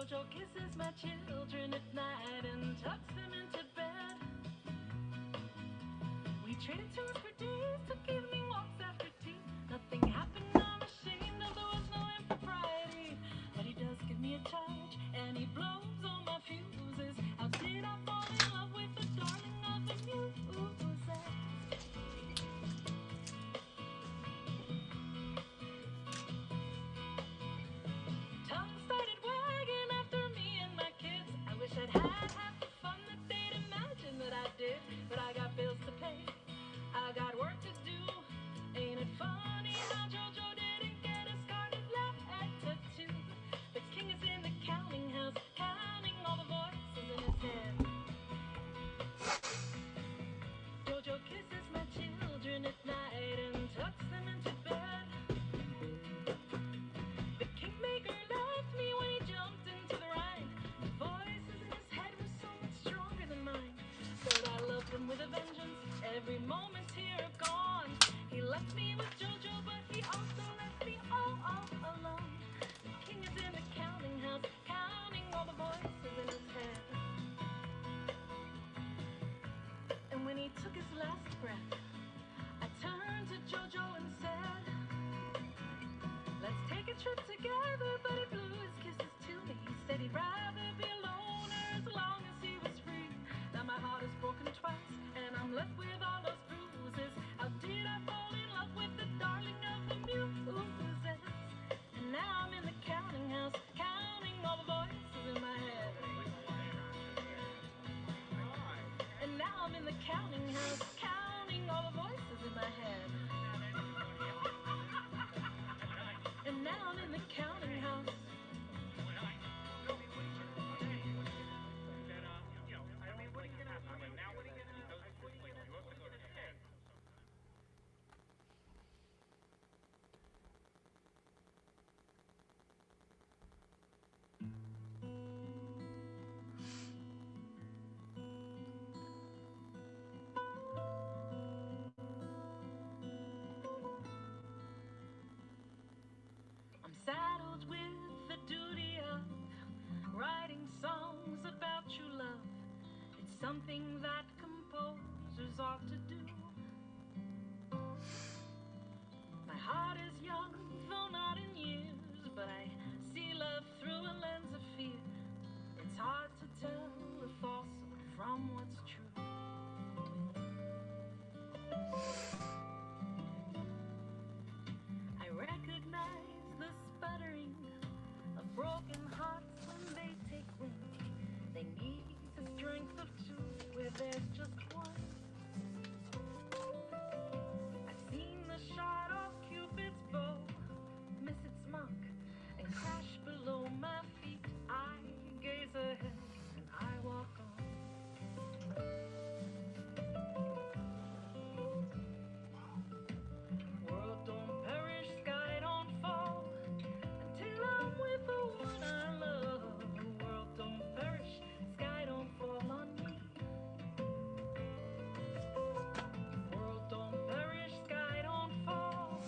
Jojo kisses my children at night and tucks them into bed. We traded tours for days, took evening walks after tea. Nothing happened, I'm ashamed of there was no impropriety. But he does give me a touch and he blows all my fuses. How did I fall in love with the darling of the muses? Tongue started wagging after me and my kids. I wish I'd had half the fun that they'd imagined that I did. But I got bills to pay, I got work to do. Ain't it funny how Jojo didn't get a scarlet letter too? The king is in the counting house, counting all the voices in his head. Jojo kisses my children at night and tucks them into bed. The kingmaker left me when he jumped into the rhyme. The voices in his head were so much stronger than mine. But I loved him with a vengeance, every moment here gone. He left me with Jojo, but he also left me all alone. The king is in the counting house, counting all the voices in his head. And when he took his last breath, I turned to Jojo and said, let's take a trip together, but he blew his kisses to me. He said he'd rather be a loner as long as he was free. Now my heart is broken twice, and I'm left with all those bruises. How did I fall in love with the darling of the muses? And now I'm in the counting house, counting all the voices in my head. And now I'm in the counting house, counting all the voices in my head. And now I'm in the counting house. I'm saddled with the duty of writing songs about true love. It's something that composers ought to do. My heart is young, though not in years, but I see love through a lens of fear. It's hard to tell the false from what's true. I recognize the sputtering of broken hearts when they take wing. They need the strength of two where there's just one. I've seen the shot of Cupid's bow miss its mark and crash below my feet. I gaze ahead and I walk on. World don't perish, sky don't fall until I'm with the one I love. World don't perish, sky don't fall on me. World don't perish, sky don't fall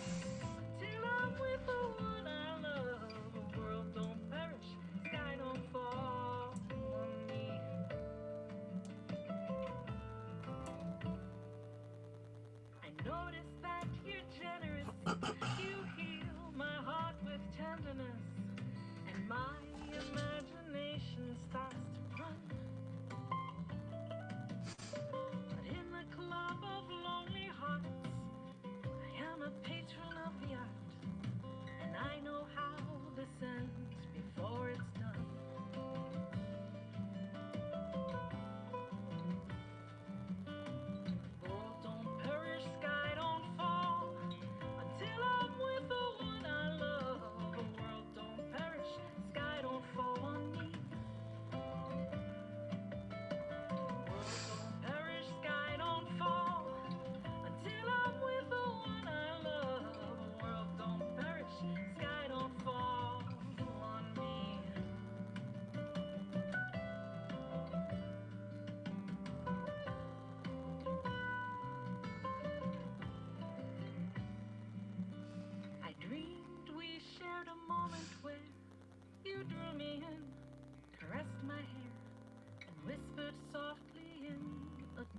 until I'm with the one I love. World don't perish, sky don't fall on me. I notice that you're generous. You heal my heart with tenderness, and my imagination starts to run. But in the club of lonely hearts, I am a patron of the art, and I know how this ends before it's done. World don't perish, sky don't fall until I'm with the one I love. The world don't perish, sky don't fall on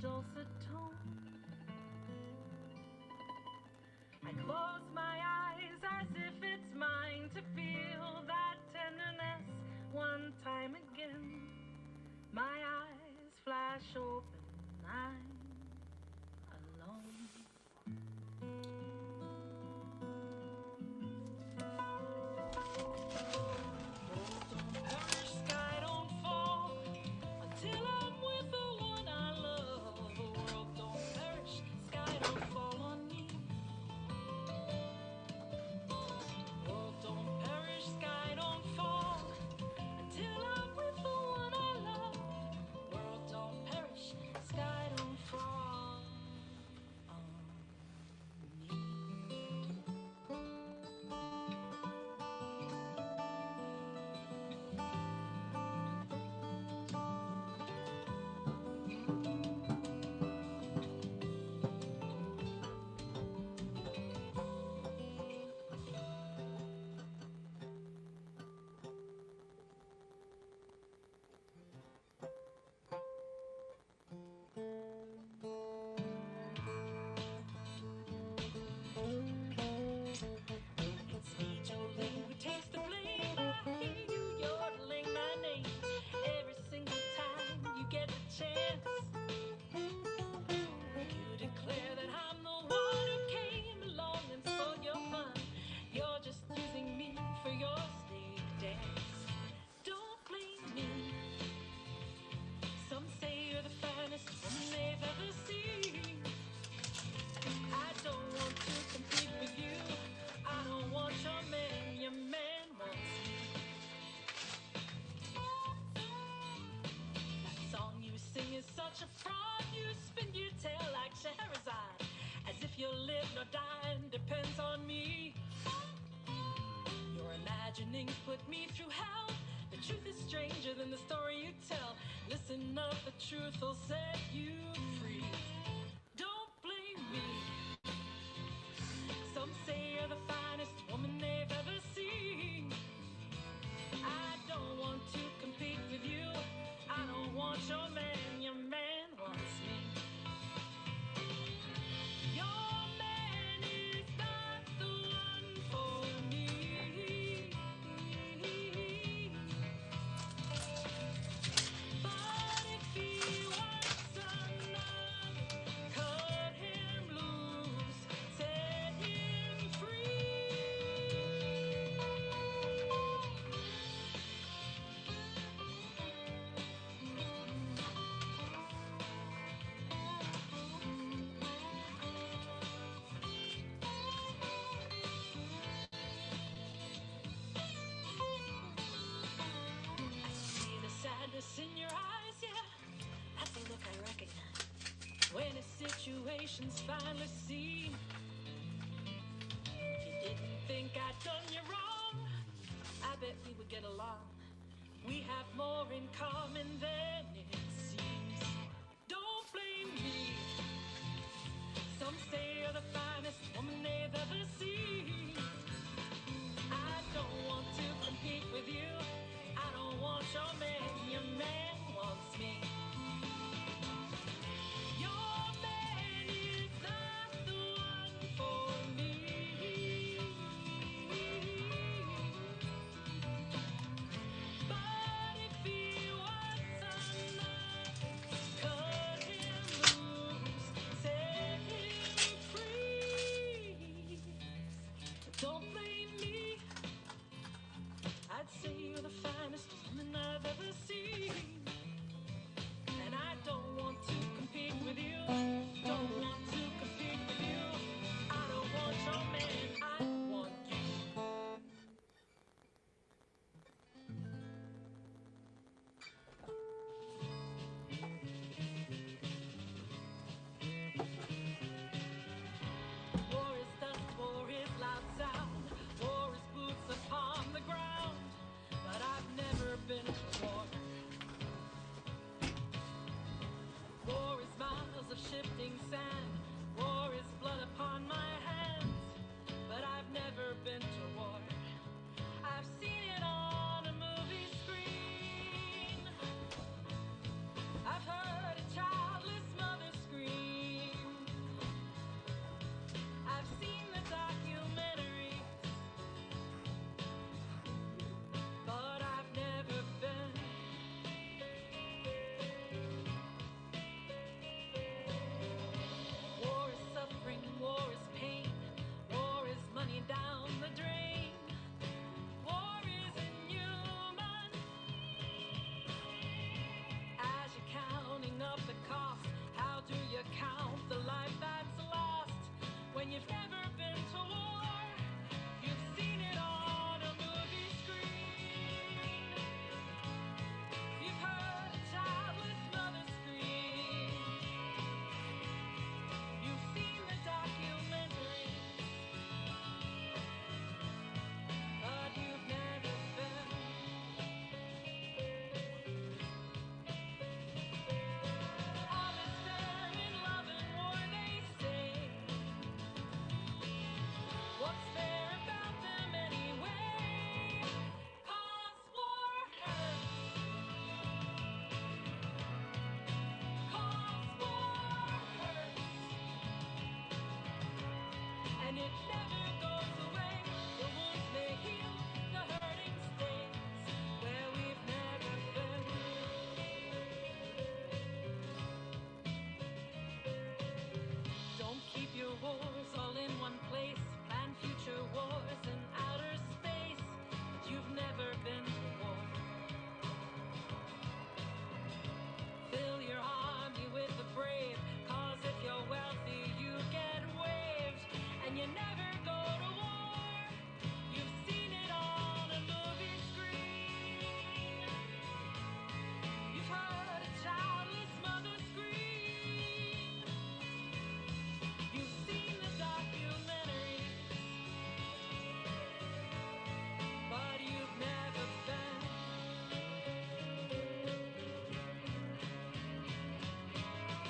dulcet tone. I close my eyes as if it's mine to feel that tenderness one time again. My eyes flash open, I'm alone. Don't worry, sky don't fall until I'm with the one I love. The world don't perish, sky don't fall on me. World don't perish, sky don't fall until I'm with the one I love. World don't perish, sky don't fall on me. It's me, Jojo, who takes the blame. I hear you yodeling my name every single time you get the chance. You declare that I'm the one who came along and spoiled your fun. You're just using me for your stage dance. Don't blame me. Some say you're the finest woman they've ever seen. I don't want to compete with you. I don't want your man wants me. That song you sing is such a fraud. You spin your tail like Scheherazade, as if your live or die depends on me. Your imaginings put me through hell. The truth is stranger than the story you tell. Listen up, the truth will set you free. Don't blame me. Some say you're the finest woman they've ever seen. I don't want to compete with you. I don't want your man wants me. Your man is not the one for me. But if he wants another, cut him loose, set him free. I see the sadness in your eyes, yeah. That's a look I recognize when a situation's finally seen. If you didn't think I'd done you wrong, I bet we would get along. We have more in common than it seems. Don't blame me. Some say you're the finest woman they've ever seen. I don't want to compete with you. I don't want your man wants me. Your man is not the one for me. But if he wants wars all in one place, plan future wars in outer space that you've never been before. Fill your army with the brave, cause if you're wealthy you get waived, and you never go to war. You've seen it on a movie screen. You've heard a childless mother scream. You've seen the documentaries, but you've never been.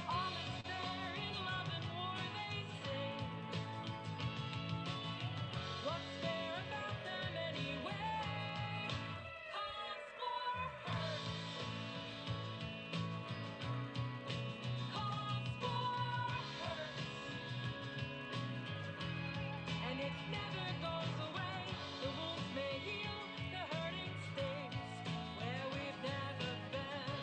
All is fair in love and war, they say. What's fair about them anyway? Cause war hurts. Cause war hurts. And it never goes away. The wounds may heal, the hurting stays where we've never been.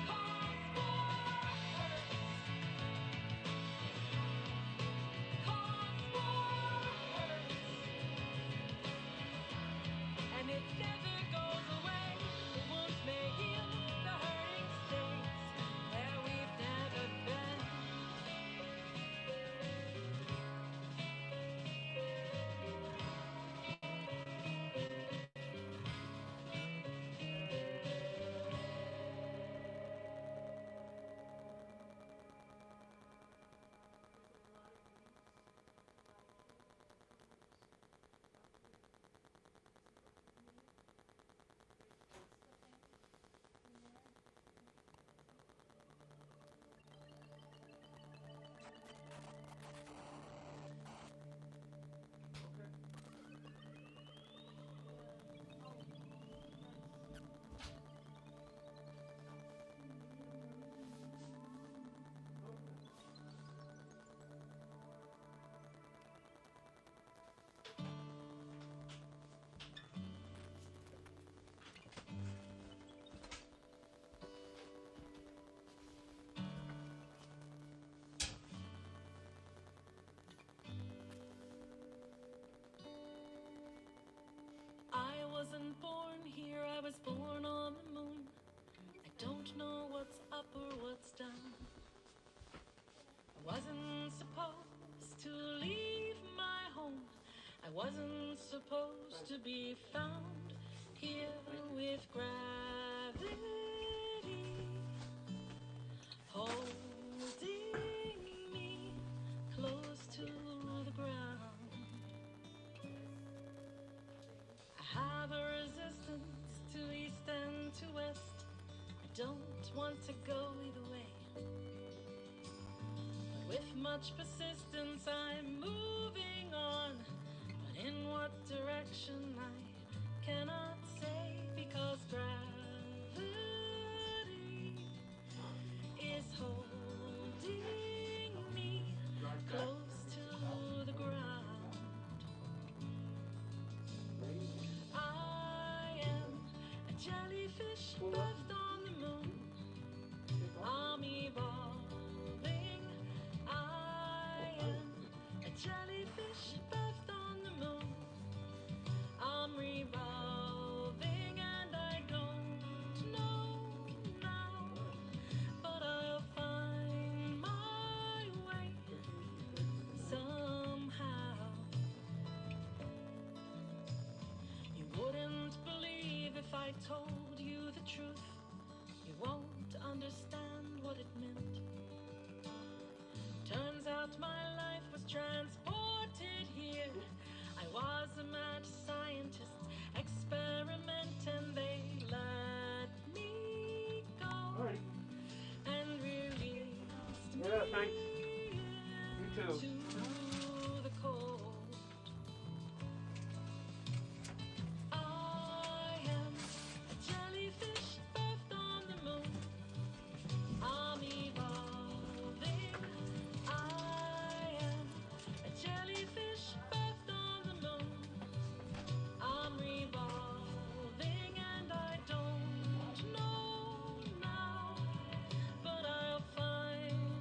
Cause war hurts. Cause war hurts. And it never goes away. The wounds may heal, the hurting stays where we've never been. I wasn't born here, I was born on the moon. I don't know what's up or what's down. I wasn't supposed to leave my home. I wasn't supposed to be found here with gravity holding me close to the ground. I have a resistance to east and to west. I don't want to go either way. But with much persistence I'm moving on. But in what direction I cannot say, because gravity is holding me close to the ground. I am a jellyfish birthed on the moon. I'm evolving. I am a jellyfish birthed on the moon. I'm revolving and I don't know now, but I'll find my way somehow. You wouldn't believe if I told you the truth. You won't understand what it meant. Turns out my life was transported here. I was a mad scientist experiment, and they let me go. All right. And released me Yeah, thanks. You too. to the cold. I am a jellyfish birthed on the moon. I'm evolving. I am a jellyfish birthed on the moon. I'm revolving and I don't know now, but I'll find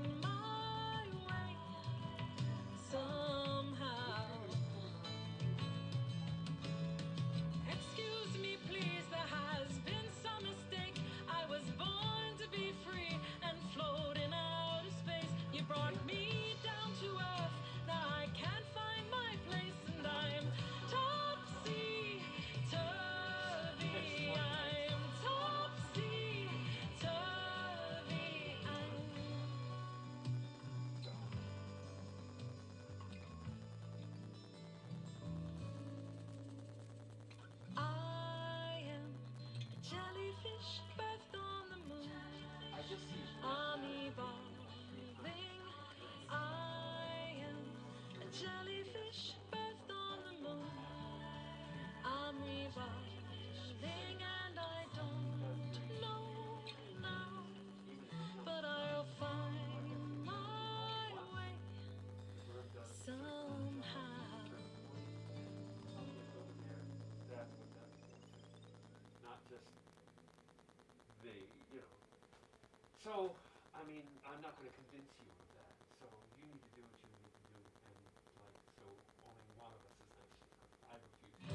So, I mean, I'm not going to convince you of that. So you need to do what you need to do, and like, so only one of us is nice. I refuse.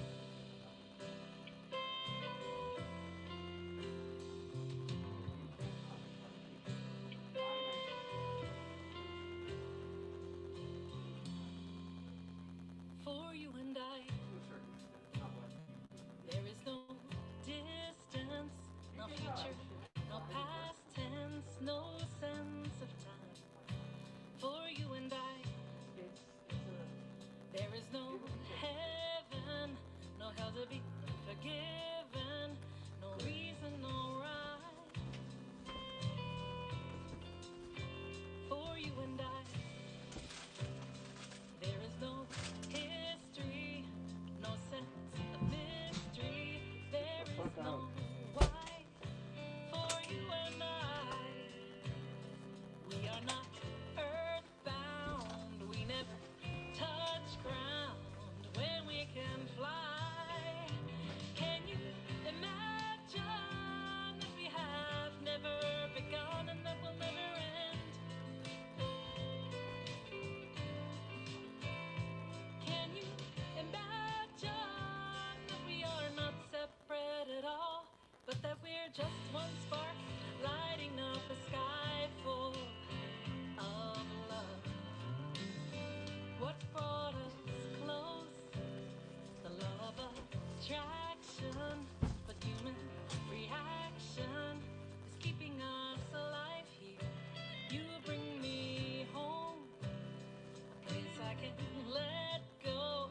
For you and I, To a certain extent, not like there is no distance, no future, no past tense, no sense of time. For you and I, there is no heaven, no hell to be forgiven, no reason, no right. For you and I, there is no history, no sense of mystery. There is no why. For you and I, we are not earthbound. We never touch ground when we can fly. Can you imagine that we have never begun and that will never end? Can you imagine that we are not separate at all, but that we're just one spark lighting up a sky full of love? What brought us close? The law of attraction, but human reaction is keeping us alive here. You bring me home, a place I can let go,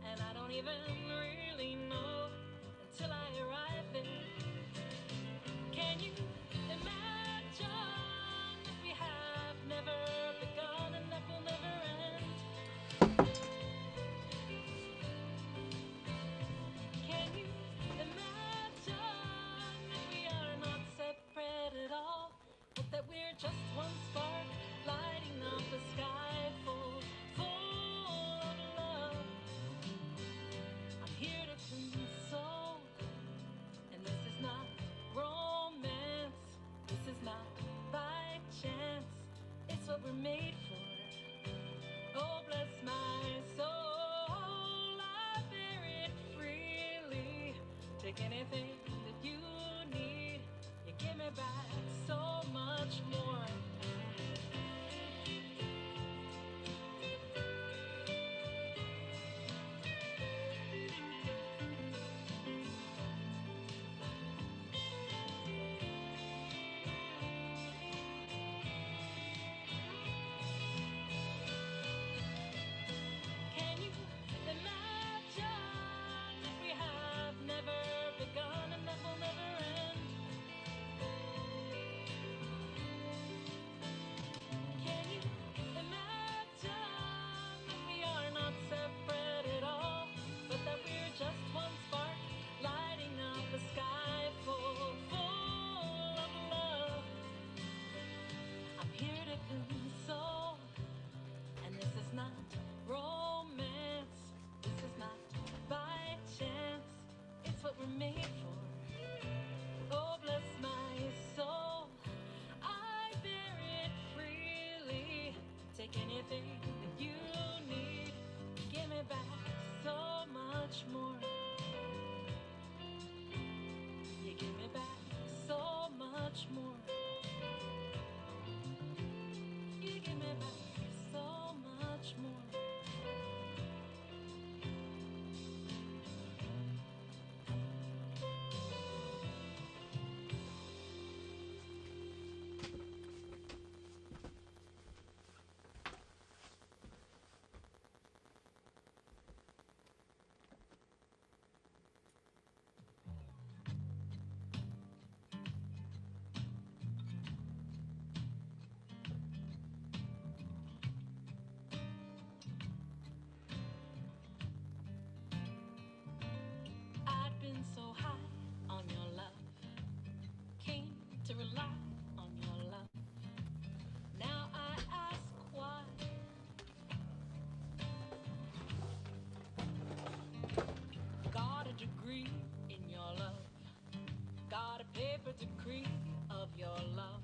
and I don't even really know until I arrive there. Can you imagine that we have never begun and that will never end? Can you imagine that we are not separate at all, but that we're just one spark lighting up a sky full of love? I'm here to console, and this is not romance. This is not by chance. It's what we're made for. Oh, bless my soul, I bear it freely. Take anything that you need. You give me back so much more. Can you imagine that we have never begun and that will never end? Can you imagine that we are not separate at all, but that we're just one spark lighting up a sky full of love? I'm here to console, and this is not romance. This is not by chance. It's what we're made for. Oh, bless my soul, I bear it freely. Take anything that you need. Give me back so much more. You give me back so much more. You give me back so much more. I'd been so high on your love, came to rely on your love. Now I ask why. Got a degree in your love, got a paper decree of your love.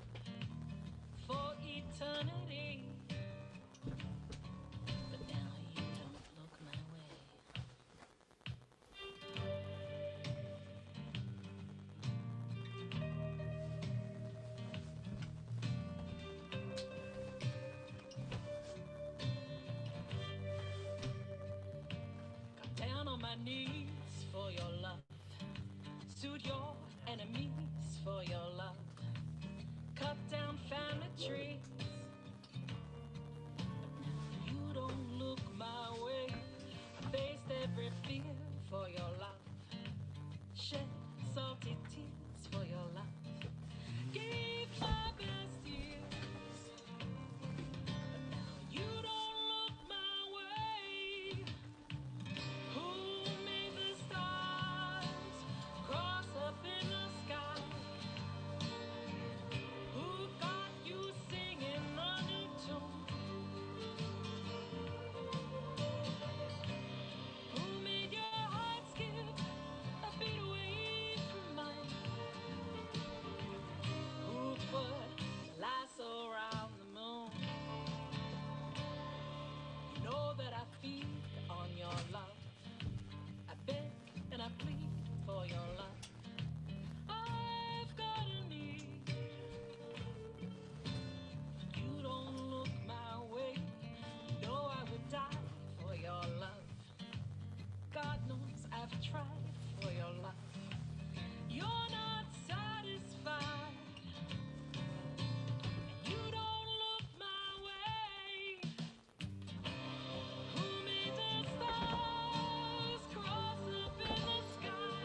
eternity. But now you don't look my way. Got down on my knees for your love. Sued your enemies for your love. Cut down family trees. But now you don't look my way. I faced every fear for your love. Shed salty tears for your love. Gave my best years. But now you don't look my way. Who made the stars cross up in the sky? Who got you singing a new tune? Who made your heart skip a beat away from mine? Who put the lasso around the moon? You know that I feed on your love. I beg and I plead for your love. I've got a need. You don't look my way. You know I would die for your love. God knows I've tried for your love. You're not satisfied. And you don't look my way. Who made the stars cross up in the sky?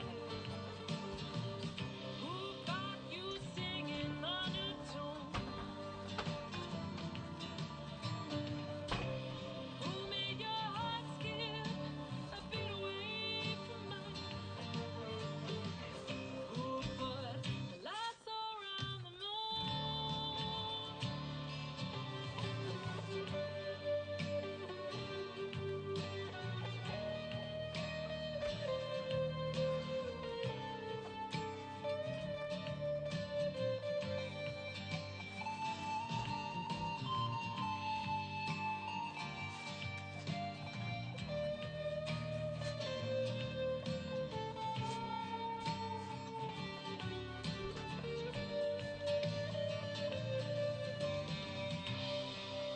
Who got you singing a new tune? Who made your heart skip a beat away from mine? Who put the lasso around the moon?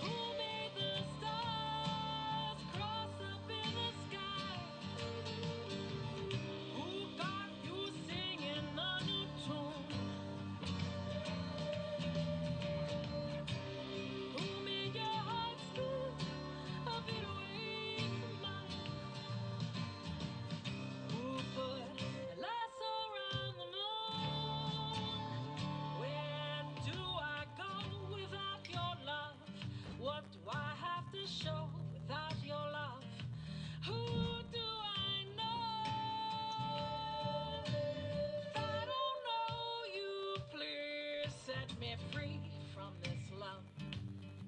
Who made the stars cross up in the sky? Who got you singing a new tune? Who made your heart skip a beat away from mine? Who put the lasso around the moon? Where do I go without your love? What do I have to show without your love? Who do I know? If I don't know you, please set me free from this love.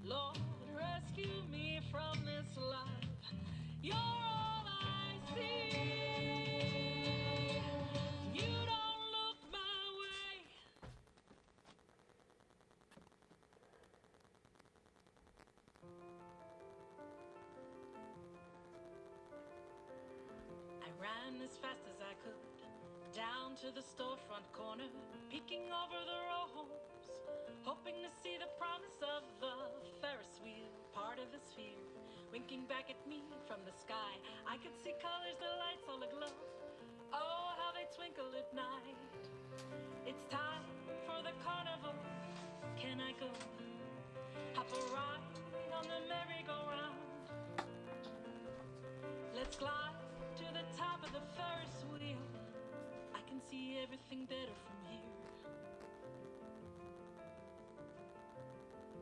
Lord, rescue me from this love. You're all I see. You don't look my way. I ran as fast as I could down to the storefront corner, peeking over the row homes, hoping to see the promise of the Ferris wheel, part of the sphere, winking back at me from the sky. I could see colors, the lights all aglow. Oh, how they twinkle at night. It's time for the carnival. Can I go? Hop a ride on the merry-go-round. Let's glide to the top of the Ferris wheel. I can see everything better from here.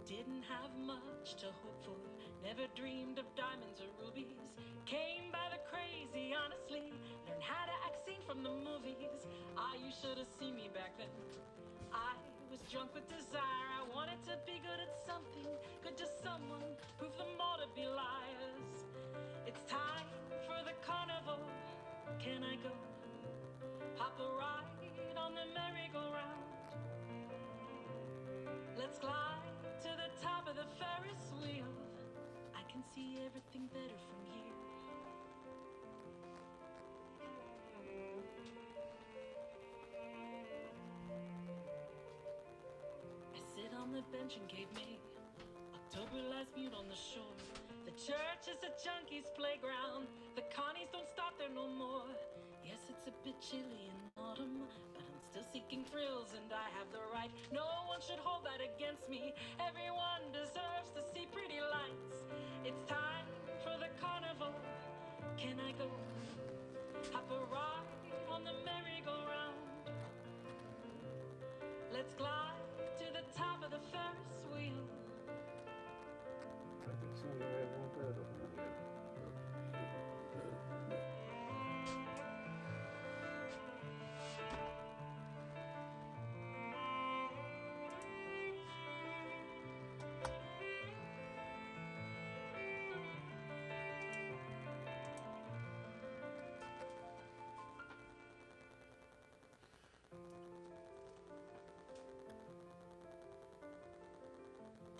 Didn't have much to hope for, never dreamed of diamonds or rubies. Came by the crazy, honestly, learned how to act scene from the movies. Ah, you should have seen me back then. I was drunk with desire, I wanted to be good at something, good to someone, prove them all to be liars. It's time for the carnival, can I go? Hop a ride on the merry-go-round. Let's glide to the top of the see everything better from here. I sit on the bench and gave me October lies mute on the shore. The church is a junkie's playground. The Connies don't stop there no more. Yes, it's a bit chilly in autumn, but I'm still seeking thrills and I have the right. No one should hold that against me. Everyone deserves to see pretty lights. It's time for the carnival. Can I go? Hop a ride on the merry-go-round. Let's glide to the top of the Ferris wheel.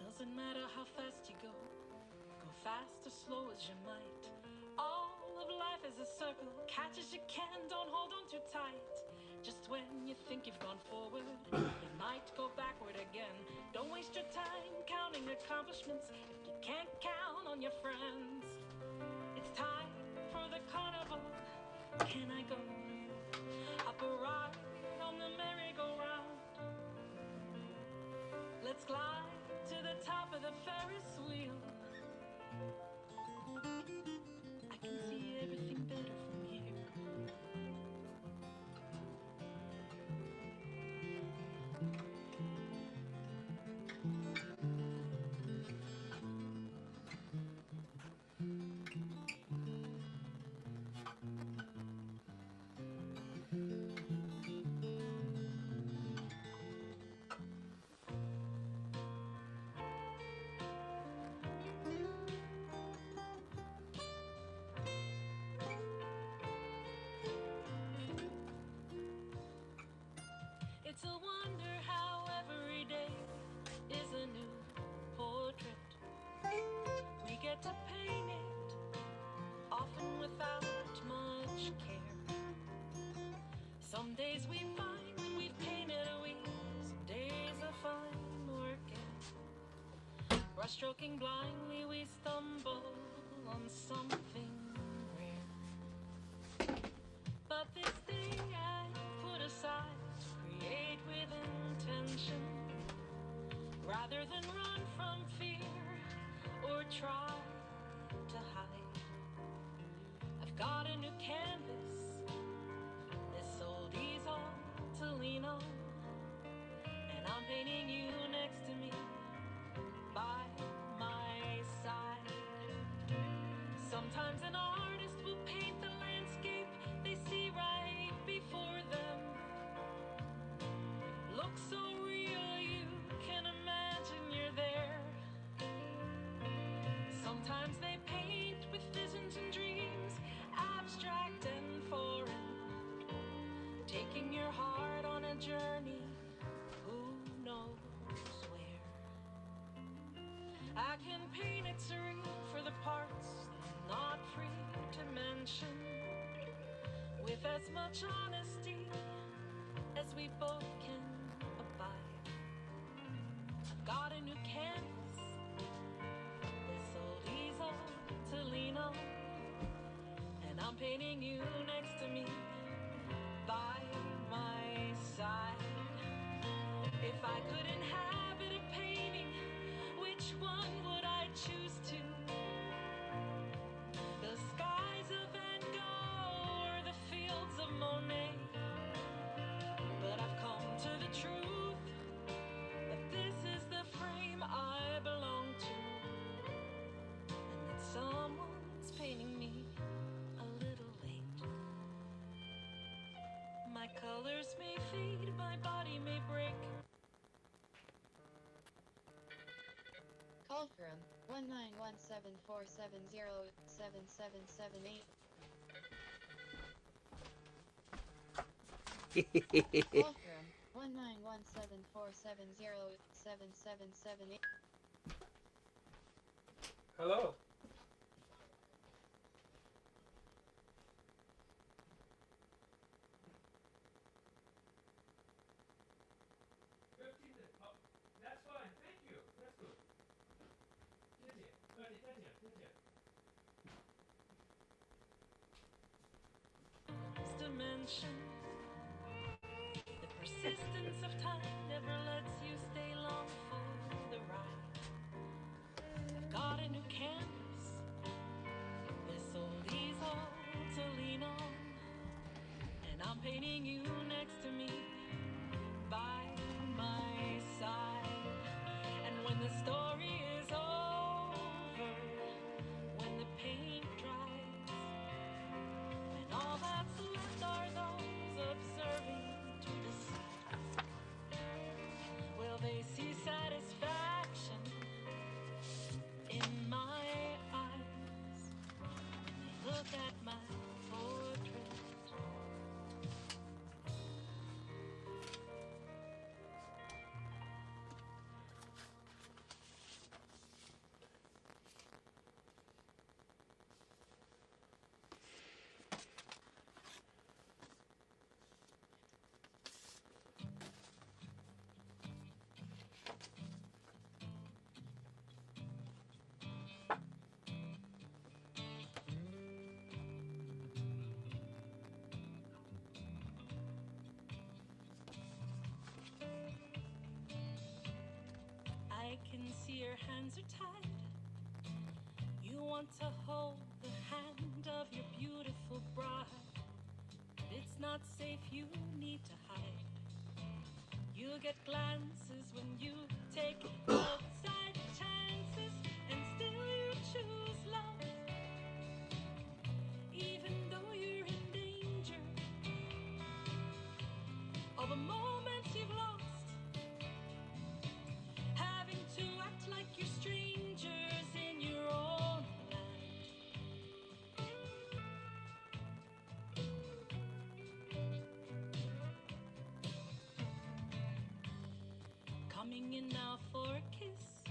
Doesn't matter how fast you go fast or slow as you might. All of life is a circle, catch as you can, don't hold on too tight. Just when you think you've gone forward, you might go backward again. Don't waste your time counting accomplishments if you can't count on your friends. It's time for the carnival. Can I go? Hop a ride on the merry-go-round. Let's glide to the top of the Ferris wheel. I can see everything better from here. It's a wonder how every day is a new portrait. We get to paint it, often without much care. Some days we find that we've painted a week, some days are fine working. Brush-stroking blindly, we stumble on something rare. But this day I put aside, create with intention, rather than run from fear or try to hide. I've got a new canvas, this old easel to lean on, and I'm painting you next to me, by my side. Sometimes an artist will paint the landscape they see right before them. Looks so real you can imagine you're there. Sometimes they paint with visions and dreams, abstract and foreign, taking your heart on a journey, who knows where. I can paint it serene for the parts not free to mention, with as much honesty as we both can abide. I've got a new canvas, this old easel to lean on, and I'm painting you next to me, by my side. If I could inhabit a painting, which one would I choose to? The skies of Van Gogh or the fields of Monet? But I've come to the truth that this is the frame I belong to, and that someone's painting me a little late. My colors may fade, my body may break. Call from 19174707778. Call from 19174707778. Hello. Dimension. The persistence of time never lets you stay long for the ride. I've got a new canvas, this old easel to lean on, and I'm painting you next to me, by my side. And when the story is over, when the paint dries, and all that's left are those observing to decide, will they see satisfaction in my eyes when they look at my portrait? I can see your hands are tied. You want to hold the hand of your beautiful bride. But it's not safe, you need to hide. You get glances when you take outside chances, and still you choose love, even though you're in danger. All the moments you've lost, having to act like you're strangers in your own land. Coming in now for a kiss,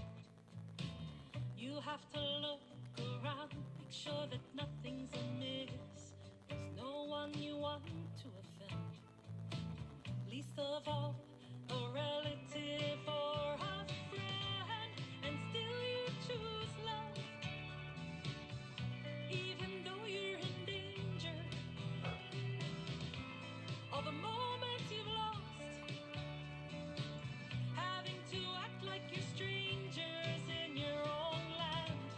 you have to look around, make sure that nothing's amiss. There's no one you want to offend, least of all a relative or a friend, and still you choose love, even though you're in danger. All the moments you've lost, having to act like you're strangers in your own land.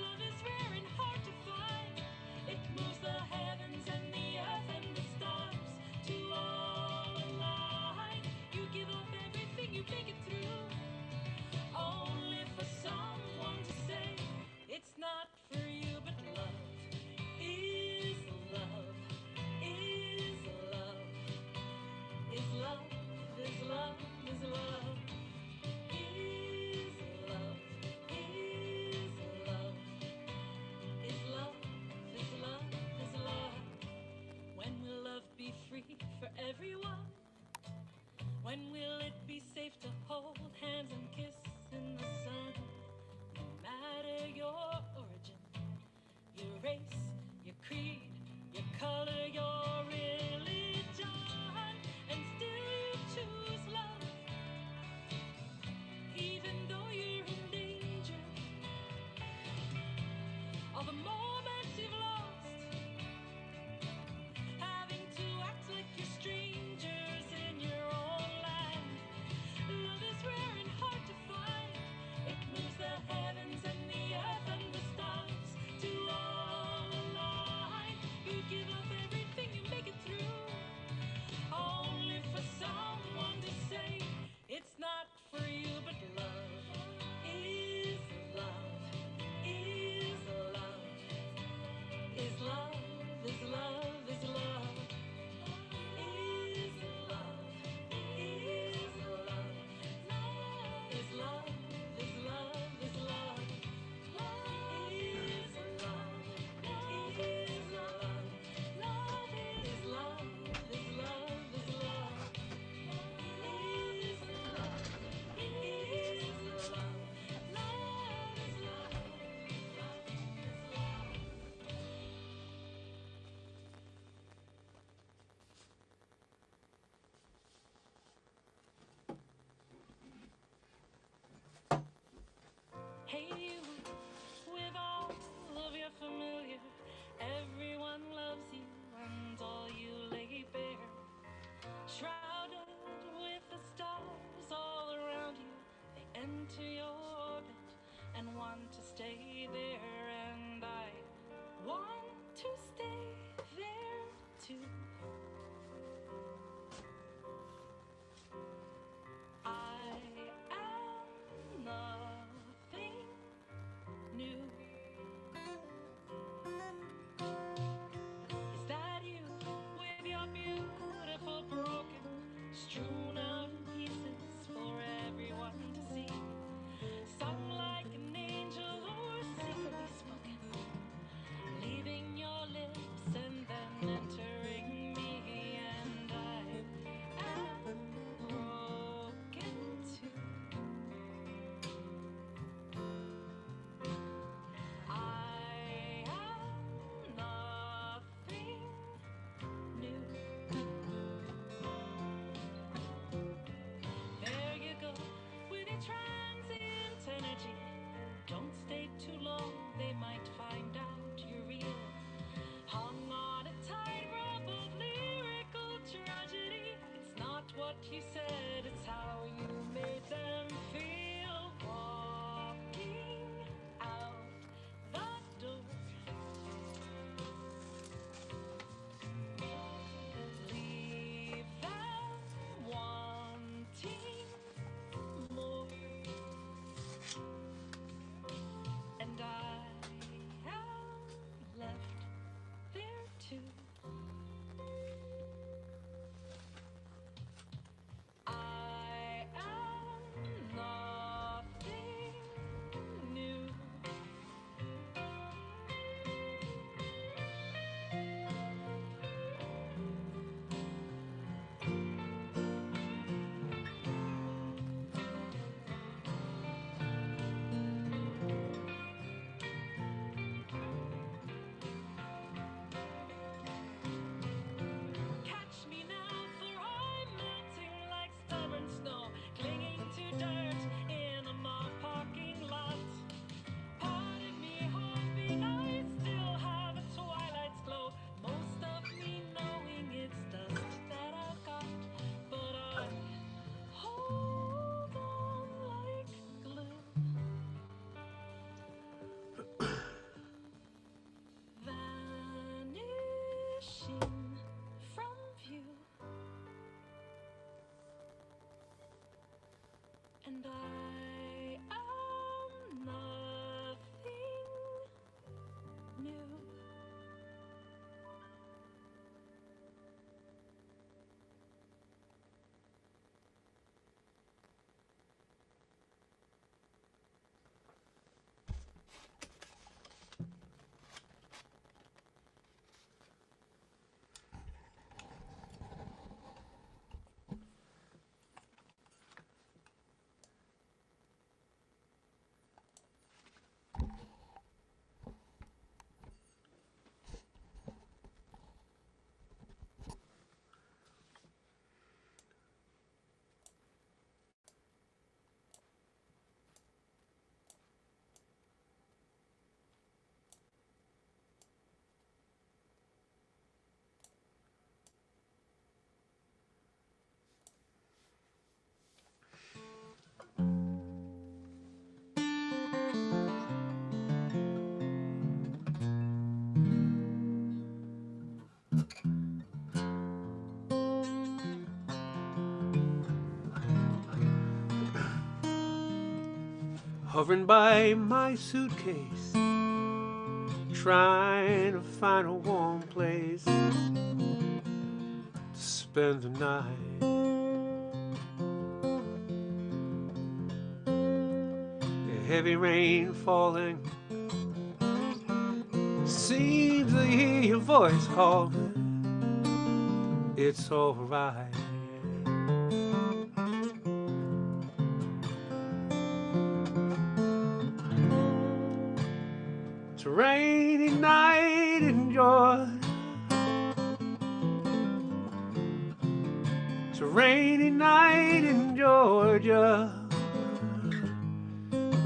Love is rare and hard to find. It moves the heavens and the earth and the stars to all align. what you said, it's how you made them feel. Walking out the door, leave them wanting more, and I am left there too. I am nothing new. Catch me now, for I'm melting like stubborn snow, clinging to dirt in a mall parking lot. Part of me hoping I still have a twilight's glow, most of me knowing it's dust that I've got, but I hold on like glue. Vanishing from view, and I am nothing new. Hovering by my suitcase, trying to find a warm place to spend the night. The heavy rain falling, seems to hear your voice calling. It's alright. It's a rainy night in Georgia. It's a rainy night in Georgia.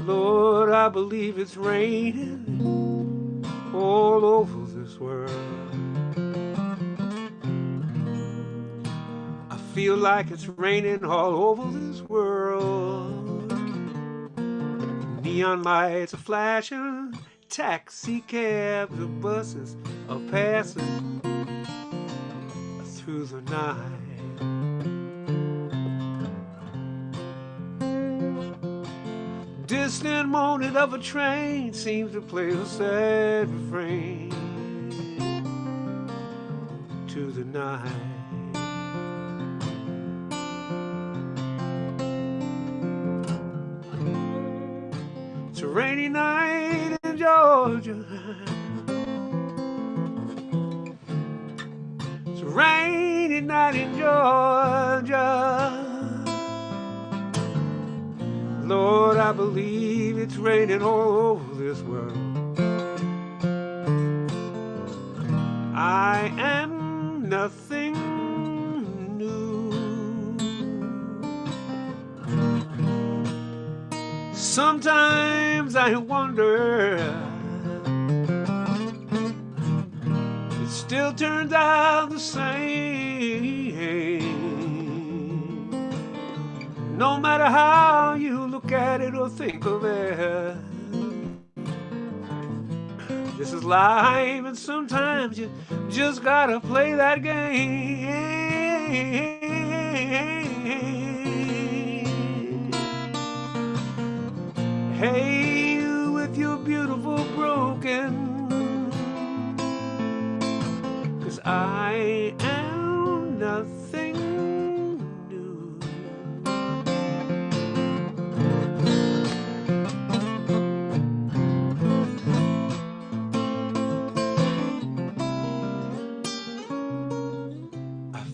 Lord, I believe it's raining all over this world. I feel like it's raining all over this world. Neon lights are flashing, taxi cabs and buses are passing through the night. Distant moaning of a train seems to play a sad refrain to the night. It's a rainy night in Georgia. It's a rainy night in Georgia. Lord, I believe it's raining all over this world. I am nothing new. Sometimes I wonder, it still turns out the same. No matter how you look at it or think of it, this is life, and sometimes you just gotta play that game. Hey, you with your beautiful broken, 'cause I am nothing new.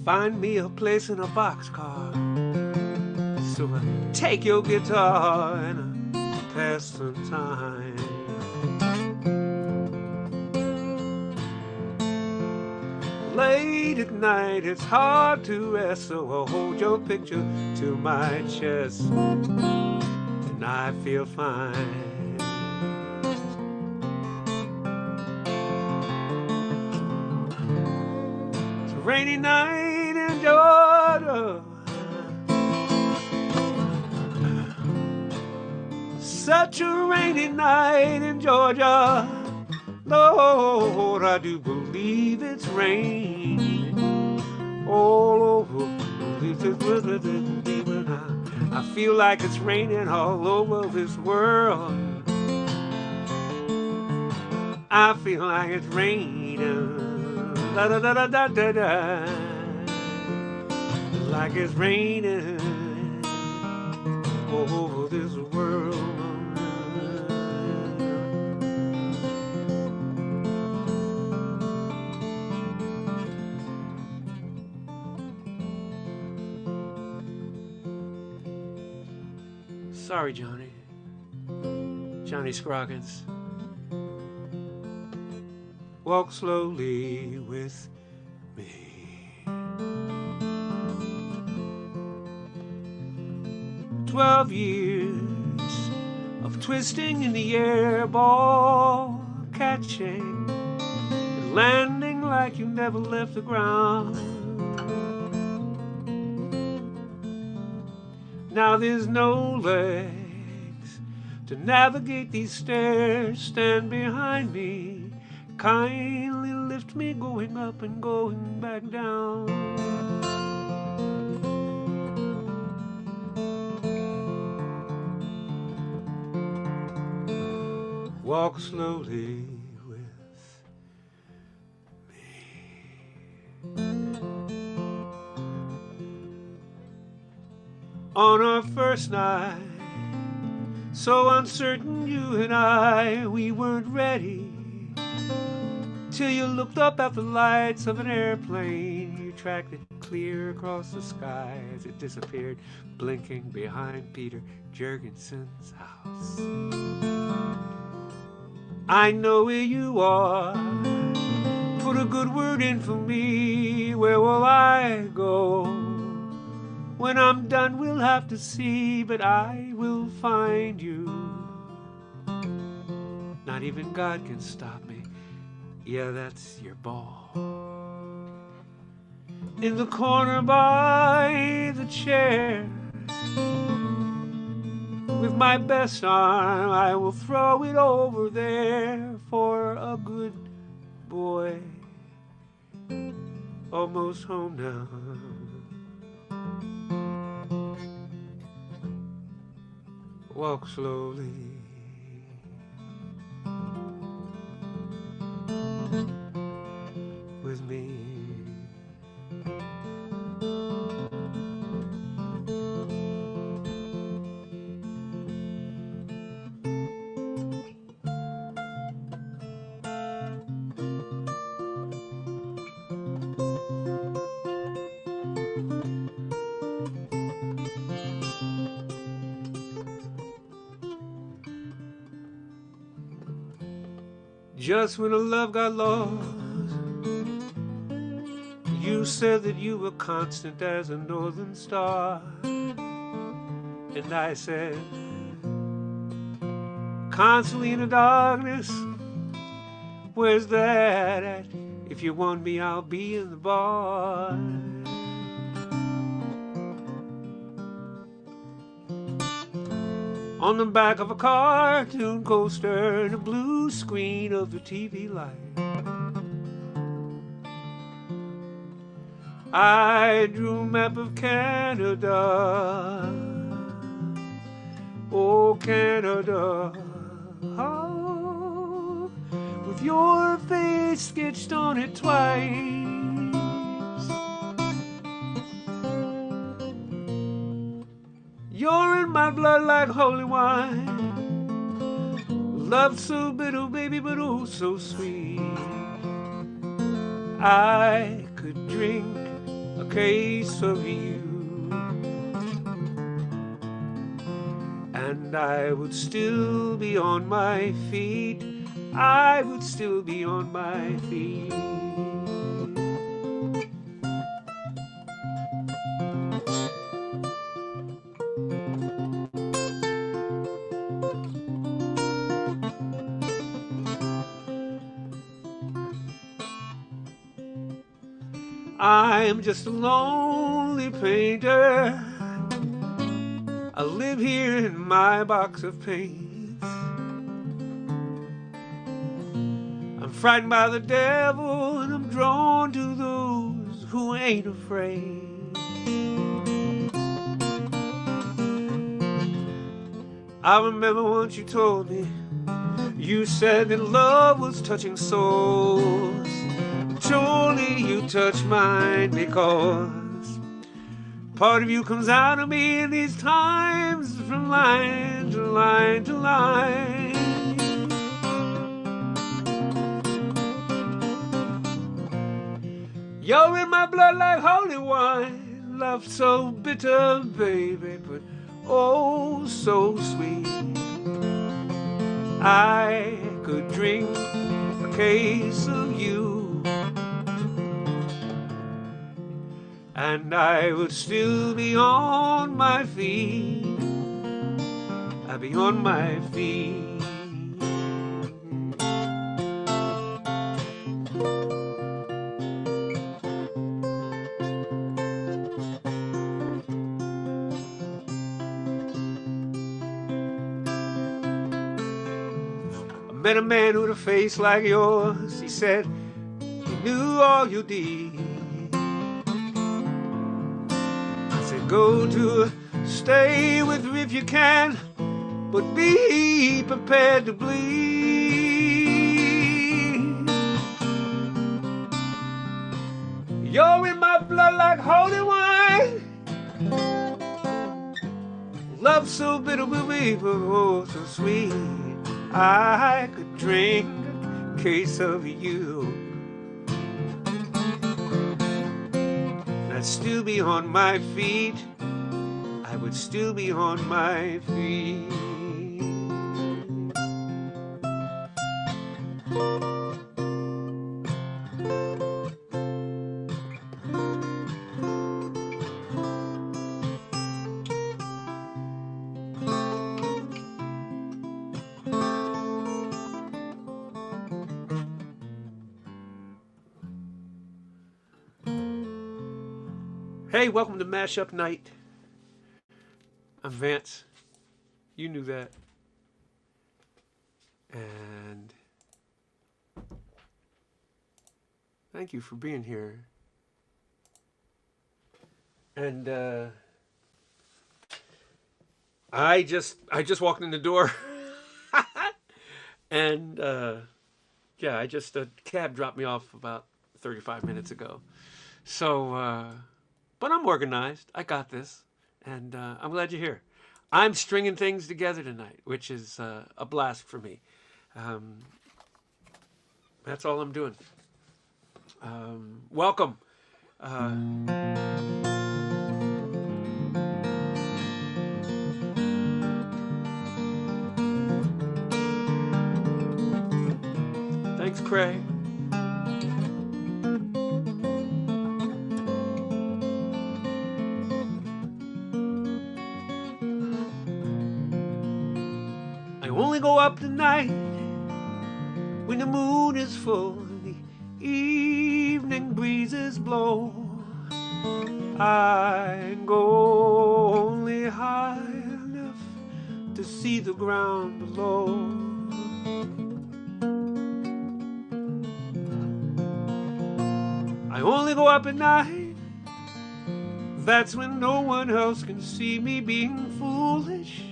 Find me a place in a boxcar, so take your guitar and pass some time. Late at night it's hard to rest, so I'll hold your picture to my chest, and I feel fine. It's a rainy night in Georgia, such a rainy night in Georgia. Lord, I do believe it's raining all over. I feel like it's raining all over this world. I feel like it's raining, da da da da da da da, like it's raining all over this world. Sorry, Johnny Scroggins. Walk slowly with me. 12 years of twisting in the air, ball catching, landing like you never left the ground. Now there's no legs to navigate these stairs. Stand behind me, kindly lift me, going up and going back down. Walk slowly with me. On our first night, so uncertain you and I, we weren't ready, till you looked up at the lights of an airplane. You tracked it clear across the sky as it disappeared, blinking behind Peter Jurgensen's house. I know where you are, put a good word in for me. Where will I go? When I'm done we'll have to see, but I will find you. Not even God can stop me. Yeah, that's your ball. In the corner by the chair, with my best arm I will throw it over there for a good boy. Almost home now. Walk slowly with me. Just when the love got lost, you said that you were constant as a northern star. And I said, constantly in the darkness, where's that at? If you want me, I'll be in the bar. on the back of a cartoon coaster and a blue screen of the TV light. I drew a map of Canada, oh Canada, oh, with your face sketched on it twice. You're in my blood like holy wine, love so bitter, baby, but oh so sweet. I could drink a case of you, and I would still be on my feet. I would still be on my feet. I'm just a lonely painter. I live here in my box of paints. I'm frightened by the devil, and I'm drawn to those who ain't afraid. I remember once you told me, you said that love was touching souls. Surely you touch mine, because part of you comes out of me in these times, from line to line to line. You're in my blood like holy wine, love so bitter, baby, but oh so sweet. I could drink a case of you, and I would still be on my feet. I'd be on my feet. I met a man with a face like yours. He said he knew all you did. Go to stay with me if you can, but be prepared to bleed. You're in my blood like holy wine, love so bitter with me, but oh so sweet. I could drink a case of you, I'd still be on my feet. I would still be on my feet. Hey, welcome to Mashup Night. I'm Vance. You knew that. And thank you for being here. And I just walked in the door. And yeah, a cab dropped me off about 35 minutes ago. So but I'm organized. I got this. And I'm glad you're here. I'm stringing things together tonight, which is a blast for me. That's all I'm doing. Welcome. Thanks, Craig. Go up tonight when the moon is full and the evening breezes blow. I go only high enough to see the ground below. I only go up at night, that's when no one else can see me being foolish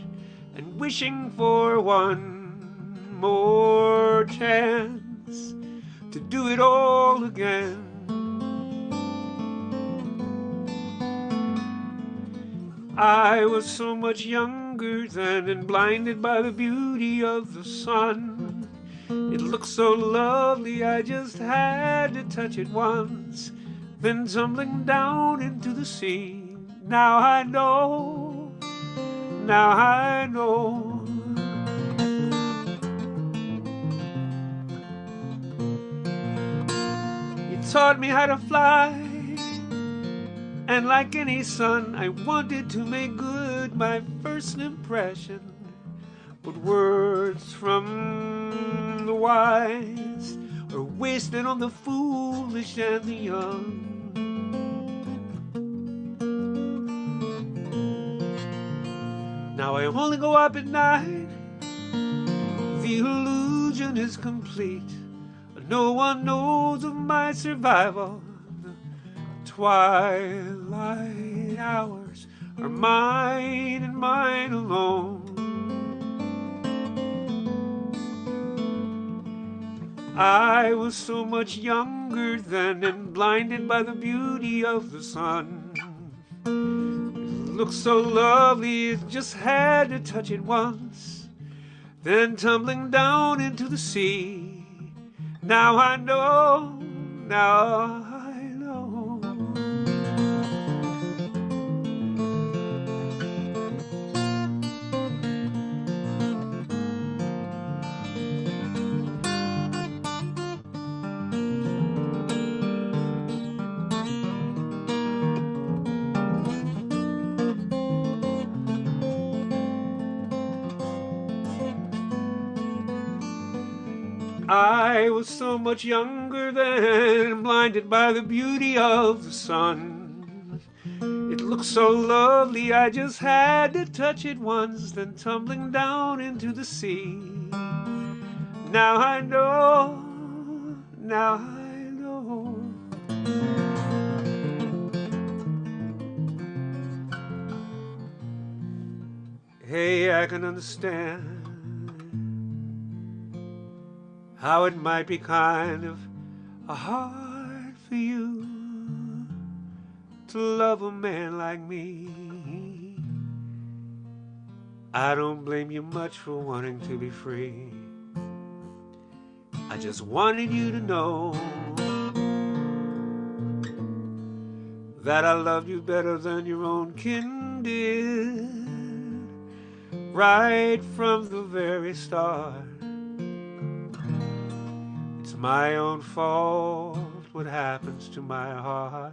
and wishing for one more chance to do it all again. I was so much younger then and blinded by the beauty of the sun. It looked so lovely, I just had to touch it once, then tumbling down into the sea. Now I know, now I know. You taught me how to fly, and like any son, I wanted to make good my first impression. But words from the wise are wasted on the foolish and the young. Now I only go up at night, the illusion is complete. No one knows of my survival. The twilight hours are mine and mine alone. I was so much younger then and blinded by the beauty of the sun. It looked so lovely, it just had to touch it once, then tumbling down into the sea. Now I know, now I know. I was so much younger then, blinded by the beauty of the sun. It looked so lovely, I just had to touch it once, then tumbling down into the sea. Now I know, now I know. Hey, I can understand how it might be kind of hard for you to love a man like me. I don't blame you much for wanting to be free. I just wanted you to know that I loved you better than your own kin did, right from the very start. It's my own fault what happens to my heart,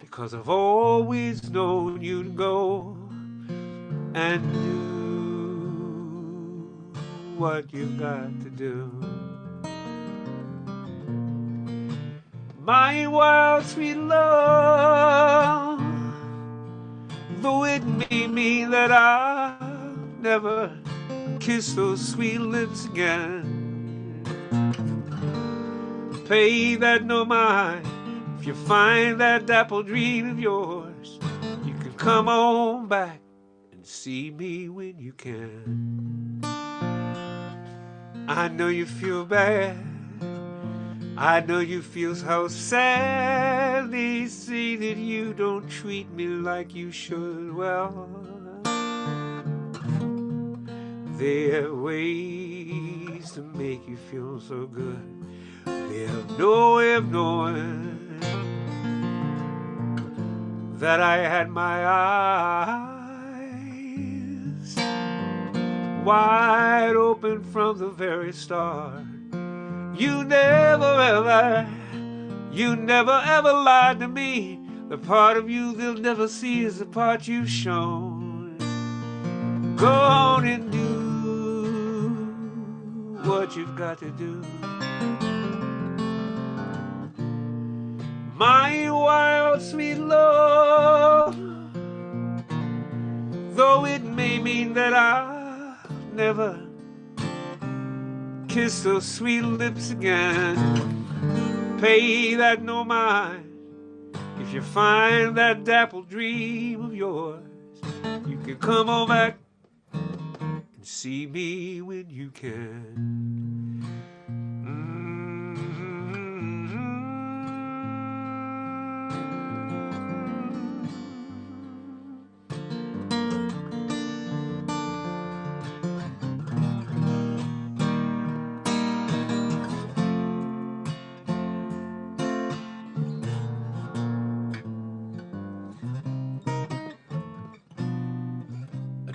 because I've always known you'd go and do what you've got to do. My wild sweet love, though it may mean that I'll never kiss those sweet lips again, pay that no mind. If you find that dapple dream of yours, you can come on back and see me when you can. I know you feel bad, I know you feel how sad they say that you don't treat me like you should. Well, there are ways to make you feel so good. They have no way of knowing that I had my eyes wide open from the very start. You never ever lied to me. The part of you they'll never see is the part you've shown. Go on and do what you've got to do. My wild sweet love, though it may mean that I'll never kiss those sweet lips again. Pay that no mind. If you find that dappled dream of yours, you can come on back and see me when you can.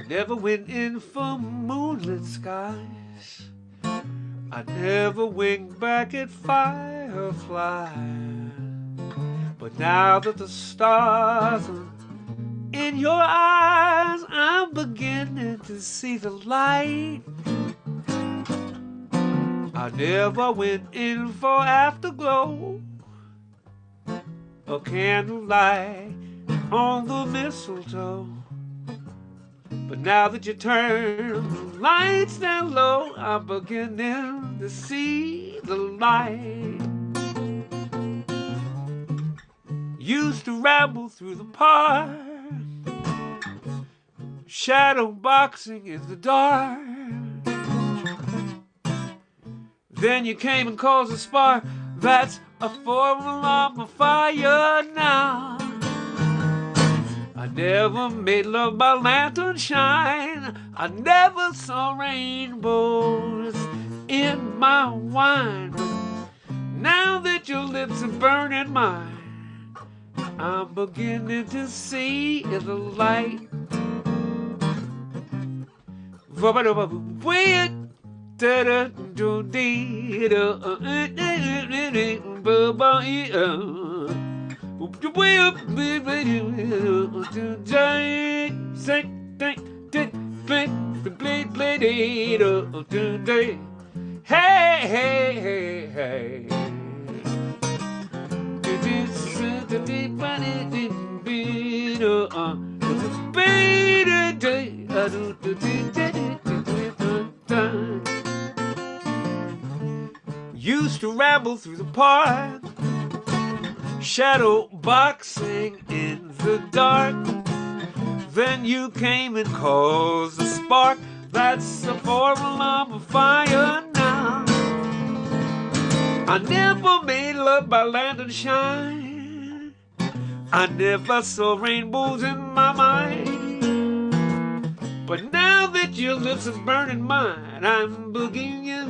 Never went in for moonlit skies. I never winked back at fireflies. But now that the stars are in your eyes, I'm beginning to see the light. I never went in for afterglow or candlelight on the mistletoe. But now that you turn the lights down low, I'm beginning to see the light. Used to ramble through the park, shadow boxing in the dark. Then you came and caused a spark. That's a formula of fire now. I never made love by lantern shine. I never saw rainbows in my wine. But now that your lips are burning mine, I'm beginning to see the light. Hey, hey, hey, hey. Used to ramble through the park, shadow boxing in the dark. Then you came and caused a spark. That's the formula of fire now. I never made love by lantern shine. I never saw rainbows in my mind. But now that your lips are burning mine, I'm beginning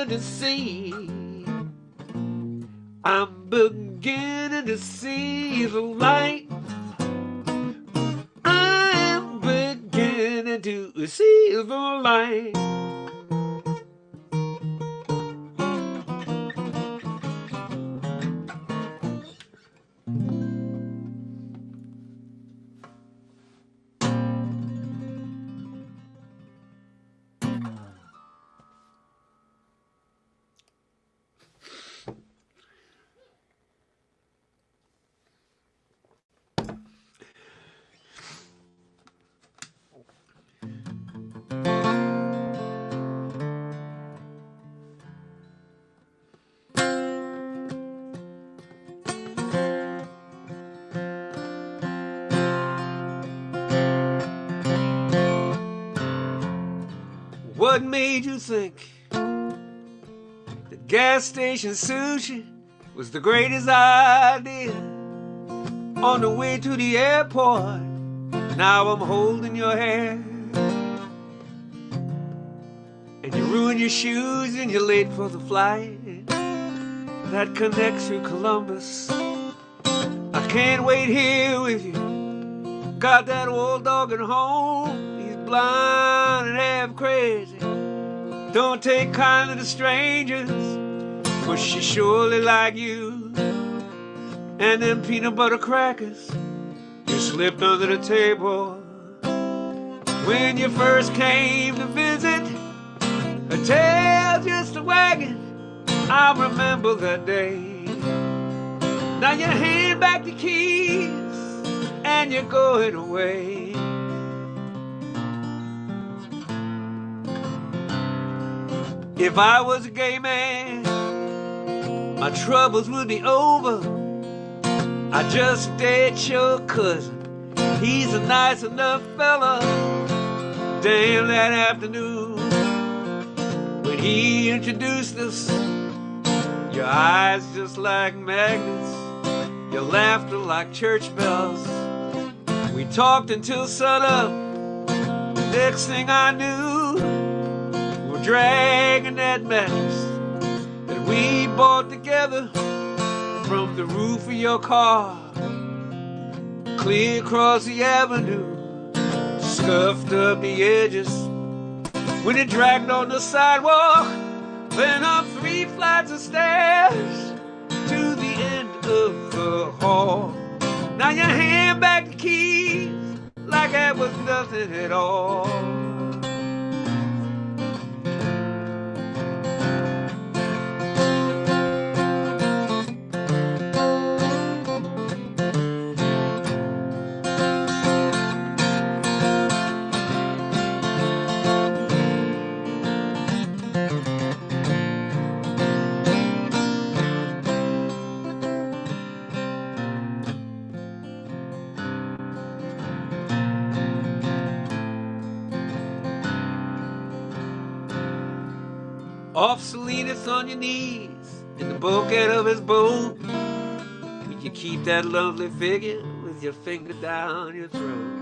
to see. I'm beginning to see the light. I'm beginning to see the light. What made you think that gas station sushi was the greatest idea? On the way to the airport, now I'm holding your hair. And you ruined your shoes and you're late for the flight that connects you Columbus. I can't wait here with you. Got that old dog at home. He's blind and half crazy. Don't take kindly to strangers, but she surely like you. And them peanut butter crackers you slipped under the table when you first came to visit. A tail just a wagging, I remember that day. Now you hand back the keys and you're going away. If I was a gay man, my troubles would be over. I just date your cousin. He's a nice enough fella. Damn, that afternoon when he introduced us, your eyes just like magnets, your laughter like church bells. We talked until sunup. The next thing I knew, we're dragging that mattress that we bought together from the roof of your car, clear across the avenue, scuffed up the edges. When it dragged on the sidewalk, then up 3 flights of stairs to the end of the hall. Now you hand back the keys like that was nothing at all. Off Salinas on your knees in the bulkhead of his boat, you keep that lovely figure with your finger down your throat.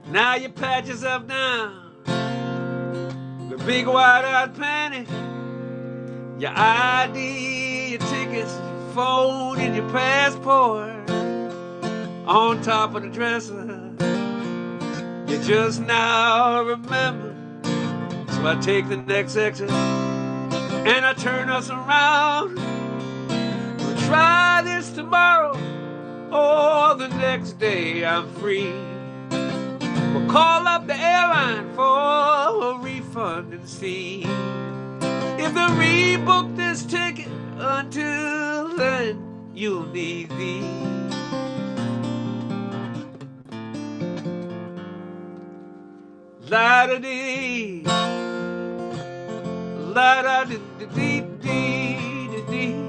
Now you pat yourself down with big wide-eyed panties, your ID, your tickets, your phone, and your passport on top of the dresser. You just now remember, so I take the next exit and I turn us around. We'll try this tomorrow or the next day I'm free. We'll call up the airline for a refund and see if they rebook this ticket. Until then, you'll need these. La-da-dee, la-da-dee-dee-dee-dee-dee-dee.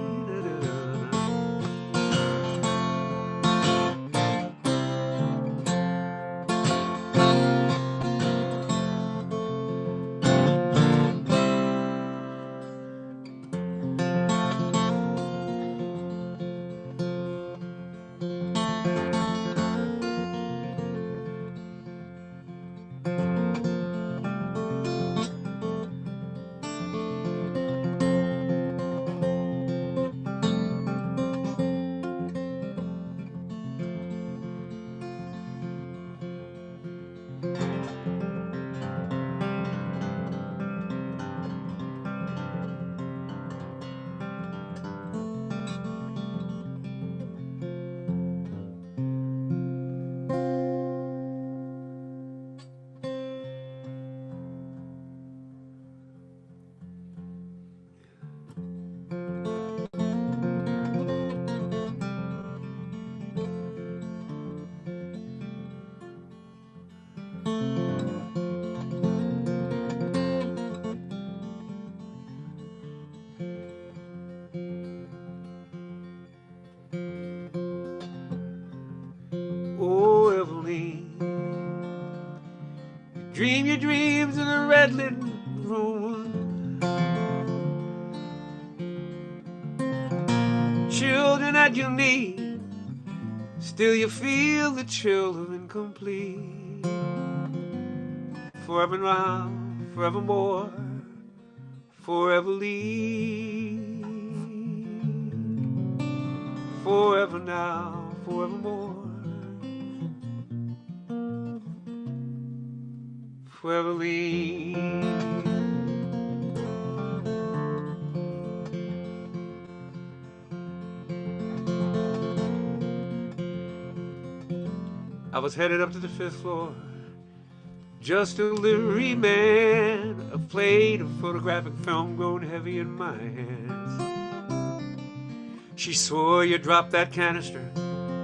Dream your dreams in a red lit room. Children at your knee, still you feel the chill of incomplete. Forever now, forevermore, forever leave. Forever now, forevermore, forever leave. I was headed up to the 5th floor, just a delivery man, a plate of photographic film grown heavy in my hands. She swore you dropped that canister.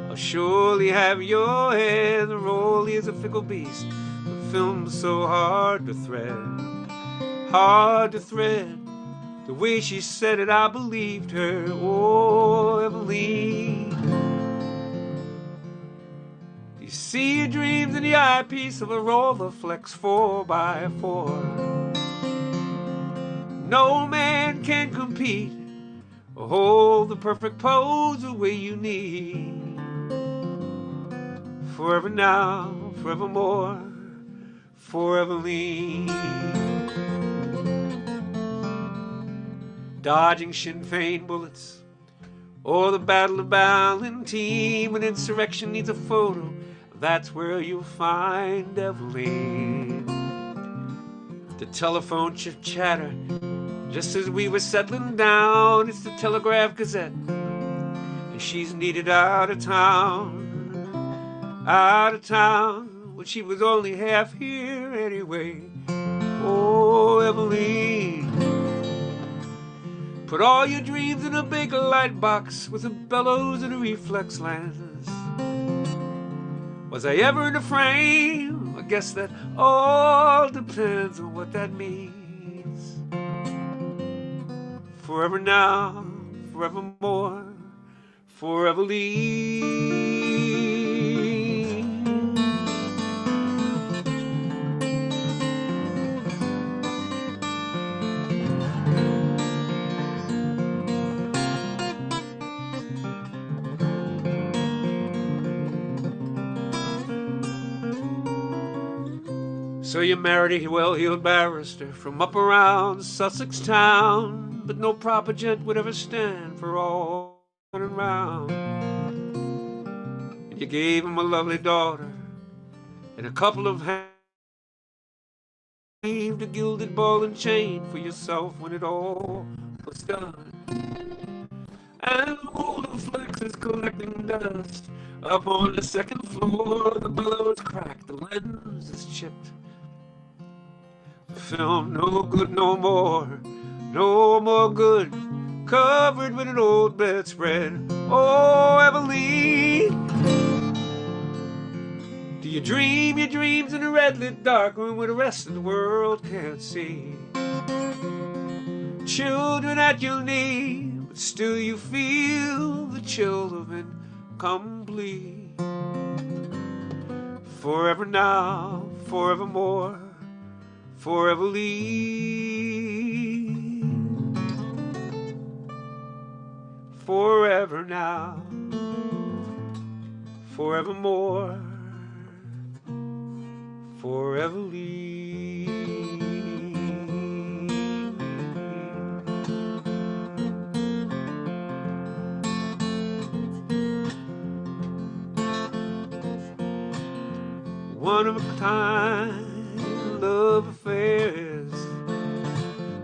I'll surely have your head. The role is a fickle beast. The film's so hard to thread. Hard to thread. The way she said it, I believed her. Oh, Eveline. You see your dreams in the eyepiece of a Rolleiflex 4x4. No man can compete or hold the perfect pose the way you need. Forever now, forevermore, for Eveline. Dodging Sinn Féin bullets, or the Battle of Arlington. When insurrection needs a photo, that's where you'll find Eveline. The telephone chit-chatter, just as we were settling down. It's the Telegraph Gazette, and she's needed out of town. Out of town, when she was only half here anyway. Oh, Eveline. Put all your dreams in a big light box with a bellows and a reflex lens. Was I ever in the frame? I guess that all depends on what that means. Forever now, forevermore, for Eveline. So you married a well-heeled barrister from up around Sussex town, but no proper gent would ever stand for all running round. And you gave him a lovely daughter and a couple of hands, a gilded ball and chain for yourself when it all was done. And the Rolleiflex is collecting dust up on the second floor. The bellows cracked, the lens is chipped. Film no good no more, no more good, covered with an old bedspread. Oh, Eveline, do you dream your dreams in a red-lit dark room where the rest of the world can't see? Children at your knee, but still you feel the chill of incomplete. Forever now, forevermore, for Eveline. Forever now, forevermore, for Eveline. One of a kind love affairs,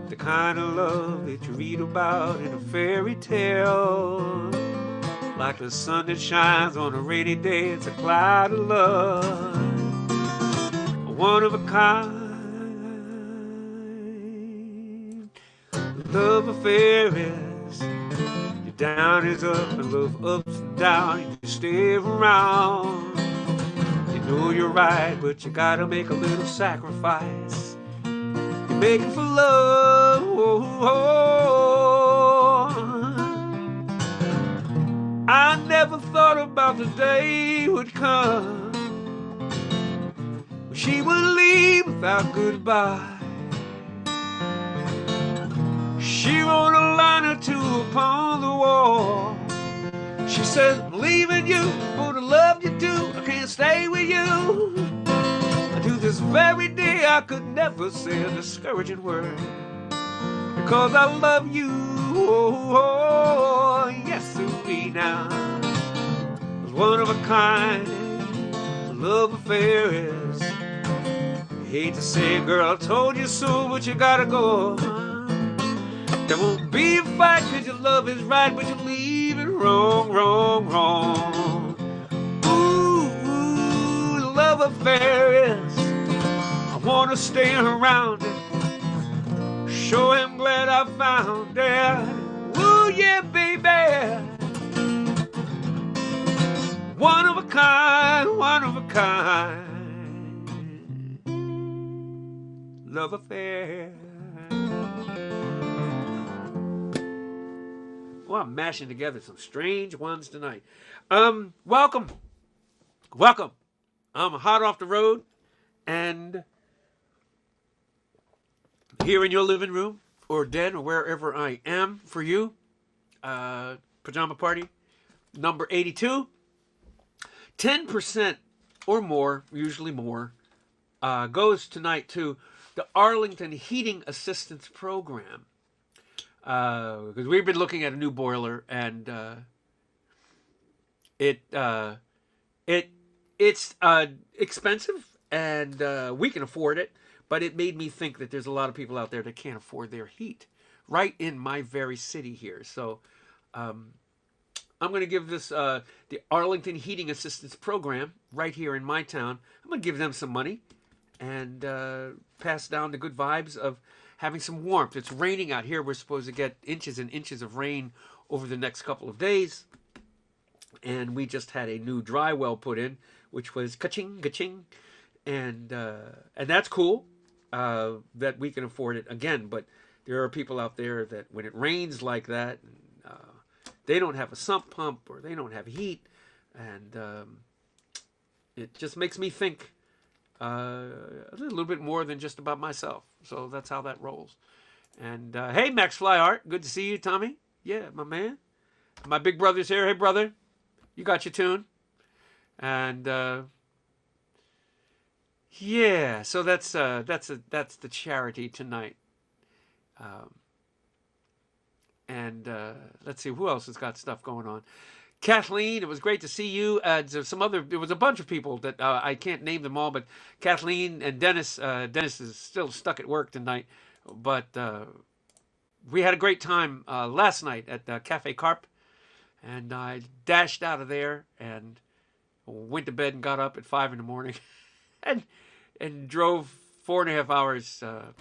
the kind of love that you read about in a fairy tale. Like the sun that shines on a rainy day, it's a cloud of love. One of a kind love affairs. Your down is up and love ups and down. You stay around. You know you're right, but you gotta make a little sacrifice. You're making for love. I never thought about the day would come when she would leave without goodbye. She wrote a line or two upon the wall. She said, I'm leaving you for the love you do. I can't stay with you. To this very day I could never say a discouraging word, because I love you. Oh, yes, sweet now. It's one of a kind love affair is. I hate to say it, girl, I told you so, but you gotta go. There won't be a fight, cause your love is right, but you leave it wrong, wrong, wrong. Ooh, the love affair is. I wanna stay around it. Sure am glad I found it. Ooh, yeah, baby. of a kind, one of a kind love affair. Well, I'm mashing together some strange ones tonight. Welcome. I'm hot off the road and here in your living room or den or wherever I am for you. Pajama Party number 82. 10% or more, usually more, goes tonight to the Arlington Heating Assistance Program. Because we've been looking at a new boiler, and it's expensive, and we can afford it. But it made me think that there's a lot of people out there that can't afford their heat, right in my very city here. So I'm going to give this the Arlington Heating Assistance Program right here in my town. I'm going to give them some money and pass down the good vibes of having some warmth. It's raining out here. We're supposed to get inches and inches of rain over the next couple of days. And we just had a new dry well put in, which was ka-ching, ka-ching. And that's cool that we can afford it again. But there are people out there that when it rains like that, they don't have a sump pump or they don't have heat. And it just makes me think a little bit more than just about myself. So that's how that rolls. And hey, Max Flyart, good to see you, Tommy. Yeah, my man. My big brother's here. Hey, brother, you got your tune. And yeah, so that's the charity tonight. And let's see who else has got stuff going on. Kathleen, it was great to see you. There was a bunch of people that I can't name them all, but Kathleen and Dennis. Dennis is still stuck at work tonight, but we had a great time last night at Cafe Carp, and I dashed out of there and went to bed and got up at 5 in the morning, and drove 4.5 hours to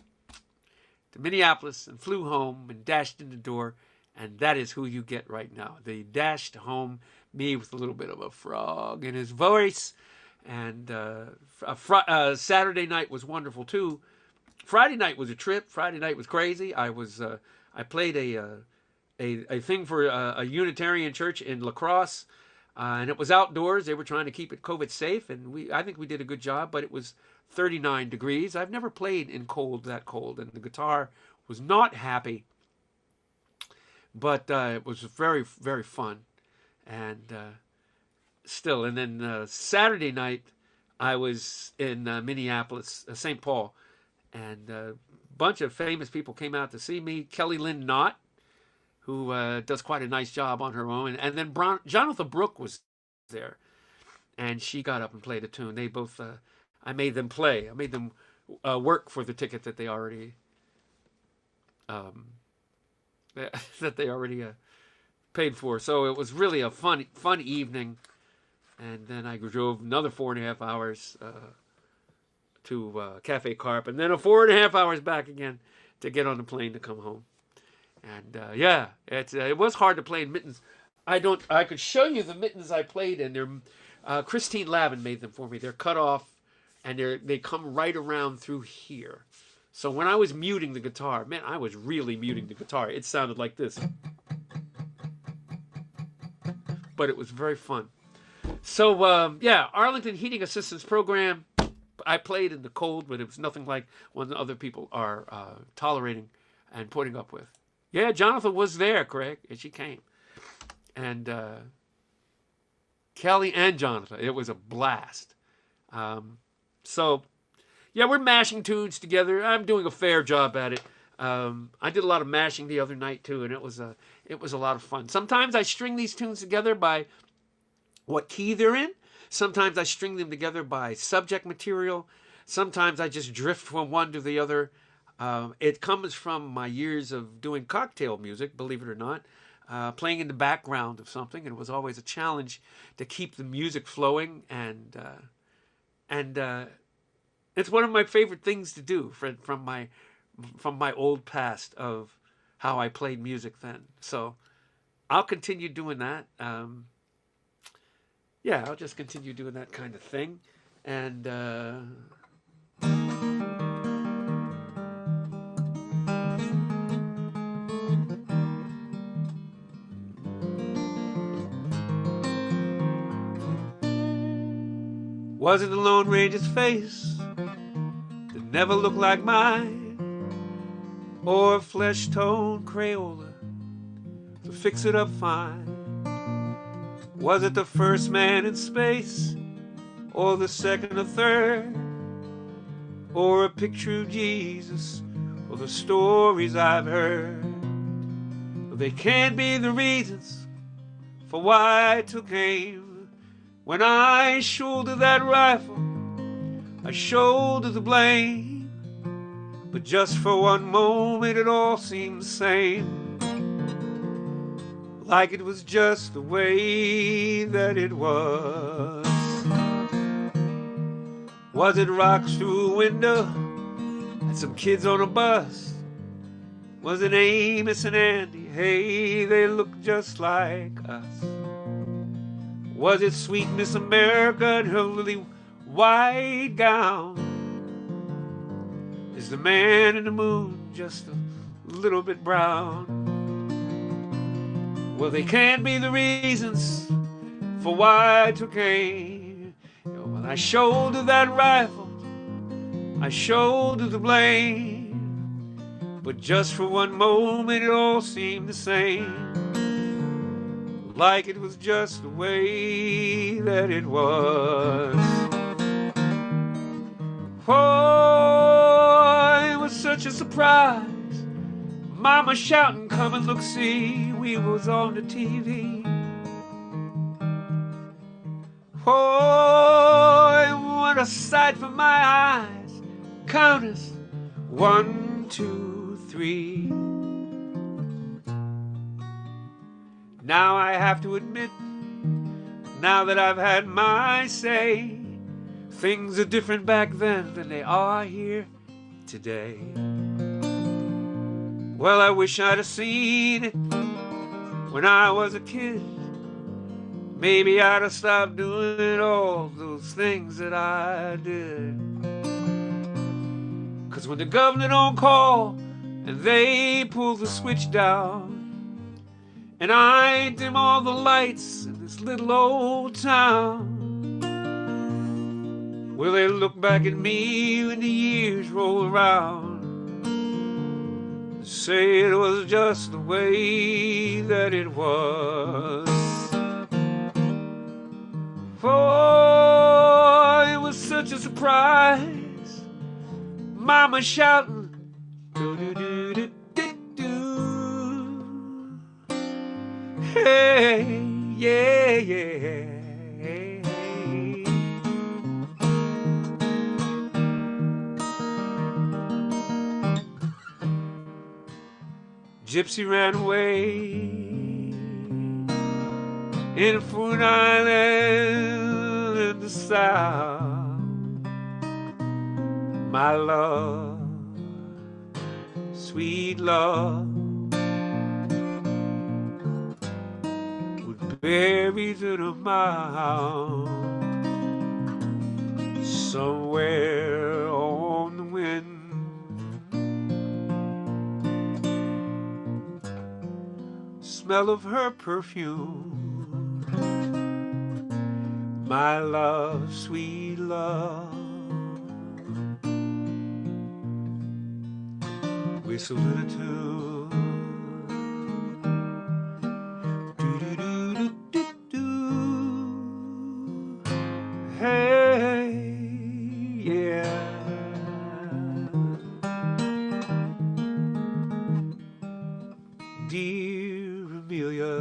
Minneapolis and flew home and dashed in the door. And that is who you get right now. They dashed home me with a little bit of a frog in his voice. And Saturday night was wonderful too. Friday night was a trip. Friday night was crazy. I played a thing for a Unitarian church in La Crosse, and it was outdoors. They were trying to keep it COVID safe, and I think we did a good job. But it was 39 degrees. I've never played in that cold, and the guitar was not happy. But it was very, very fun. And still, and then Saturday night, I was in Minneapolis, St. Paul. And a bunch of famous people came out to see me. Kelly Lynn Knott, who does quite a nice job on her own. And then Jonathan Brooke was there. And she got up and played a tune. They both, I made them play. I made them work for the ticket that they already... paid for. So it was really a fun evening. And then I drove another 4.5 hours to Cafe Carp, and then a 4.5 hours back again to get on the plane to come home. And yeah, it was hard to play in mittens. I could show you the mittens I played in. They're Christine Lavin made them for me. They're cut off, and they come right around through here. So when I was muting the guitar, man, I was really muting the guitar. It sounded like this. But it was very fun. So, yeah, Arlington Heating Assistance Program. I played in the cold, but it was nothing like what other people are tolerating and putting up with. Yeah, Jonathan was there, Craig, and she came. And Kelly and Jonathan, it was a blast. So... yeah, we're mashing tunes together. I'm doing a fair job at it. I did a lot of mashing the other night too, and it was a lot of fun. Sometimes I string these tunes together by what key they're in. Sometimes I string them together by subject material. Sometimes I just drift from one to the other. It comes from my years of doing cocktail music, believe it or not, playing in the background of something. And it was always a challenge to keep the music flowing, and it's one of my favorite things to do from my old past of how I played music then. So I'll continue doing that. yeah, I'll just continue doing that kind of thing. And was it the Lone Ranger's face that never looked like mine, or a flesh-toned Crayola to fix it up fine? Was it the first man in space, or the second or third, or a picture of Jesus, or the stories I've heard? But they can't be the reasons for why I took aim. When I shouldered that rifle, I shouldered the blame. But just for one moment it all seemed the same, like it was just the way that it was. Was it rocks through a window and some kids on a bus? Was it Amos and Andy? Hey, they look just like us. Was it sweet Miss America and her lily white gown? Is the man in the moon just a little bit brown? Well, they can't be the reasons for why I took aim. When I shouldered that rifle, I shouldered the blame. But just for one moment it all seemed the same, like it was just the way that it was. Oh, it was such a surprise. Mama shouting, come and look, see, we was on the TV. Oh, what a sight for my eyes. Count us, 1, 2, 3. Now I have to admit, now that I've had my say, things are different back then than they are here today. Well, I wish I'd have seen it when I was a kid. Maybe I'd have stopped doing all those things that I did. 'Cause when the governor don't call and they pull the switch down, and I dim all the lights in this little old town, will they look back at me when the years roll around and say it was just the way that it was? Oh, it was such a surprise. Mama shouting, do-do-do-do-do-do. Hey, yeah, yeah. Gypsy ran away in a fruit island in the south. My love, sweet love, buried in a mound somewhere on the wind. Smell of her perfume, my love, sweet love, whistled in a tune. Hey, yeah. Dear Amelia,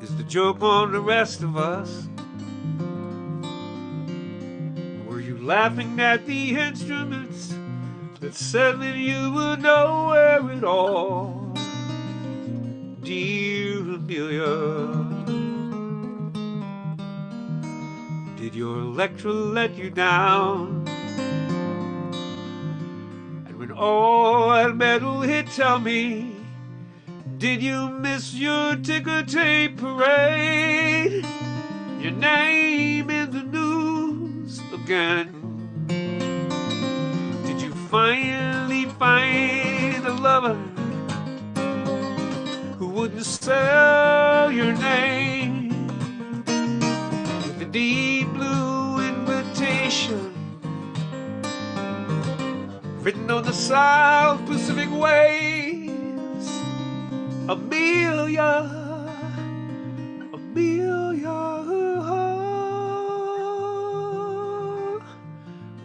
is the joke on the rest of us? Were you laughing at the instruments that said that you would know it all? Dear Amelia, did your Electra let you down? And when all that metal hit, tell me, Did you miss your ticker tape parade? Your name in the news again? Did you finally find a lover who wouldn't sell your name? With a deep blue invitation written on the South Pacific waves, Amelia,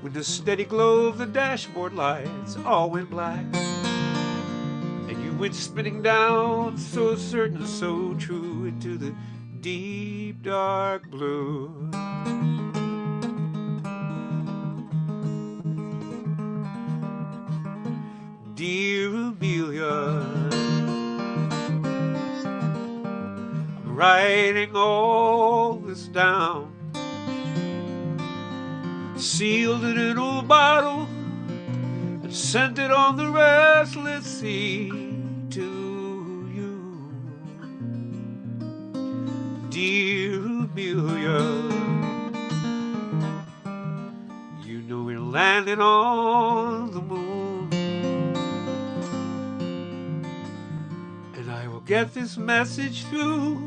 when the steady glow of the dashboard lights all went black, and you went spinning down, so certain, so true, into the deep dark blue. Dear Amelia, I'm writing all this down, sealed it in a bottle and sent it on the restless sea to you. Dear Amelia, you know we're landing on the moon, and I will get this message through,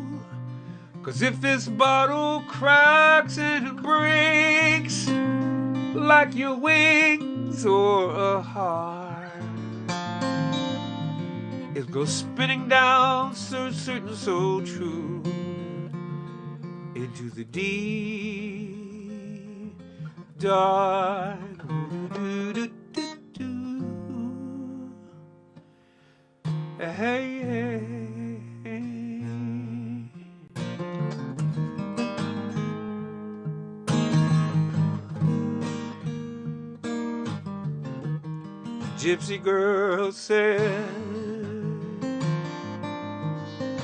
'cause if this bottle cracks and it breaks like your wings or a heart, it goes spinning down, so certain, so true, into the deep dark. Hey, hey, hey. Gypsy girl said,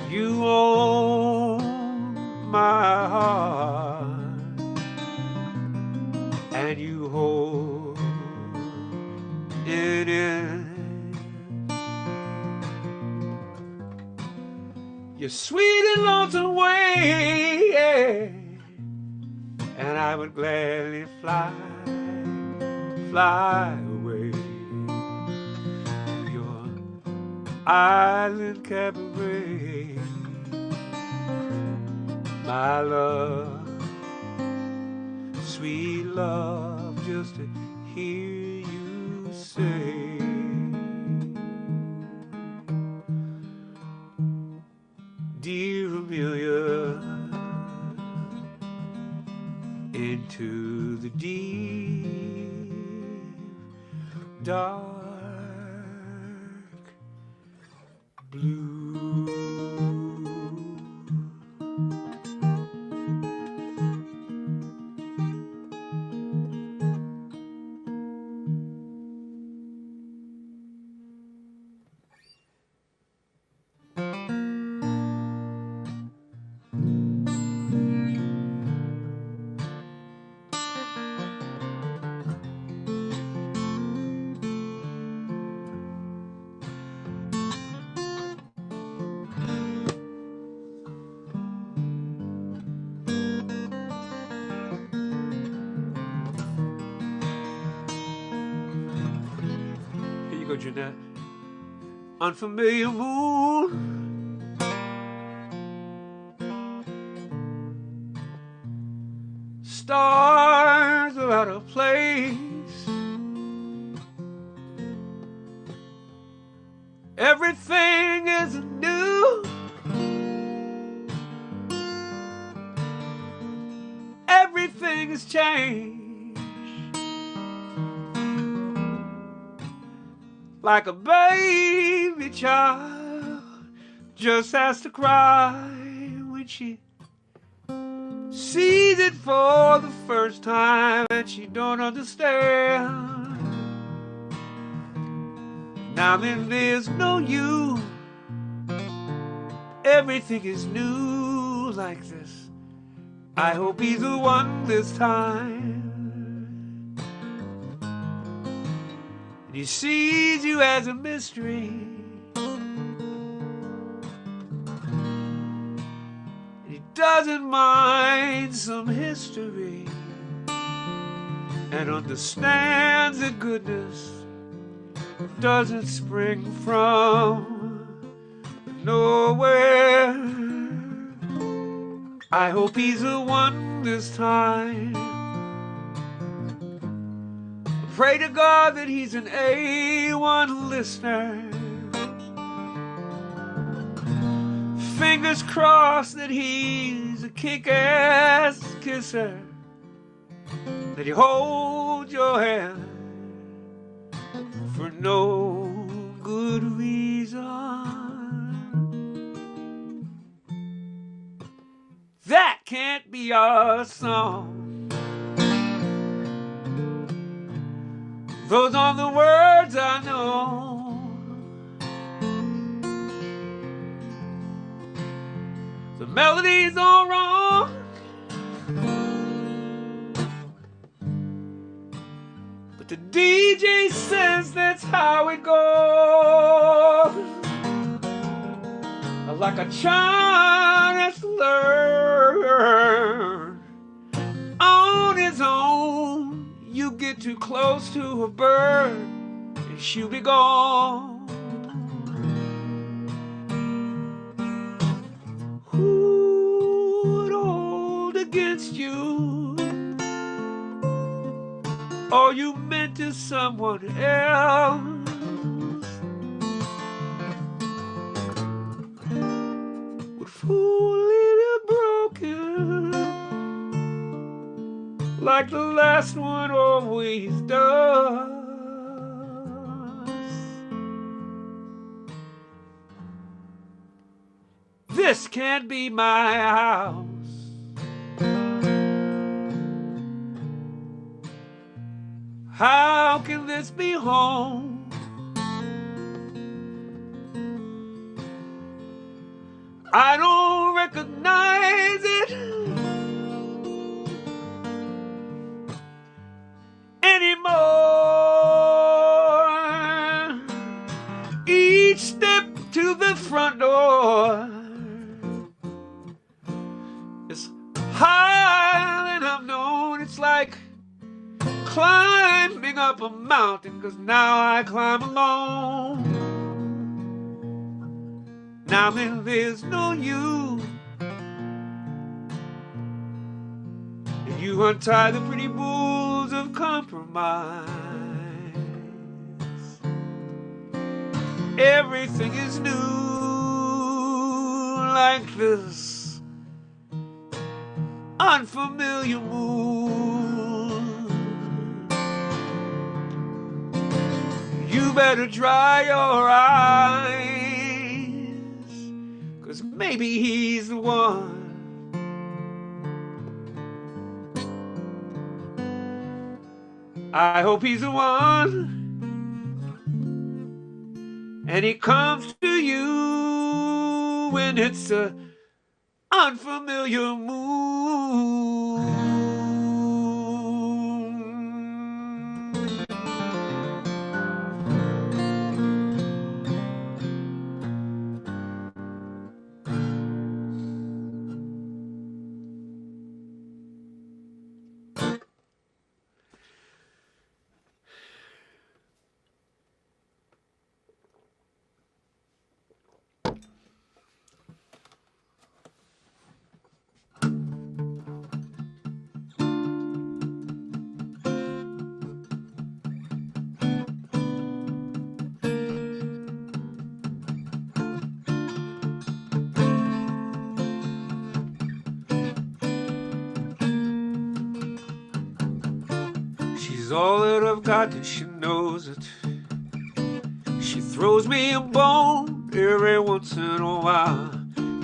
you own my heart, and you hold it in your sweet and lonesome way, yeah. And I would gladly fly away to your island cabaret, my love, sweet love, just to hear you say, dear Amelia, into the deep dark blue. Go, Jeanette. Unfamiliar moon, stars are out of place, everything is new, everything has changed. Like a baby child just has to cry when she sees it for the first time and she don't understand. Now then there's no you, everything is new like this. I hope he's the one this time. He sees you as a mystery, He doesn't mind some history and understands that goodness doesn't spring from nowhere. I hope he's the one this time. Pray to God that he's an A1 listener. Fingers crossed that he's a kick-ass kisser, that he holds your hand for no good reason. That can't be our song. Those aren't the words I know. The melody's all wrong, but the DJ says that's how it goes. Like a child has to learn on his own. You get too close to a bird and she'll be gone. Who would hold against you all you meant to someone else? Would fully broken like the last one always does. This can't be my house. How can this be home? I don't recognize it anymore. Each step to the front door is higher than I've known. It's like climbing up a mountain, 'cause now I climb alone. Now then there's no you, and you untie the pretty bulls of compromise. Everything is new, like this unfamiliar moon. You better dry your eyes, 'cause maybe he's the one. I hope he's the one. And he comes to you when it's a unfamiliar moon. She's all that I've got, and she knows it. She throws me a bone every once in a while.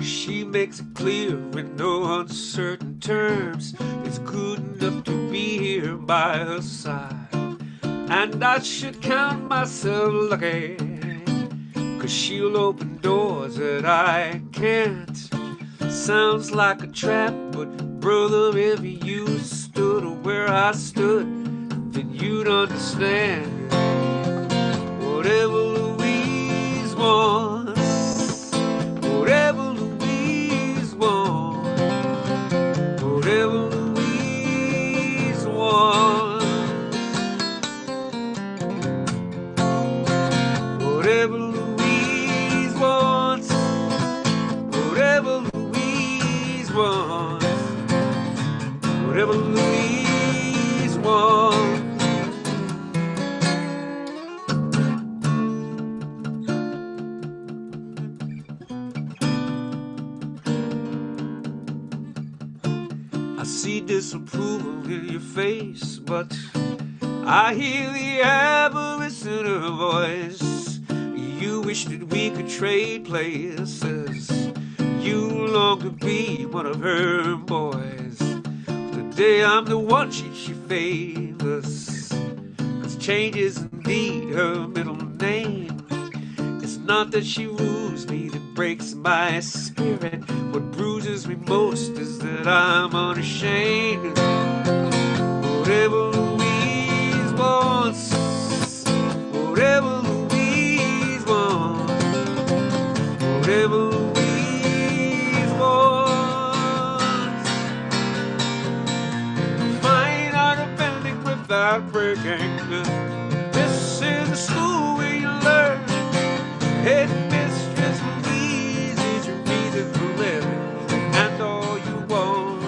She makes it clear in no uncertain terms it's good enough to be here by her side. And I should count myself lucky, 'cause she'll open doors that I can't. Sounds like a trap, but brother, if you stood where I stood, then you'd understand. Whatever Louise wants, whatever Louise wants, wants, whatever Louise wants. I see disapproval in your face, but I hear the avarice in her voice. You wish that we could trade places. You long to be one of her boys. Today I'm the one she favors, 'cause change is indeed her middle name. It's not that she rules me that breaks my spirit. What bruises me most is that I'm unashamed. Whatever Louise wants, whatever Louise wants, whatever Louise wants. Find out a bending without breaking. This is the school where you learn. Headmistress Louise is your reason for living, and all you want,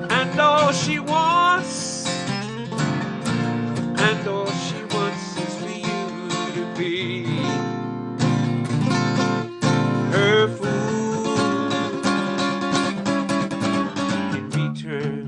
and all she wants, and all she wants is for you to be her fool in return.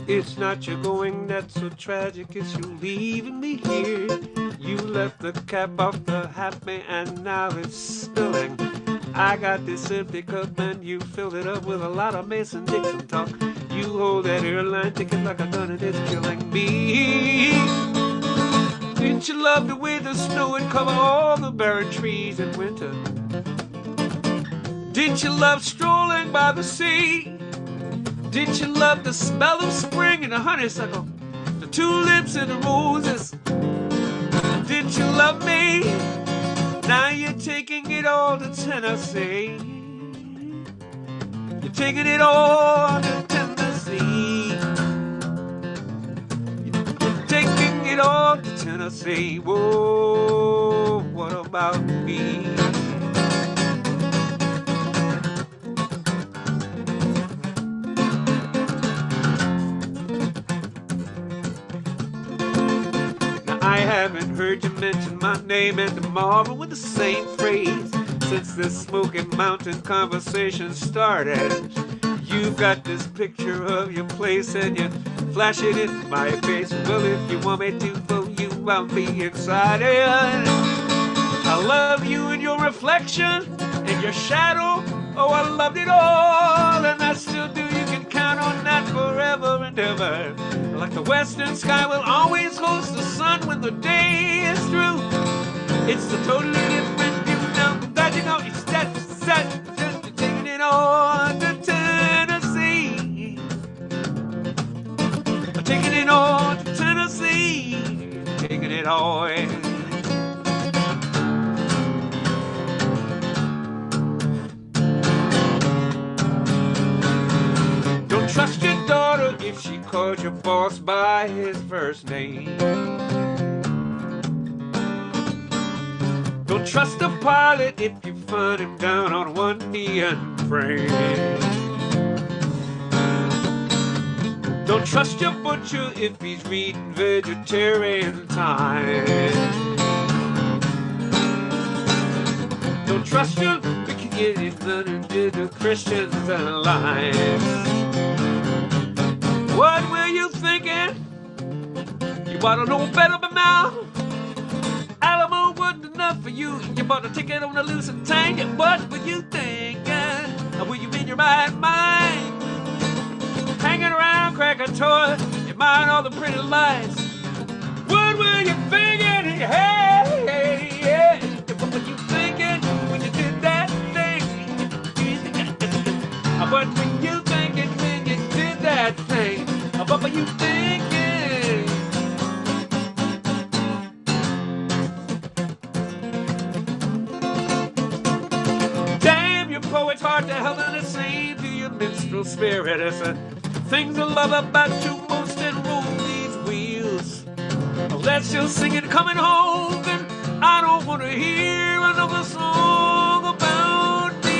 It's not your going that's so tragic, it's you leaving me here. You left the cap off the happy and now it's spilling. I got this empty cup and you filled it up with a lot of Mason-Dixon talk. You hold that airline ticket like a gun and it's killing me. Didn't you love the way the snow would cover all the barren trees in winter? Didn't you love strolling by the sea? Didn't you love the smell of spring and the honeysuckle, the tulips and the roses? Didn't you love me? Now you're taking it all to Tennessee. You're taking it all to Tennessee. You're taking it all to Tennessee. Whoa, what about me? I haven't heard you mention my name and tomorrow with the same phrase since this Smoky Mountain conversation started. You've got this picture of your place and you flash it in my face. Well, if you want me to for you, I'll be excited. I love you and your reflection and your shadow. Oh, I loved it all, and I still do. You can count on that forever and ever. Like the western sky will always host the sun when the day is through. It's a totally different view now that you know it's that just taking it on to Tennessee. Taking it on to Tennessee. Taking it all in. Trust your daughter if she calls your boss by his first name. Don't trust a pilot if you find him down on one knee and pray. Don't trust your butcher if he's reading Vegetarian Times. Don't trust your beginning under the Christians alive. What were you thinking? You ought to know better by now. Alamo wasn't enough for you. You bought a ticket on the Lusitania. What were you thinking? Were you in your right mind? Hanging around Krakatoa, you mind all the pretty lights. What were you thinking? Hey, yeah. What were you thinking when you did that thing? What were you thinking when you did that thing? What were you thinking? Damn, your poet's heart to hell and the same to your minstrel spirit. It's things I love about you most and roll these wheels. Unless you're singing coming home, then I don't want to hear another song about me.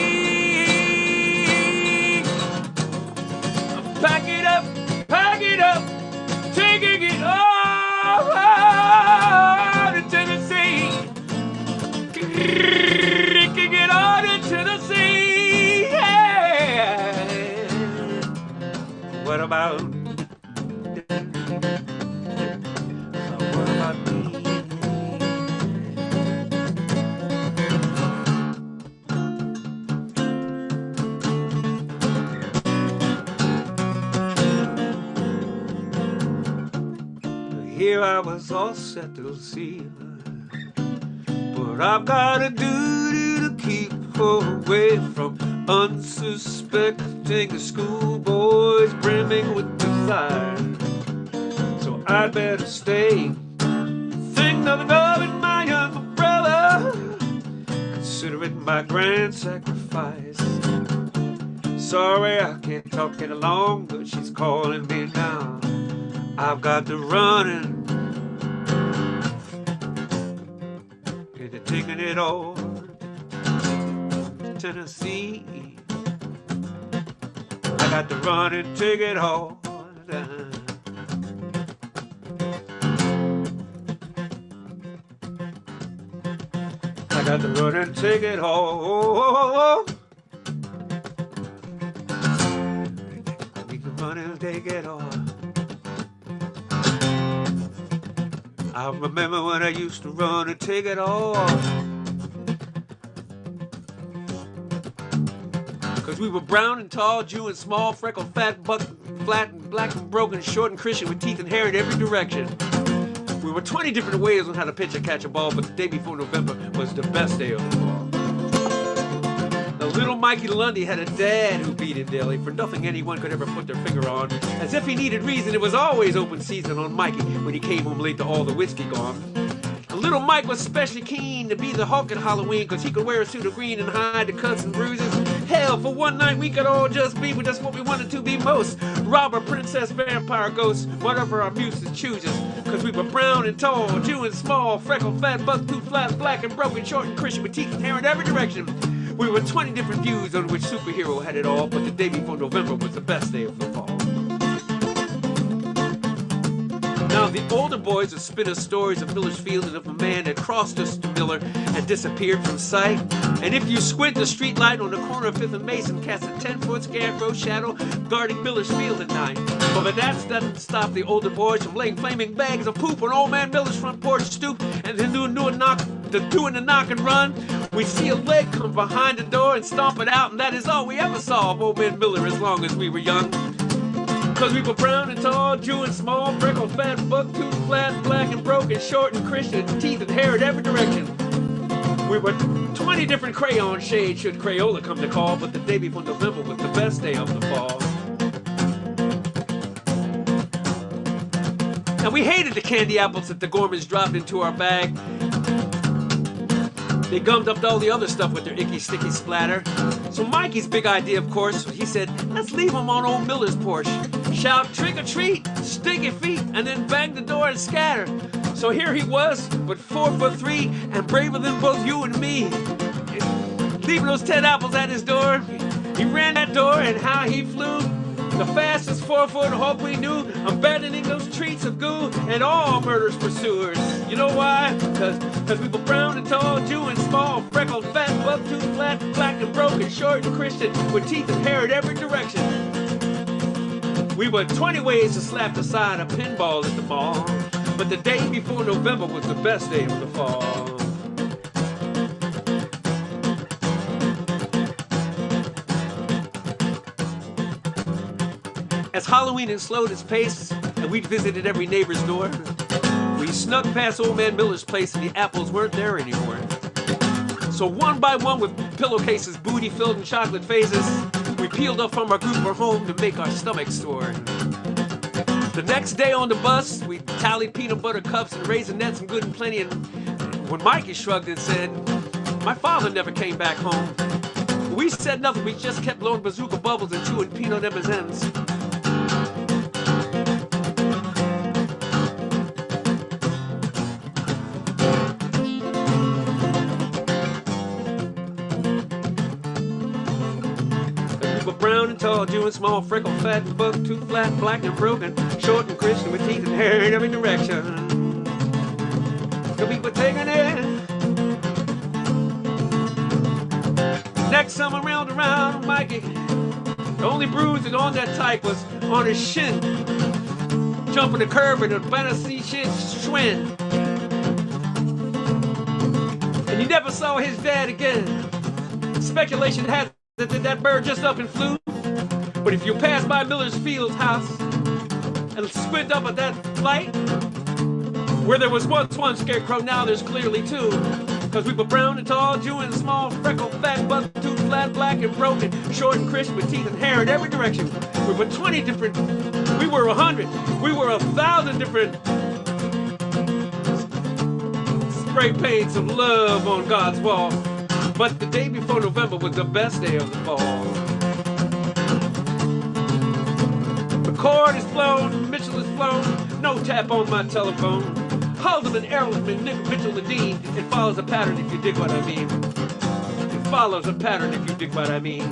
Pack it up, taking it all to Tennessee. Taking it all to Tennessee. Yeah. What about me? Here I was all set to see, but I've got a duty to keep away from unsuspecting schoolboys brimming with desire. So I'd better stay. Think nothing of it, my young brother. Consider it my grand sacrifice. Sorry I can't talk any longer. She's calling me now. I've got to run and taking it all to Tennessee. I got to run and take it all down. I got to run and take it all. We can run and take it all. I remember when I used to run and take it all. Cause we were brown and tall, Jew and small, freckled, fat, buck, flat and black and broken, short and Christian with teeth and hair in every direction. We were 20 different ways on how to pitch and catch a ball, but the day before November was the best day of the fall. Now, little Mikey Lundy had a dad who beat it daily for nothing anyone could ever put their finger on. As if he needed reason, it was always open season on Mikey when he came home late to all the whiskey gone. And little Mike was especially keen to be the Hulk at Halloween because he could wear a suit of green and hide the cuts and bruises. Hell, for one night we could all just be with just what we wanted to be most. Robber, princess, vampire, ghost, whatever our muses chooses. Cause we were brown and tall, Jew and small, freckled, fat, buck, tooth, flat, black and broken, short and Christian with teeth and hair in every direction. We were 20 different views on which superhero had it all, but the day before November was the best day of the fall. Now, the older boys would spin us stories of Miller's Field and of a man that crossed us to Miller and disappeared from sight. And if you squint, the street light on the corner of 5th and Mason casts a 10-foot scarecrow shadow guarding Miller's Field at night. But that doesn't stop the older boys from laying flaming bags of poop on old man Miller's front porch stoop and then doing the knock and run. We'd see a leg come behind the door and stomp it out, and that is all we ever saw of old man Miller as long as we were young. Cause we were brown and tall, Jew and small, freckled, fat, buck, tooth, flat, black and broken, short and Christian, teeth and hair in every direction. We were 20 different crayon shades should Crayola come to call, but the day before November was the best day of the fall. Now we hated the candy apples that the gourmets dropped into our bag. They gummed up all the other stuff with their icky, sticky splatter. So Mikey's big idea, of course, he said, let's leave them on old Miller's porch. Shout, trick or treat, stick your feet, and then bang the door and scatter. So here he was, but 4'3" and braver than both you and me. Leaving those 10 apples at his door. He ran that door and how he flew. The fastest 4-foot hawk we knew, abandoning those treats of goo and all murder's pursuers. You know why? Cause we were brown and tall, Jew and small, freckled, fat, buck, tooth, flat, black and broken, short and Christian, with teeth and hair in every direction. We were 20 ways to slap the side of pinball at the mall, but the day before November was the best day of the fall. As Halloween had slowed its pace, and we'd visited every neighbor's door, we snuck past old man Miller's place and the apples weren't there anymore. So one by one with pillowcases, booty filled and chocolate faces, We peeled up from our grouper home to make our stomachs sore. The next day on the bus, we tallied peanut butter cups and raisinets and good and plenty. And when Mikey shrugged and said, my father never came back home, we said nothing. We just kept blowing bazooka bubbles and chewing peanut M&Ms. Brown and tall, doing small, freckle, fat, and buck, tooth flat, black and broken, short and Christian with teeth and hair in every direction. The people taking it. Next summer round around, Mikey, the only bruise that on that type was on his shin, jumping the curb and a fantasy shit schwinn. And he never saw his dad again. Speculation has that bird just up and flew. But if you pass by Miller's Field's house and squint up at that light, where there was once one scarecrow, now there's clearly two. Cause we were brown and tall, Jew and small, freckle, fat, buck, tooth flat, black and broken, short and crisp with teeth and hair in every direction. We were 20 different, we were 100, we were 1,000 different spray paints of love on God's wall. But the day before November was the best day of the fall. The cord is blown, Mitchell is flown, no tap on my telephone. Haldeman, Erlenman, Nick, Mitchell, and Dean. It follows a pattern if you dig what I mean. It follows a pattern if you dig what I mean.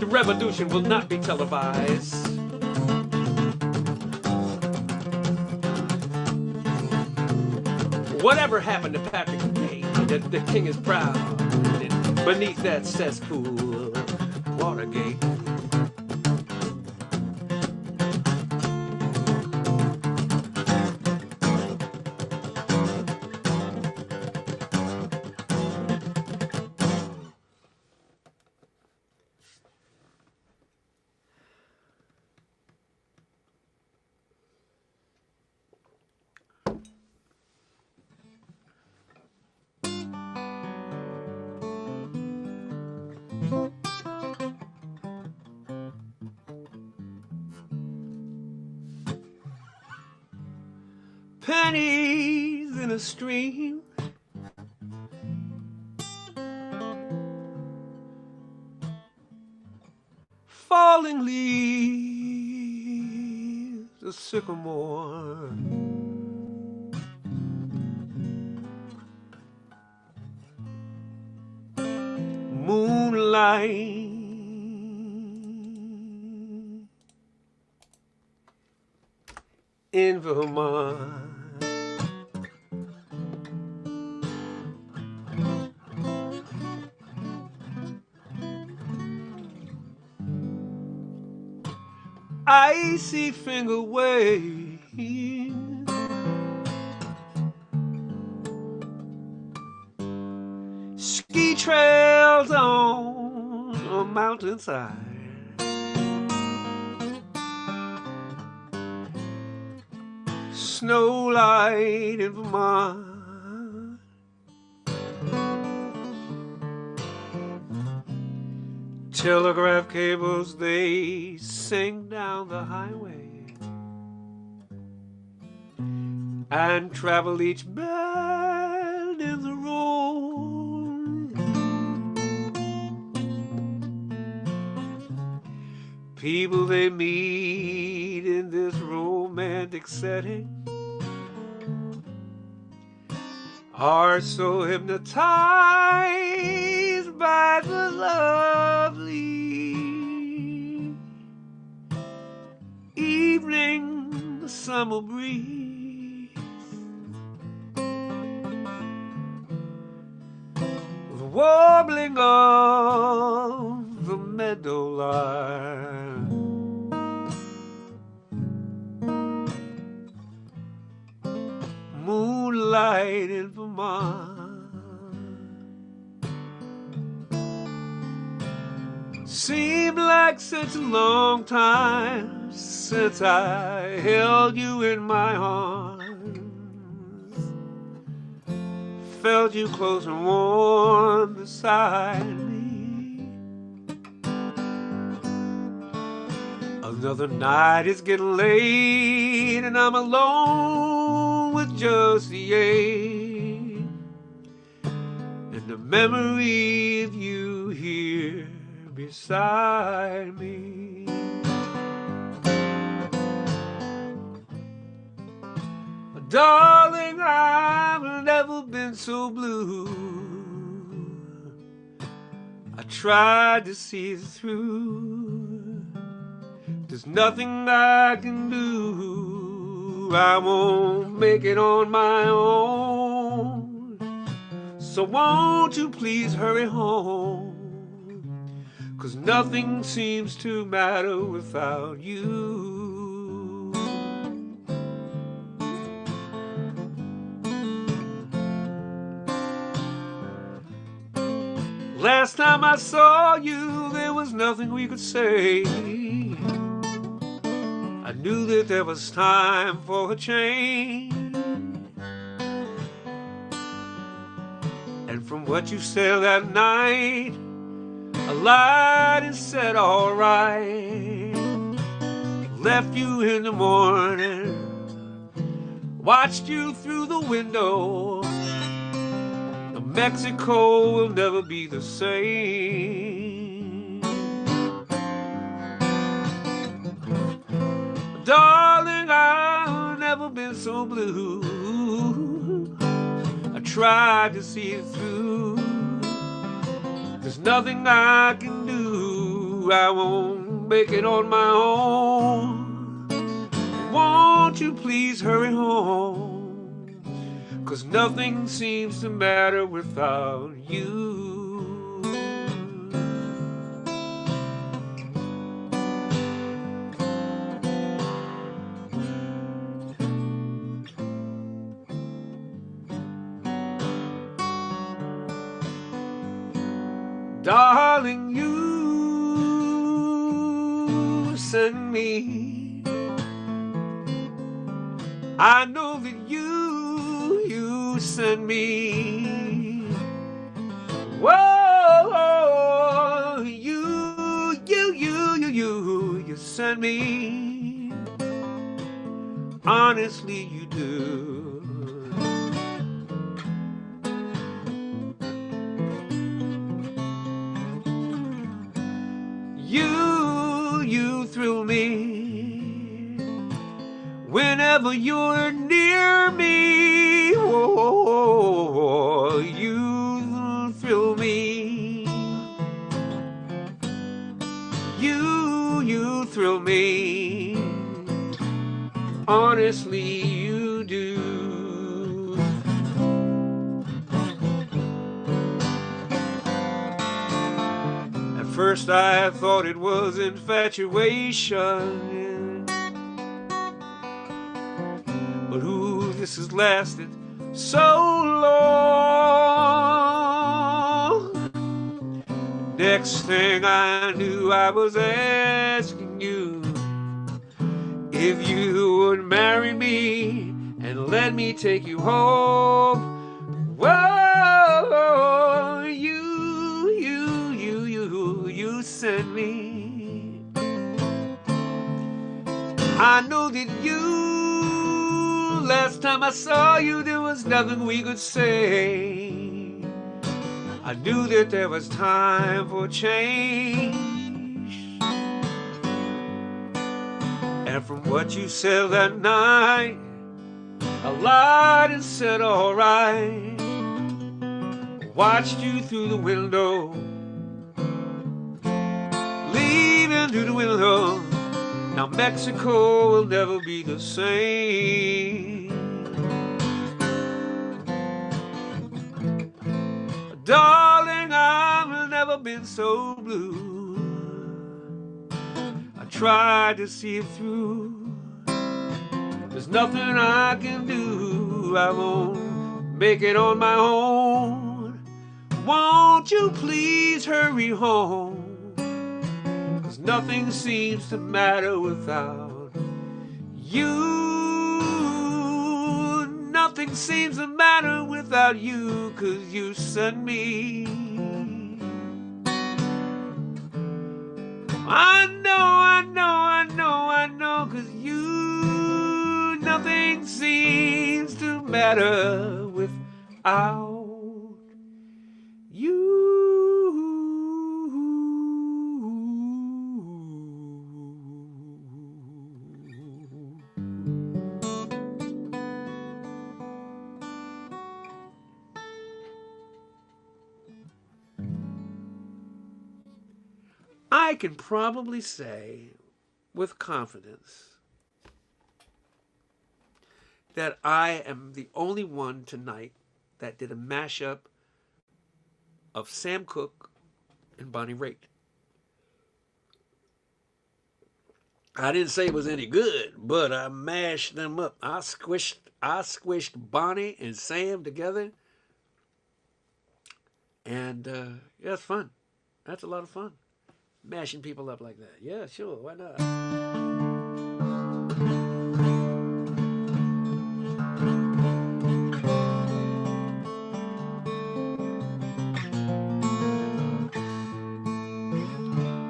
The revolution will not be televised. Whatever happened to Patrick Day? The king is proud. Beneath that cesspool, Watergate. Pennies in a stream, falling leaves, a sycamore, moonlight in Vermont. Icy finger waves, ski trails on a mountainside, snow light in Vermont. Telegraph cables, they sing down the highway and travel each bend in the road. People they meet in this romantic setting are so hypnotized by the lovely evening summer breeze, the warbling of the meadowlark, moonlight in Vermont. Seemed like such a long time since I held you in my arms, felt you close and warm beside me. Another night is getting late and I'm alone with just the ache and the memory of you here beside me. Darling, I've never been so blue. I tried to see it through. There's nothing I can do. I won't make it on my own. So won't you please hurry home? 'Cause nothing seems to matter without you. Last time I saw you, there was nothing we could say. I knew that there was time for a change. And from what you said that night, I lied and said alright. Left you in the morning, watched you through the window. Mexico will never be the same. Darling, I've never been so blue. I tried to see it through. There's nothing I can do. I won't make it on my own. Won't you please hurry home? 'Cause nothing seems to matter without you. Darling, you send me. I know that you send me. Whoa, you send me. Honestly, you do. You thrill me whenever you're near me. Oh, you thrill me. You thrill me. Honestly, you do. At first I thought it was infatuation, but ooh, this has lasted so long. Next thing I knew, I was asking you if you would marry me and let me take you home. Whoa, you sent me. I know that last time I saw you, there was nothing we could say. I knew that there was time for change. And from what you said that night, I lied and said alright. Watched you through the window, leaving through the window. Now Mexico will never be the same. Darling, I've never been so blue. I tried to see it through. There's nothing I can do. I won't make it on my own. Won't you please hurry home? 'Cause nothing seems to matter without you. Nothing seems to matter without you, 'cause you send me. I know nothing seems to matter without you. I can probably say with confidence that I am the only one tonight that did a mashup of Sam Cooke and Bonnie Raitt. I didn't say it was any good, but I mashed them up. I squished Bonnie and Sam together, and yeah, it's fun. That's a lot of fun, mashing people up like that. Yeah, sure, why not?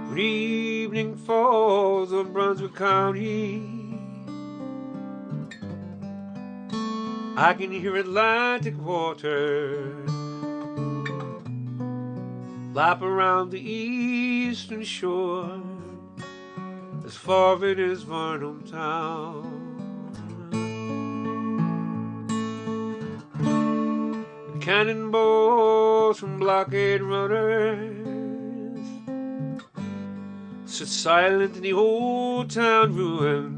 When evening falls on Brunswick County, I can hear Atlantic water lap around the eastern shore, as far in as Varnum town. The cannonballs from blockade runners sit silent in the old town ruins.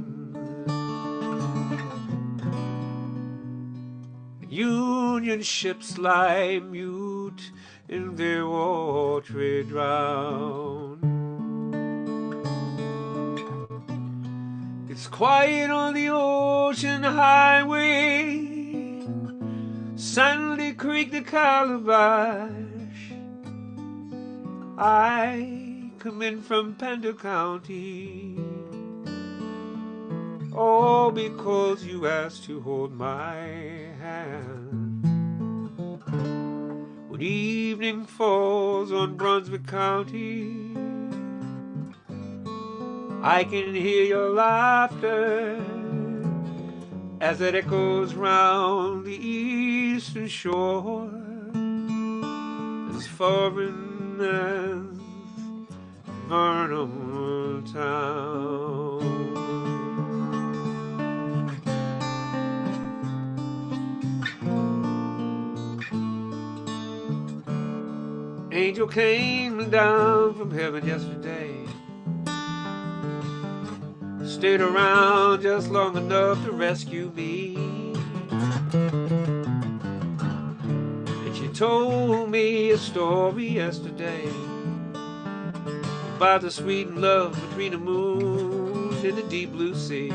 Union ships lie mute in their watery drown. It's quiet on the ocean highway, Sandy Creek to Calabash. I come in from Pender County, all because you asked to hold my hand. When evening falls on Brunswick County, I can hear your laughter as it echoes round the eastern shore, as foreign as Varnum town. Angel came down from heaven yesterday, stayed around just long enough to rescue me. And she told me a story yesterday about the sweet love between the moon and the deep blue sea.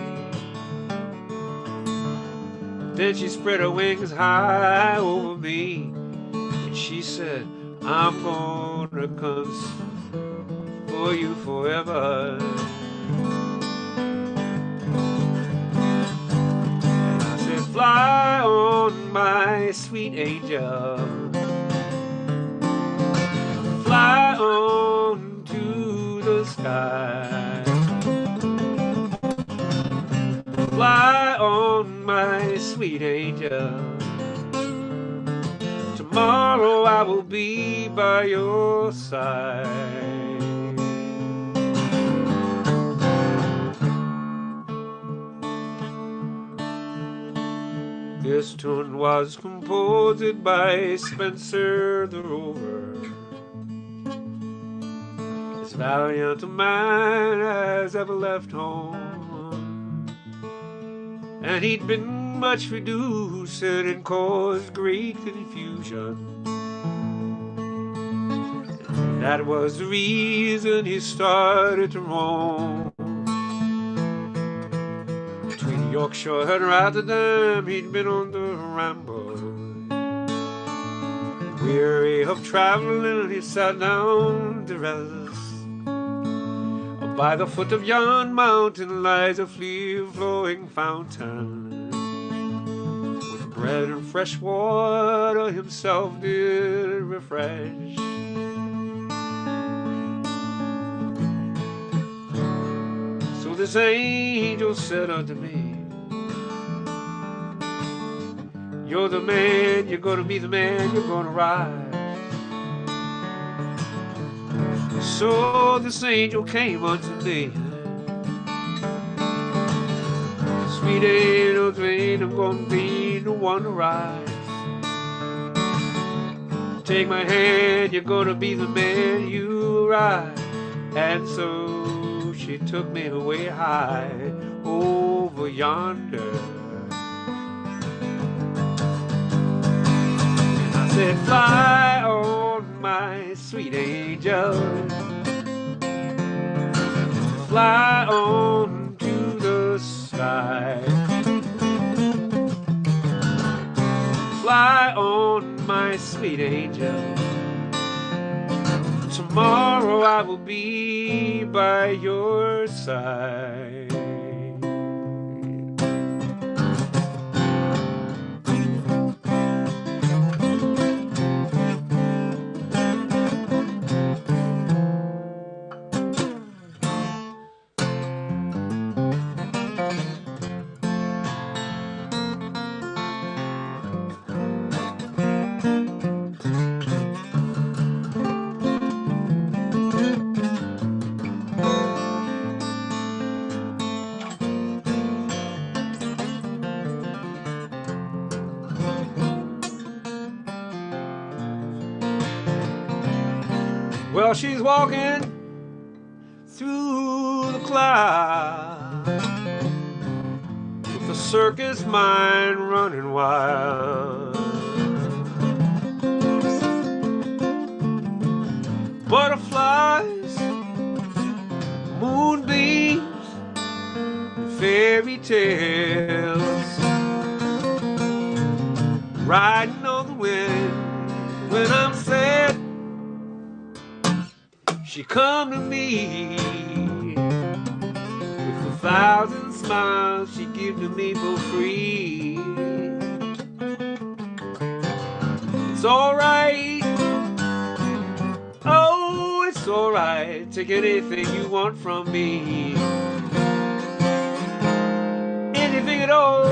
Then she spread her wings high over me, and she said, I'm gonna come for you forever. And I said, fly on, my sweet angel, fly on to the sky, fly on, my sweet angel. Tomorrow I will be by your side. This tune was composed by Spencer the Rover. As valiant a man as ever left home, and he'd been much reduced and caused great confusion. And that was the reason he started to roam between Yorkshire and Rotterdam. He'd been on the ramble, weary of traveling, he sat down to rest. By the foot of yon mountain lies a free-flowing fountain, bread and fresh water himself did refresh. So this angel said unto me, You're the man, you're gonna be the man, you're gonna rise. So this angel came unto me. Sweet angel, train, I'm gonna be the one to rise. Take my hand, you're gonna be the man, you rise. And so she took me way high over yonder. And I said, fly on, my sweet angel. Fly on to the sky. Fly on, my sweet angel. Tomorrow I will be by your side. Well, she's walking through the clouds with the circus mind running wild. Butterflies, moonbeams, and fairy tales riding on the wind. When I'm sad, she come to me with 1,000 smiles she give to me for free. It's alright, oh, it's alright, take anything you want from me, anything at all.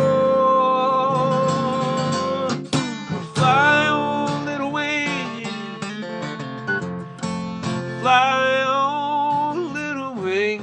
Fly on, little wing, fly on, little wing.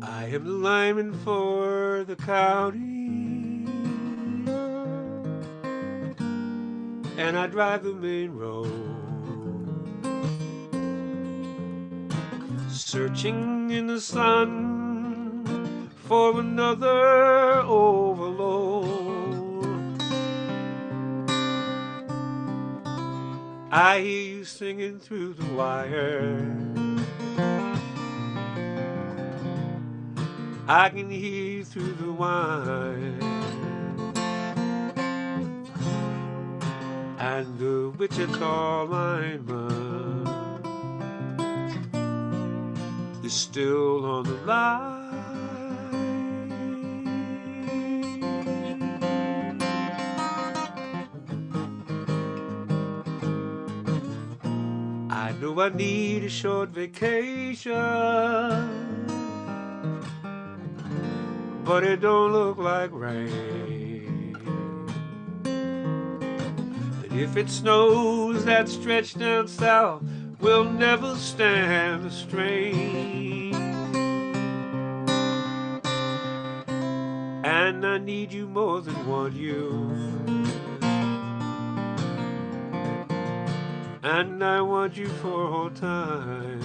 I am the lineman for the county, and I drive the main road, searching in the sun for another overload. I hear you singing through the wire, I can hear you through the wine, and the Wichita lineman is still on the line. I know I need a short vacation, but it don't look like rain. And if it snows, that stretch down south will never stand the strain. And I need you more than want you, and I want you for all time.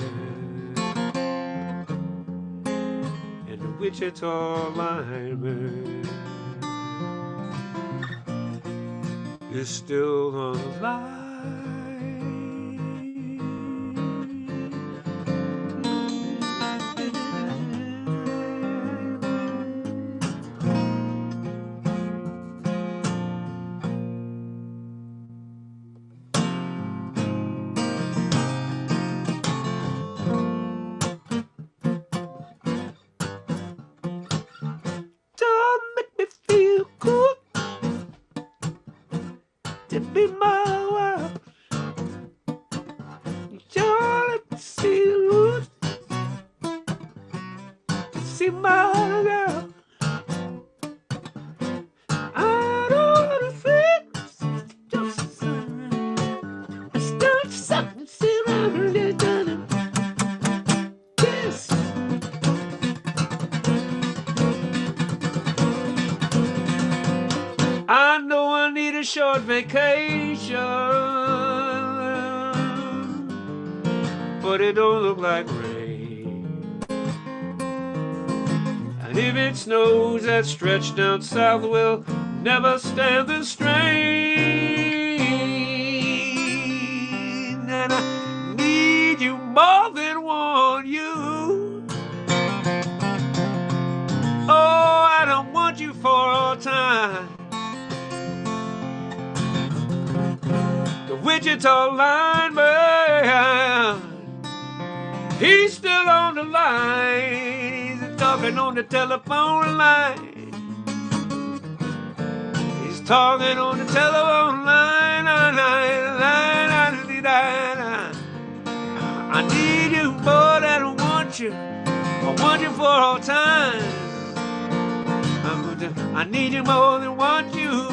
Wichita lineman is still on the line. be my world. You wanna see my girl. I don't wanna think just something yes. I know I need a short vacation, but it don't look like rain. And if it snows, that stretch down south will never stand the strain. And I need you more than want you. Oh, I don't want you for all time. The Wichita lineman, he's still on the line. He's talking on the telephone line. He's talking on the telephone line. I need you more than I want you. I want you for all time. I need you more than want you.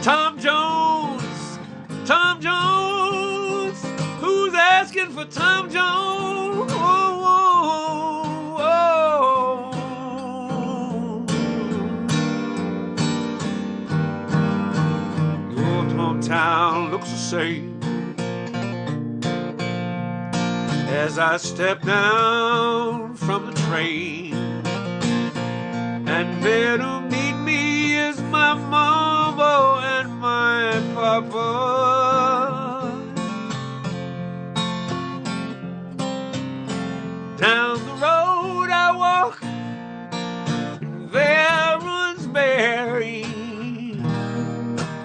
Tom Jones, Tom Jones, who's asking for Tom Jones? Oh, oh, oh. Your hometown looks the same as I step down from the train, and there to meet me is my mama and my papa. Down the road I walk, and there runs Mary,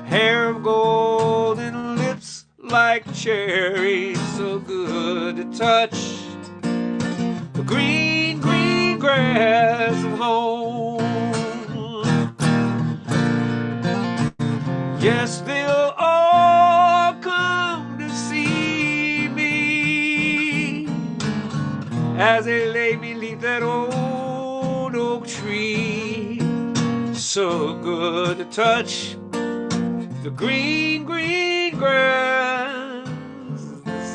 hair of gold and lips like cherries, so good to touch the green, green grass of home. Yes, they'll all come to see me as they lay beneath that old oak tree. So good to touch the green, green grass.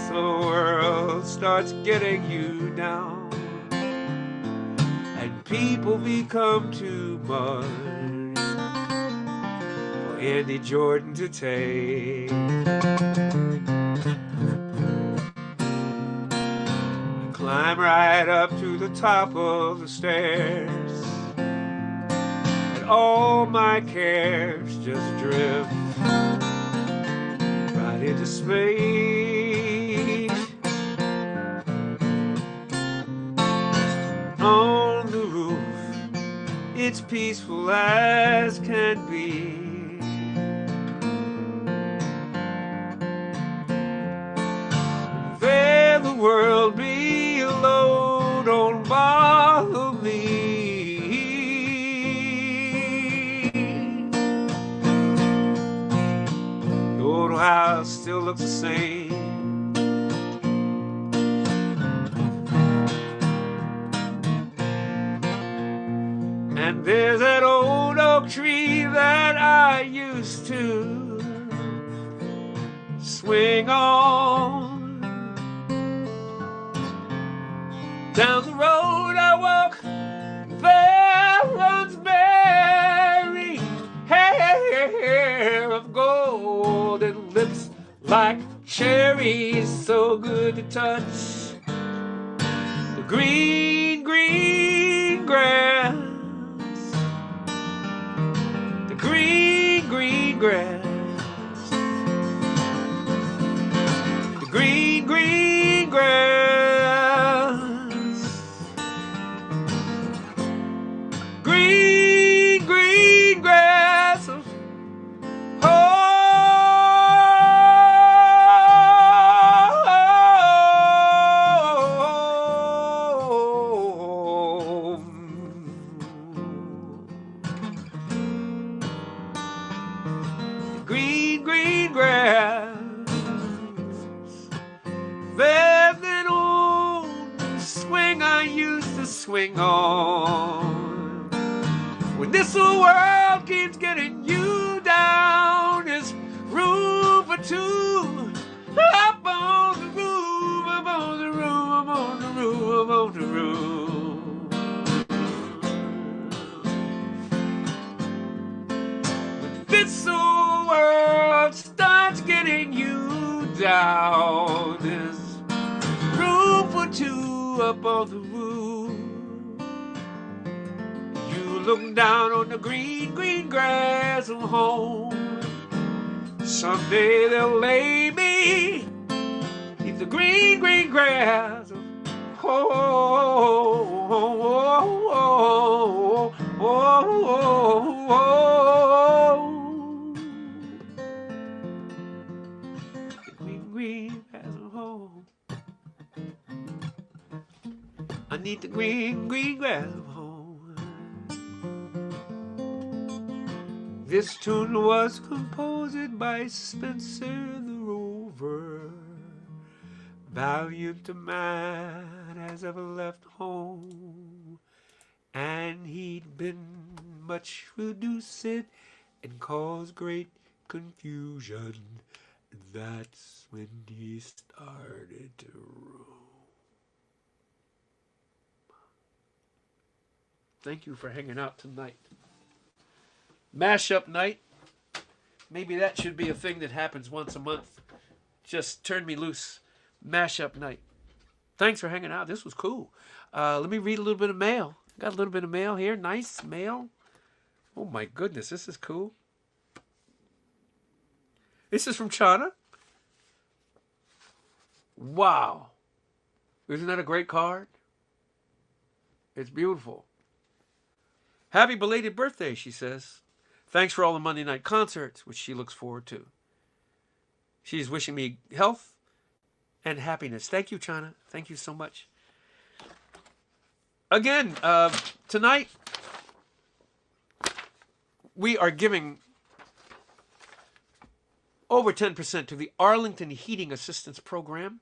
The world starts getting you down, and people become too much for Andy Jordan to take. Climb right up to the top of the stairs, and all my cares just drift right into space. On the roof, it's peaceful as can be. There the world below don't bother me. The old house still looks the same, and there's that old oak tree that I used to swing on. Down the road I walk, there runs Mary, hair of gold and lips like cherries, so good to touch the green, green grass. The green, green grass. The green, green grass. Green, green grass of home. swing on. When this world keeps getting you down, there's room for two. Up on the roof, up on the roof, up on the roof, up on the roof. When this world starts getting you down, there's room for two up on the roof. You look down on the green, green grass of home. Someday they'll lay me in the green, green grass of home. The green, green grass of home. I need the green, green grass of home. This tune was composed by Spencer the Rover. Valiant a man has ever left home, and he'd been much reduced and caused great confusion. That's when he started to roam. Thank you for hanging out tonight. Mashup night. Maybe that should be a thing that happens once a month. Just turn me loose. Mashup night. Thanks for hanging out. This was cool. Let me read a little bit of mail. Got a little bit of mail here. Nice mail. Oh my goodness, this is cool. This is from China. Wow. Isn't that a great card? It's beautiful. Happy belated birthday, she says. Thanks for all the Monday night concerts, which she looks forward to. She's wishing me health and happiness. Thank you, China. Thank you so much. Again, tonight, we are giving over 10% to the Arlington Heating Assistance Program.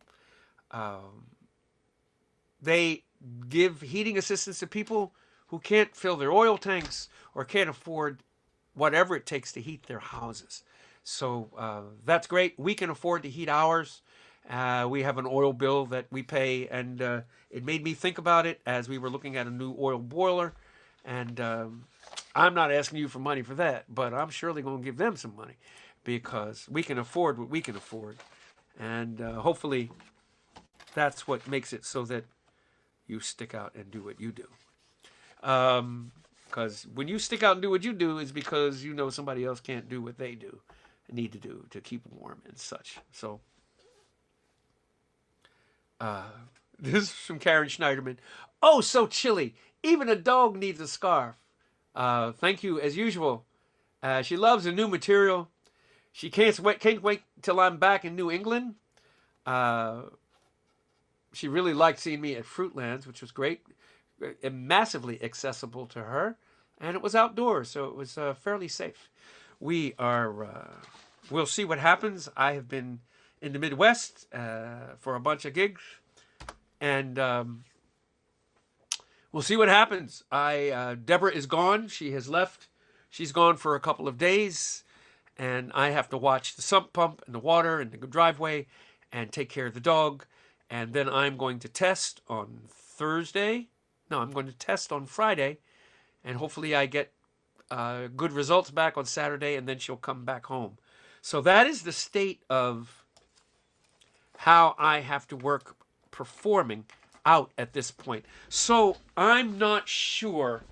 They give heating assistance to people who can't fill their oil tanks or can't afford whatever it takes to heat their houses. So that's great. We can afford to heat ours. We have an oil bill that we pay, and it made me think about it as we were looking at a new oil boiler. And I'm not asking you for money for that, but I'm surely going to give them some money because we can afford what we can afford. And hopefully that's what makes it so that you stick out and do what you do. Because when you stick out and do what you do, it's because you know somebody else can't do what they do and need to do to keep warm and such. So, this is from Karen Schneiderman. Oh, so chilly. Even a dog needs a scarf. Thank you, as usual. She loves the new material. She can't wait till I'm back in New England. She really liked seeing me at Fruitlands, which was great. Massively accessible to her, and it was outdoors, so it was fairly safe. We are we'll see what happens. I have been in the Midwest for a bunch of gigs, and we'll see what happens. Deborah is gone. She has left. She's gone for a couple of days, and I have to watch the sump pump and the water and the driveway and take care of the dog. And then I'm going to test on Thursday. No, I'm going to test on Friday, and hopefully I get good results back on Saturday, and then she'll come back home. So that is the state of how I have to work performing out at this point. So I'm not sure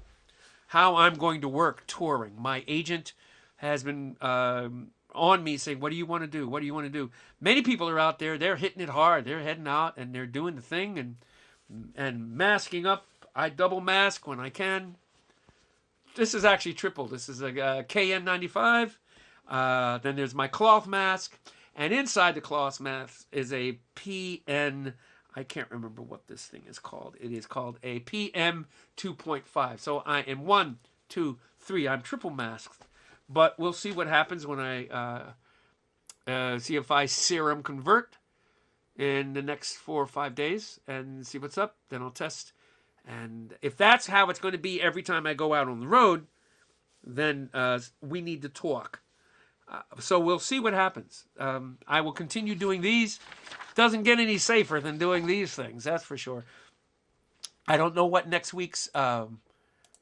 how I'm going to work touring. My agent has been on me saying, what do you want to do? What do you want to do? Many people are out there. They're hitting it hard. They're heading out, and they're doing the thing and masking up. I double mask when I can. This is actually triple. This is a KN95. Then there's my cloth mask. And inside the cloth mask is a PN. I can't remember what this thing is called. It is called a PM 2.5. So I am 1, 2, 3. I'm triple masked. But we'll see what happens when I see if I serum convert in the next 4 or 5 days and see what's up. Then I'll test And if that's how it's going to be every time I go out on the road, then we need to talk. So we'll see what happens. I will continue doing these. Doesn't get any safer than doing these things, that's for sure. I don't know what next week's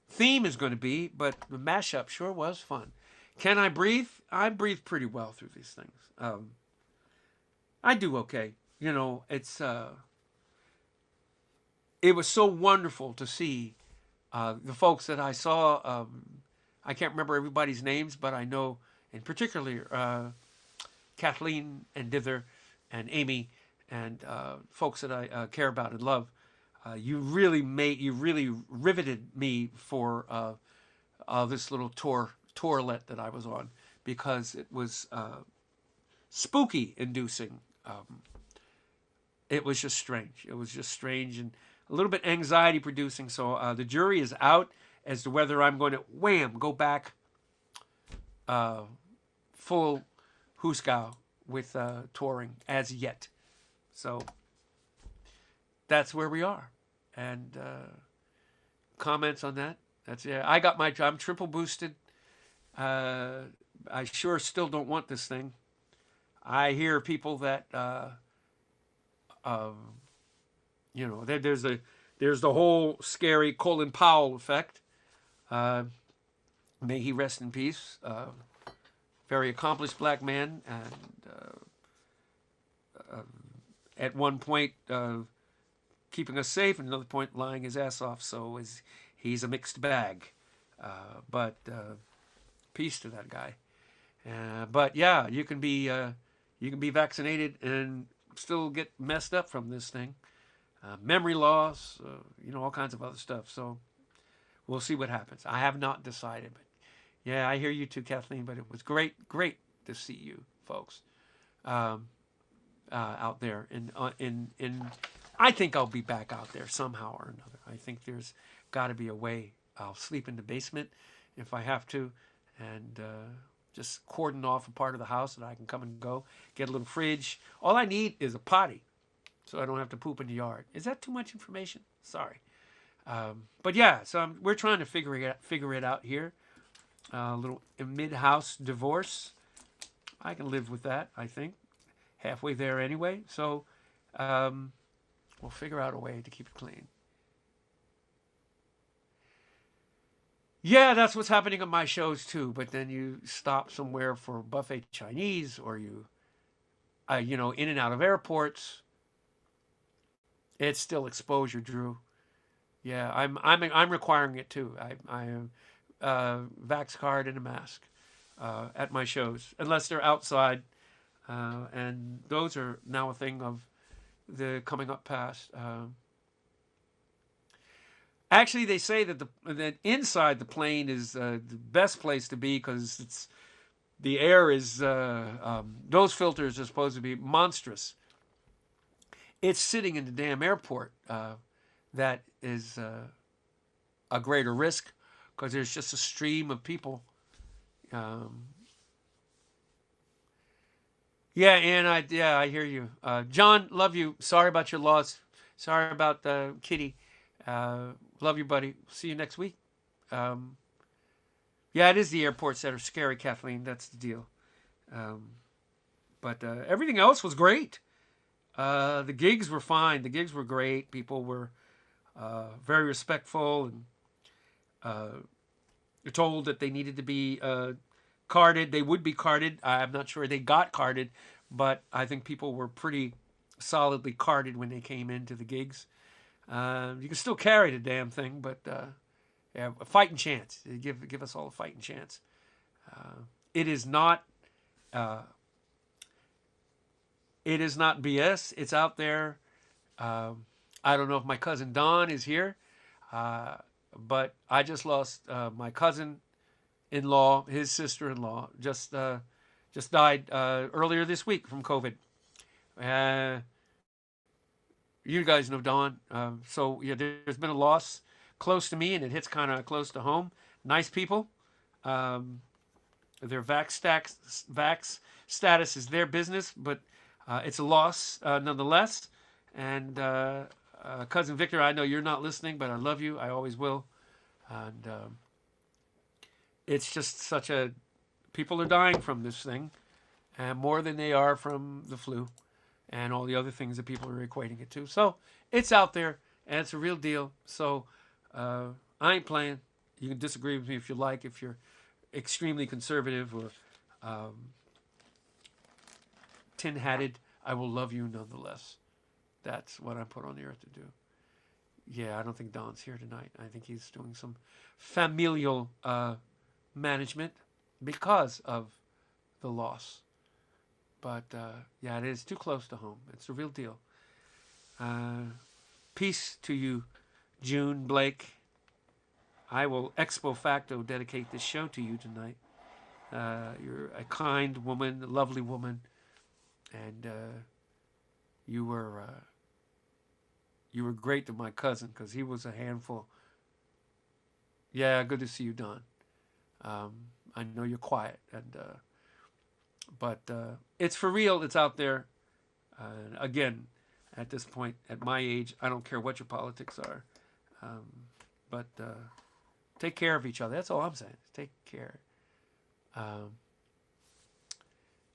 theme is going to be, but the mashup sure was fun. Can I breathe? I breathe pretty well through these things. I do okay. You know, it was so wonderful to see the folks that I saw. I can't remember everybody's names, but I know, in particular, Kathleen and Dither and Amy and folks that I care about and love. You really riveted me for this little tourlet that I was on, because it was spooky inducing. It was just strange. It was just strange and a little bit anxiety producing. So the jury is out as to whether I'm going to go back full Huskow with touring as yet. So that's where we are. And comments on that? I'm triple boosted. I sure still don't want this thing. I hear people that there's the whole scary Colin Powell effect. May he rest in peace. Very accomplished black man, and at one point keeping us safe, and another point lying his ass off. So he's a mixed bag. But peace to that guy. But yeah, you can be vaccinated and still get messed up from this thing. Memory loss, all kinds of other stuff. So we'll see what happens. I have not decided, but yeah, I hear you too, Kathleen. But it was great to see you folks out there. I think I'll be back out there somehow or another. I think there's got to be a way. I'll sleep in the basement if I have to, and just cordon off a part of the house that I can come and go. Get a little fridge. All I need is a potty, so I don't have to poop in the yard. Is that too much information? Sorry. But yeah, so we're trying to figure it out here. A little mid-house divorce. I can live with that, I think. Halfway there anyway. So we'll figure out a way to keep it clean. Yeah, that's what's happening on my shows too. But then you stop somewhere for buffet Chinese, or you, in and out of airports. It's still exposure, Drew. Yeah, I'm requiring it too. I am vax card and a mask at my shows, unless they're outside, and those are now a thing of the coming up past. Actually, they say that inside the plane is the best place to be, because the air is those filters are supposed to be monstrous. It's sitting in the damn airport that is a greater risk, because there's just a stream of people. Yeah, and I hear you. John, love you. Sorry about your loss. Sorry about Kitty. Love you, buddy. See you next week. Yeah, it is the airports that are scary, Kathleen. That's the deal. But everything else was great. The gigs were fine. The gigs were great. People were very respectful, and told that they needed to be carded. They would be carded. I'm not sure they got carded, but I think people were pretty solidly carded when they came into the gigs. You can still carry the damn thing, but yeah, a fighting chance. Give us all a fighting chance. It is not BS. It's out there. I don't know if my cousin Don is here, but I just lost my cousin-in-law. His sister-in-law just died earlier this week from COVID. You guys know Don. So yeah, there's been a loss close to me, and it hits kind of close to home. Nice people. Their vax status is their business, but it's a loss nonetheless. And Cousin Victor, I know you're not listening, but I love you. I always will. And it's just such a... People are dying from this thing, and more than they are from the flu and all the other things that people are equating it to. So it's out there, and it's a real deal. So I ain't playing. You can disagree with me if you like, if you're extremely conservative or tin-hatted. I will love you nonetheless. That's what I'm put on the earth to do. Yeah, I don't think Don's here tonight. I think he's doing some familial management because of the loss. But yeah, it is too close to home. It's a real deal. Peace to you, June Blake. I will expo facto dedicate this show to you tonight. You're a kind woman, a lovely woman, and you were great to my cousin because he was a handful. Yeah, good to see you, Don. I know you're quiet, and but it's for real. It's out there. Again, at this point, at my age, I don't care what your politics are, but take care of each other. That's all I'm saying. Take care.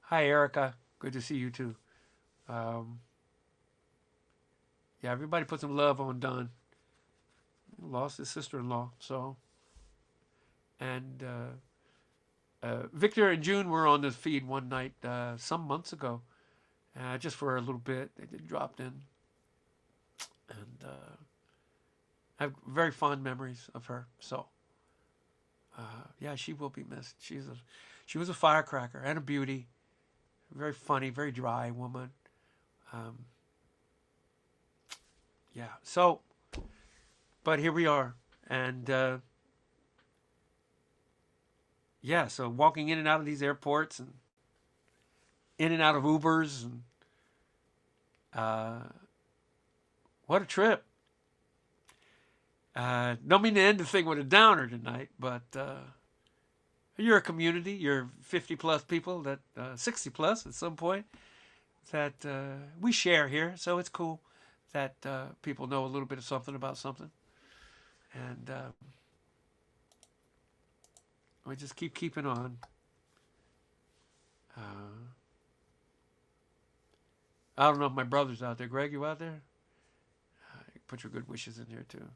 Hi, Erica. Good to see you too. Yeah, everybody put some love on Don. He lost his sister-in-law, so. And Victor and June were on the feed one night some months ago, just for a little bit. They dropped in, and I have very fond memories of her. So, yeah, she will be missed. She was a firecracker and a beauty. Very funny, very dry woman. Yeah, so, but here we are. And, yeah, so walking in and out of these airports and in and out of Ubers. And what a trip. Don't mean to end the thing with a downer tonight, but you're a community. You're 50-plus people, that 60-plus at some point, that we share here. So it's cool that people know a little bit of something about something. And we just keeping on. I don't know if my brother's out there. Greg, you out there? Put your good wishes in there, too.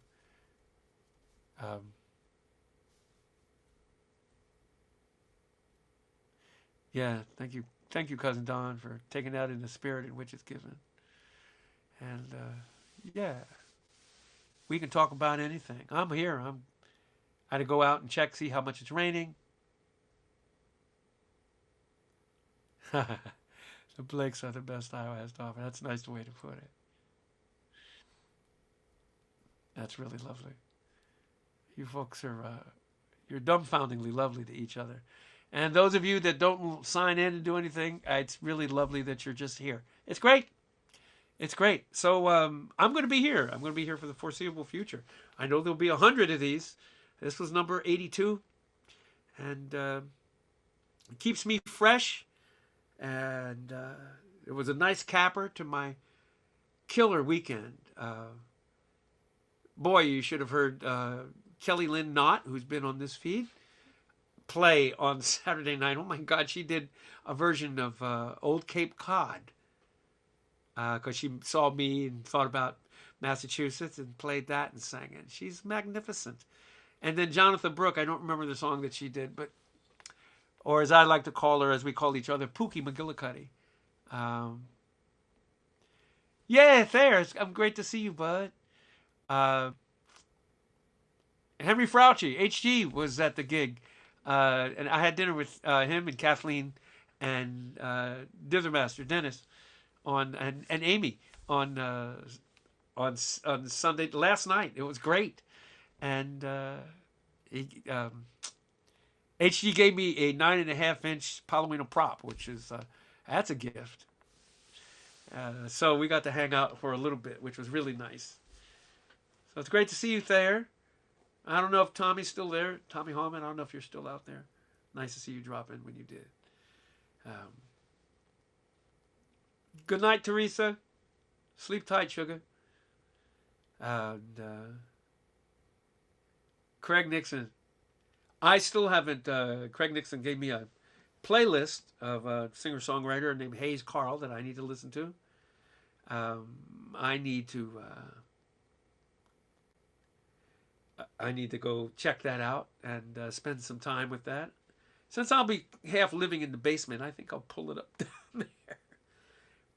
Yeah, thank you, Cousin Don, for taking that in the spirit in which it's given. And yeah, we can talk about anything. I'm here. I had to go out and check, see how much it's raining. The Blakes are the best Iowa has to offer. That's a nice way to put it. That's really lovely. You folks are, you're dumbfoundingly lovely to each other. And those of you that don't sign in and do anything, it's really lovely that you're just here. It's great. It's great. So I'm going to be here. I'm going to be here for the foreseeable future. I know there'll be 100 of these. This was number 82. And it keeps me fresh. And it was a nice capper to my killer weekend. Boy, you should have heard Kelly Lynn Knott, who's been on this feed, play on Saturday night. Oh my God, she did a version of Old Cape Cod. Because she saw me and thought about Massachusetts and played that and sang it. She's magnificent. And then Jonathan Brooke, I don't remember the song that she did, but, or as I like to call her, as we call each other, Pookie McGillicuddy. Yeah, Thayer, I'm great to see you, bud. Henry Frauchi, HG, was at the gig. And I had dinner with him and Kathleen and Dithermaster Dennis and Amy on Sunday last night. It was great, and HG gave me a 9.5-inch Palomino prop, which is that's a gift. So we got to hang out for a little bit, which was really nice. So it's great to see you, Thayer. I don't know if Tommy's still there. Tommy Hallman, I don't know if you're still out there. Nice to see you drop in when you did. Good night, Teresa. Sleep tight, sugar. And Craig Nixon. I still haven't. Craig Nixon gave me a playlist of a singer-songwriter named Hayes Carl that I need to listen to. I need to. I need to go check that out and spend some time with that. Since I'll be half living in the basement, I think I'll pull it up down there.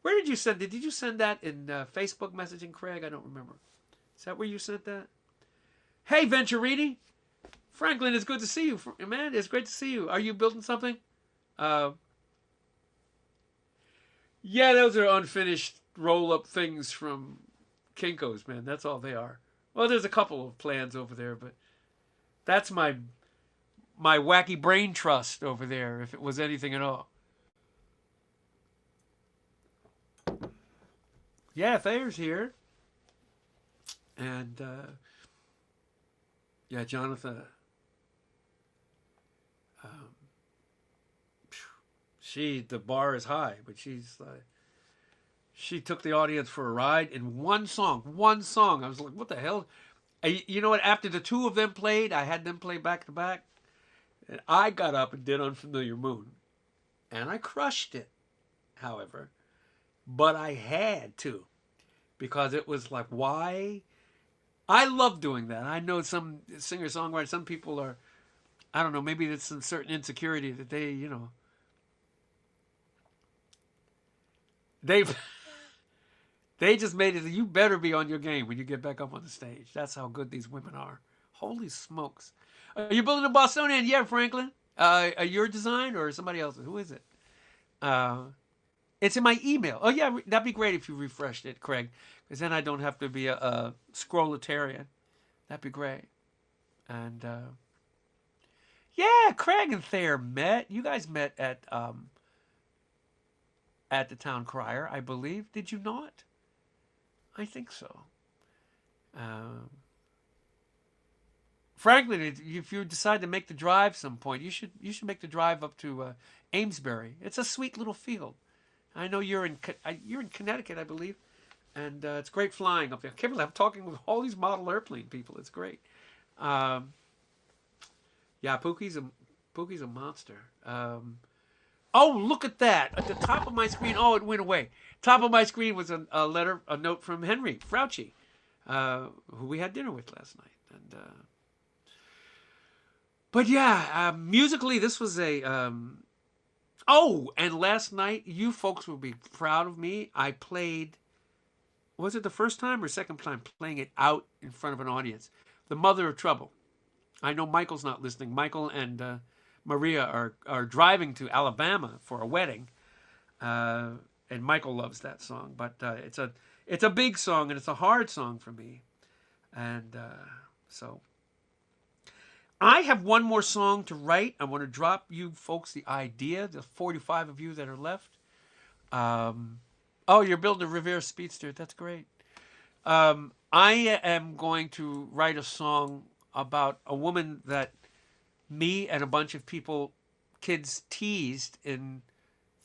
Where did you send it? Did you send that in Facebook messaging, Craig? I don't remember. Is that where you sent that? Hey, Venturini. Franklin, it's good to see you, man. It's great to see you. Are you building something? Yeah, those are unfinished roll-up things from Kinko's, man. That's all they are. Well, there's a couple of plans over there, but that's my wacky brain trust over there, if it was anything at all. Yeah, Thayer's here. And, yeah, Jonathan. The bar is high, but she took the audience for a ride in one song. I was like, what the hell? You know what? After the two of them played, I had them play back to back. And I got up and did Unfamiliar Moon. And I crushed it, however. But I had to. Because it was like, why? I love doing that. I know some singer-songwriters, some people are, I don't know, maybe it's some certain insecurity that they, they just made it. You better be on your game when you get back up on the stage. That's how good these women are. Holy smokes! Are you building a Bostonian? Yeah, Franklin. Your design or somebody else's? Who is it? It's in my email. Oh yeah, that'd be great if you refreshed it, Craig, because then I don't have to be a scrolletarian. That'd be great. And yeah, Craig and Thayer met. You guys met at the Town Crier, I believe. Did you not? I think so. Franklin, if you decide to make the drive some point, you should make the drive up to Amesbury. It's a sweet little field. I know you're in Connecticut, I believe, and it's great flying up there. I can't believe I'm talking with all these model airplane people. It's great. Yeah, Pookie's a monster. Oh, look at that! At the top of my screen, oh, it went away. Top of my screen was a note from Henry Frauci, who we had dinner with last night. And but yeah, musically, this was a. Oh, and last night, you folks will be proud of me. I played. Was it the first time or second time playing it out in front of an audience? The Mother of Trouble. I know Michael's not listening. Michael and Maria are driving to Alabama for a wedding, and Michael loves that song. But it's a big song and it's a hard song for me, and so I have one more song to write. I want to drop you folks the idea. The 45 of you that are left. Oh, you're building a Revere Speedster. That's great. I am going to write a song about a woman that me and a bunch of kids teased in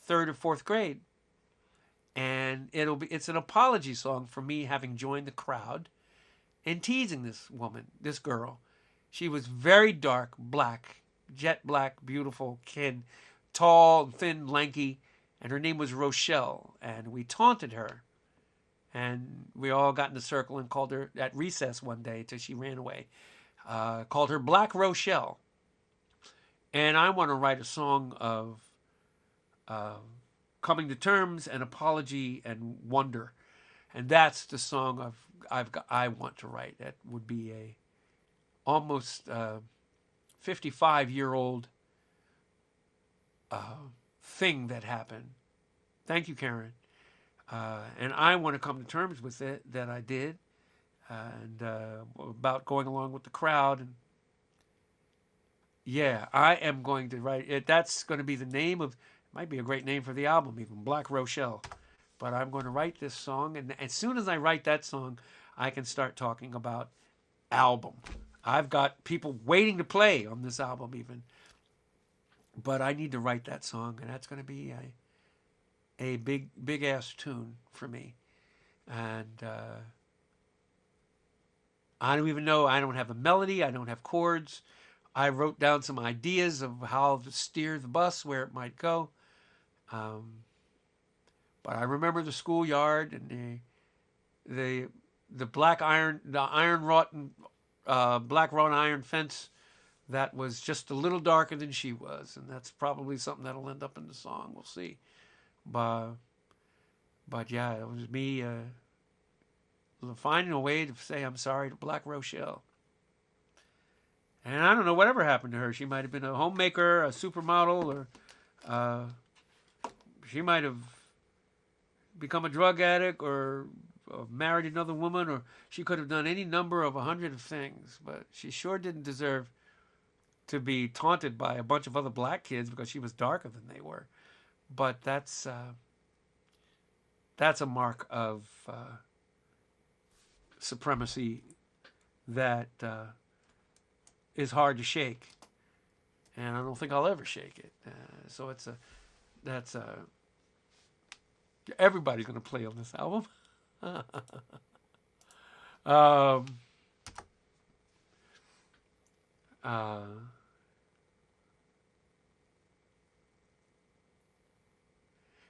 3rd or 4th grade. And it's an apology song for me having joined the crowd and teasing this woman, this girl. She was very dark, black, jet black, beautiful kid, tall, thin, lanky, and her name was Rochelle. And we taunted her. And we all got in a circle and called her at recess one day till she ran away. Called her Black Rochelle. And I want to write a song of coming to terms and apology and wonder. And that's the song I want to write. That would be a almost 55-year-old thing that happened. Thank you, Karen. And I want to come to terms with it, that I did, and about going along with the crowd. And yeah, I am going to write it. That's going to be the name of, might be a great name for the album even, Black Rochelle. But I'm going to write this song, and as soon as I write that song, I can start talking about album. I've got people waiting to play on this album even. But I need to write that song, and that's going to be a big ass tune for me. And I don't even know. I don't have a melody. I don't have chords. I wrote down some ideas of how to steer the bus, where it might go. But I remember the schoolyard and the black iron, the iron wrought, black wrought iron fence that was just a little darker than she was, and that's probably something that'll end up in the song. We'll see. But yeah, it was me finding a way to say I'm sorry to Black Rochelle. And I don't know whatever happened to her. She might have been a homemaker, a supermodel, or she might have become a drug addict, or married another woman, or she could have done any number of 100 things. But she sure didn't deserve to be taunted by a bunch of other black kids because she was darker than they were. But that's a mark of supremacy that is hard to shake, and I don't think I'll ever shake it. So everybody's going to play on this album.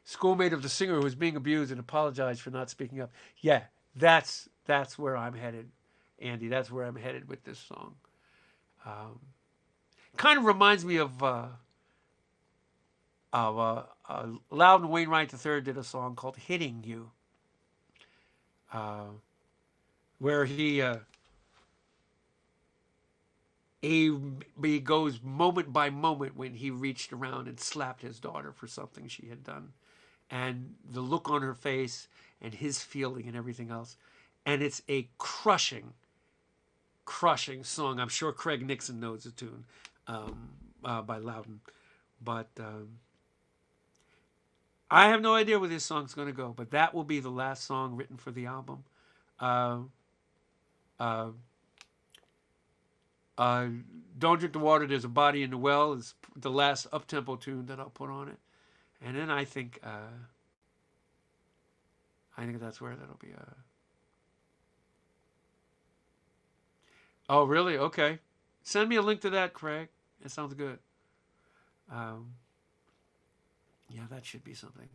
Schoolmate of the singer who was being abused and apologized for not speaking up. Yeah, that's where I'm headed, Andy. That's where I'm headed with this song. Kind of reminds me of Loudon Wainwright III did a song called "Hitting You," where he goes moment by moment when he reached around and slapped his daughter for something she had done, and the look on her face and his feeling and everything else. And it's a crushing song. I'm sure Craig Nixon knows the tune by Loudon. But I have no idea where this song's going to go. But that will be the last song written for the album. Don't Drink the Water, There's a Body in the Well is the last up-tempo tune that I'll put on it. And then I think that's where that'll be. Oh, really? Okay. Send me a link to that, Craig. It sounds good. Yeah, that should be something.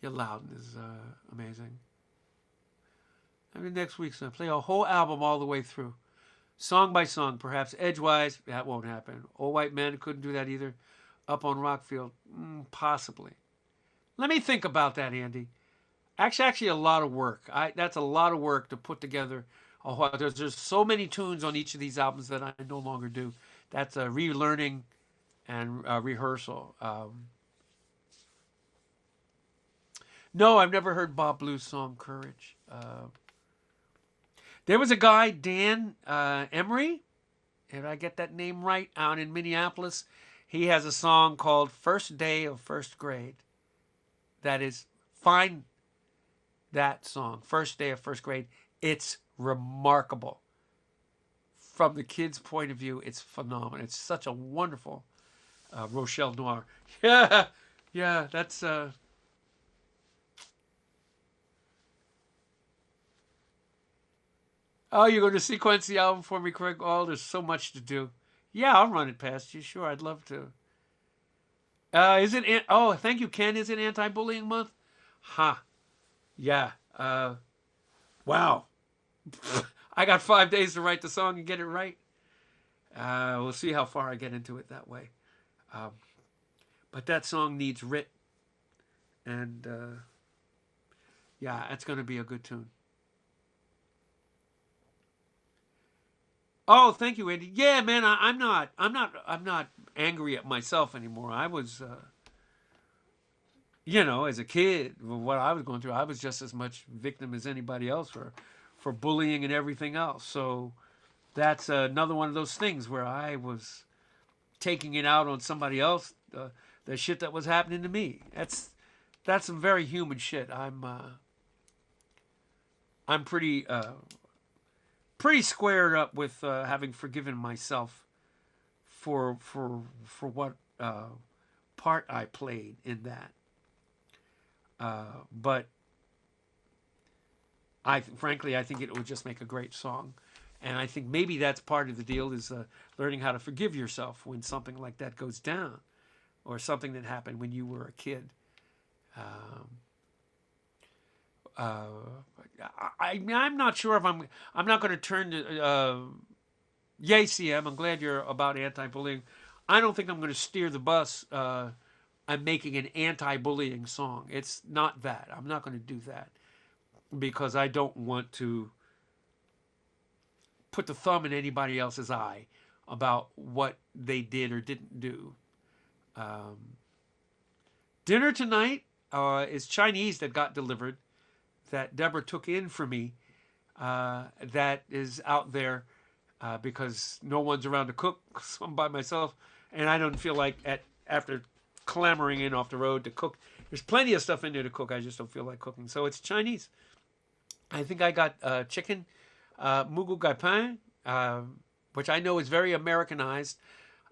Yeah, Loudon is amazing. I mean, next week's going to play a whole album all the way through. Song by song, perhaps edgewise. That won't happen. Old White Man couldn't do that either. Up on Rockfield, possibly. Let me think about that, Andy. Actually, a lot of work. That's a lot of work to put together. Oh, there's so many tunes on each of these albums that I no longer do. That's a relearning and rehearsal. No, I've never heard Bob Blue's song "Courage." There was a guy, Dan Emery, did I get that name right, out in Minneapolis. He has a song called "First Day of First Grade." That is, find that song, "First Day of First Grade." It's remarkable. From the kids' point of view, it's phenomenal. It's such a wonderful Rochelle Noir. Yeah, that's... Oh, you're going to sequence the album for me, Craig? Oh, there's so much to do. Yeah, I'll run it past you. Sure, I'd love to. Is it... Oh, thank you, Ken. Is it Anti-Bullying Month? Yeah. Wow. I got 5 days to write the song and get it right. We'll see how far I get into it that way. But that song needs writ. And yeah, it's going to be a good tune. Oh, thank you, Andy. Yeah, man, I'm not angry at myself anymore. I was, as a kid, what I was going through, I was just as much victim as anybody else for bullying and everything else. So that's another one of those things where I was taking it out on somebody else, the shit that was happening to me. That's some very human shit. I'm pretty squared up with having forgiven myself for what part I played in that. But frankly, I think it would just make a great song. And I think maybe that's part of the deal is learning how to forgive yourself when something like that goes down, or something that happened when you were a kid. I'm not sure if I'm not going to turn to. Yay, CM. I'm glad you're about anti-bullying. I don't think I'm going to steer the bus. I'm making an anti-bullying song. It's not that. I'm not going to do that because I don't want to put the thumb in anybody else's eye about what they did or didn't do. Dinner tonight is Chinese that got delivered, that Deborah took in for me, that is out there because no one's around to cook, so I'm by myself, and I don't feel like after clamoring in off the road to cook. There's plenty of stuff in there to cook. I just don't feel like cooking. So it's Chinese. I think I got chicken, mugu gai pan, which I know is very Americanized,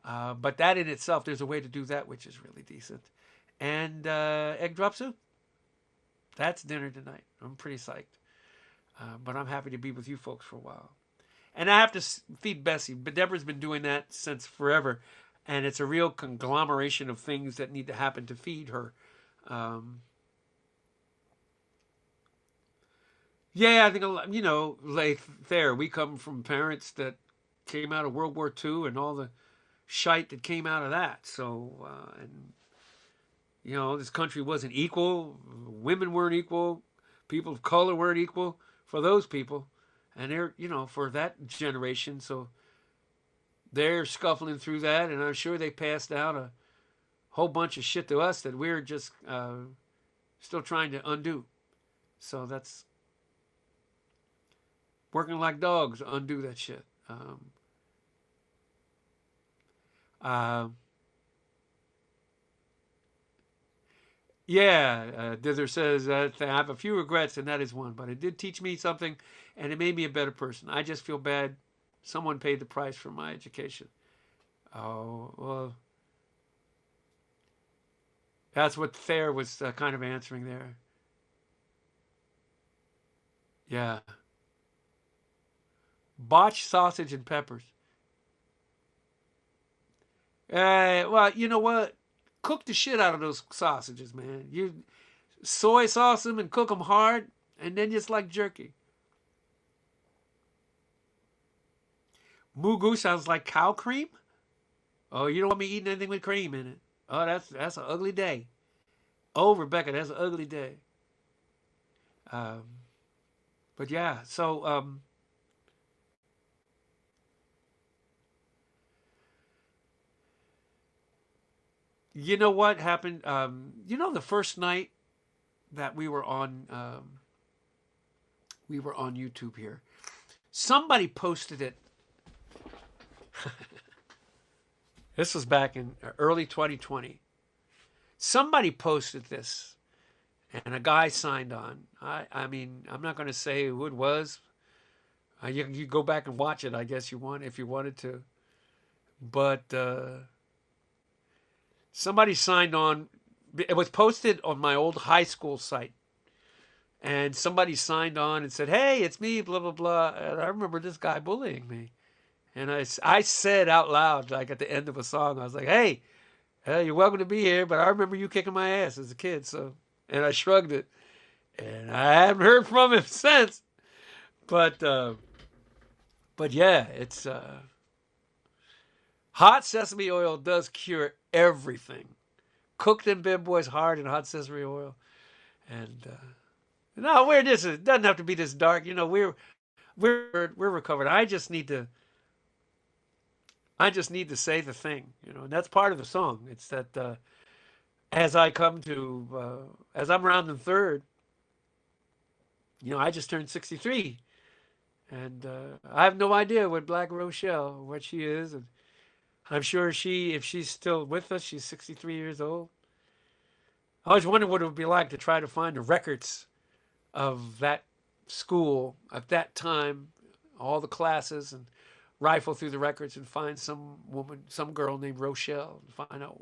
but that in itself, there's a way to do that, which is really decent. And egg drop soup. That's dinner tonight. I'm pretty psyched. But I'm happy to be with you folks for a while. And I have to feed Bessie. But Deborah's been doing that since forever. And it's a real conglomeration of things that need to happen to feed her. Yeah, I think, like there, we come from parents that came out of World War II and all the shite that came out of that. So, this country wasn't equal. Women weren't equal. People of color weren't equal for those people. And they're, for that generation. So they're scuffling through that. And I'm sure they passed down a whole bunch of shit to us that we're just still trying to undo. So that's working like dogs to undo that shit. Dither says, I have a few regrets, and that is one. But it did teach me something, and it made me a better person. I just feel bad someone paid the price for my education. Oh, well, that's what Thayer was kind of answering there. Yeah. Botched sausage and peppers. Well, you know what? Cook the shit out of those sausages, man. You soy sauce them and cook them hard, and then just like jerky. Mugu sounds like cow cream. Oh, you don't want me eating anything with cream in it. Oh, that's an ugly day. Oh, Rebecca, that's an ugly day. But yeah, so you know what happened? The first night that we were on YouTube here, somebody posted it. This was back in early 2020. Somebody posted this, and a guy signed on. I mean, I'm not going to say who it was. You go back and watch it, I guess if you wanted to. But somebody signed on. It was posted on my old high school site. And somebody signed on and said, hey, it's me, blah, blah, blah. And I remember this guy bullying me. And I said out loud, like at the end of a song, I was like, hey, you're welcome to be here, but I remember you kicking my ass as a kid. And I shrugged it. And I haven't heard from him since. But yeah, it's hot sesame oil does cure everything. Cook them big boys hard in hot sesame oil. And no, it doesn't have to be this dark. We're recovered. I just need to say the thing, and that's part of the song. It's that as I'm rounding third, I just turned 63, and I have no idea what Black Rochelle, what she is, and I'm sure if she's still with us, she's 63 years old. I always wondered what it would be like to try to find the records of that school at that time, all the classes, and rifle through the records and find some girl named Rochelle, and find out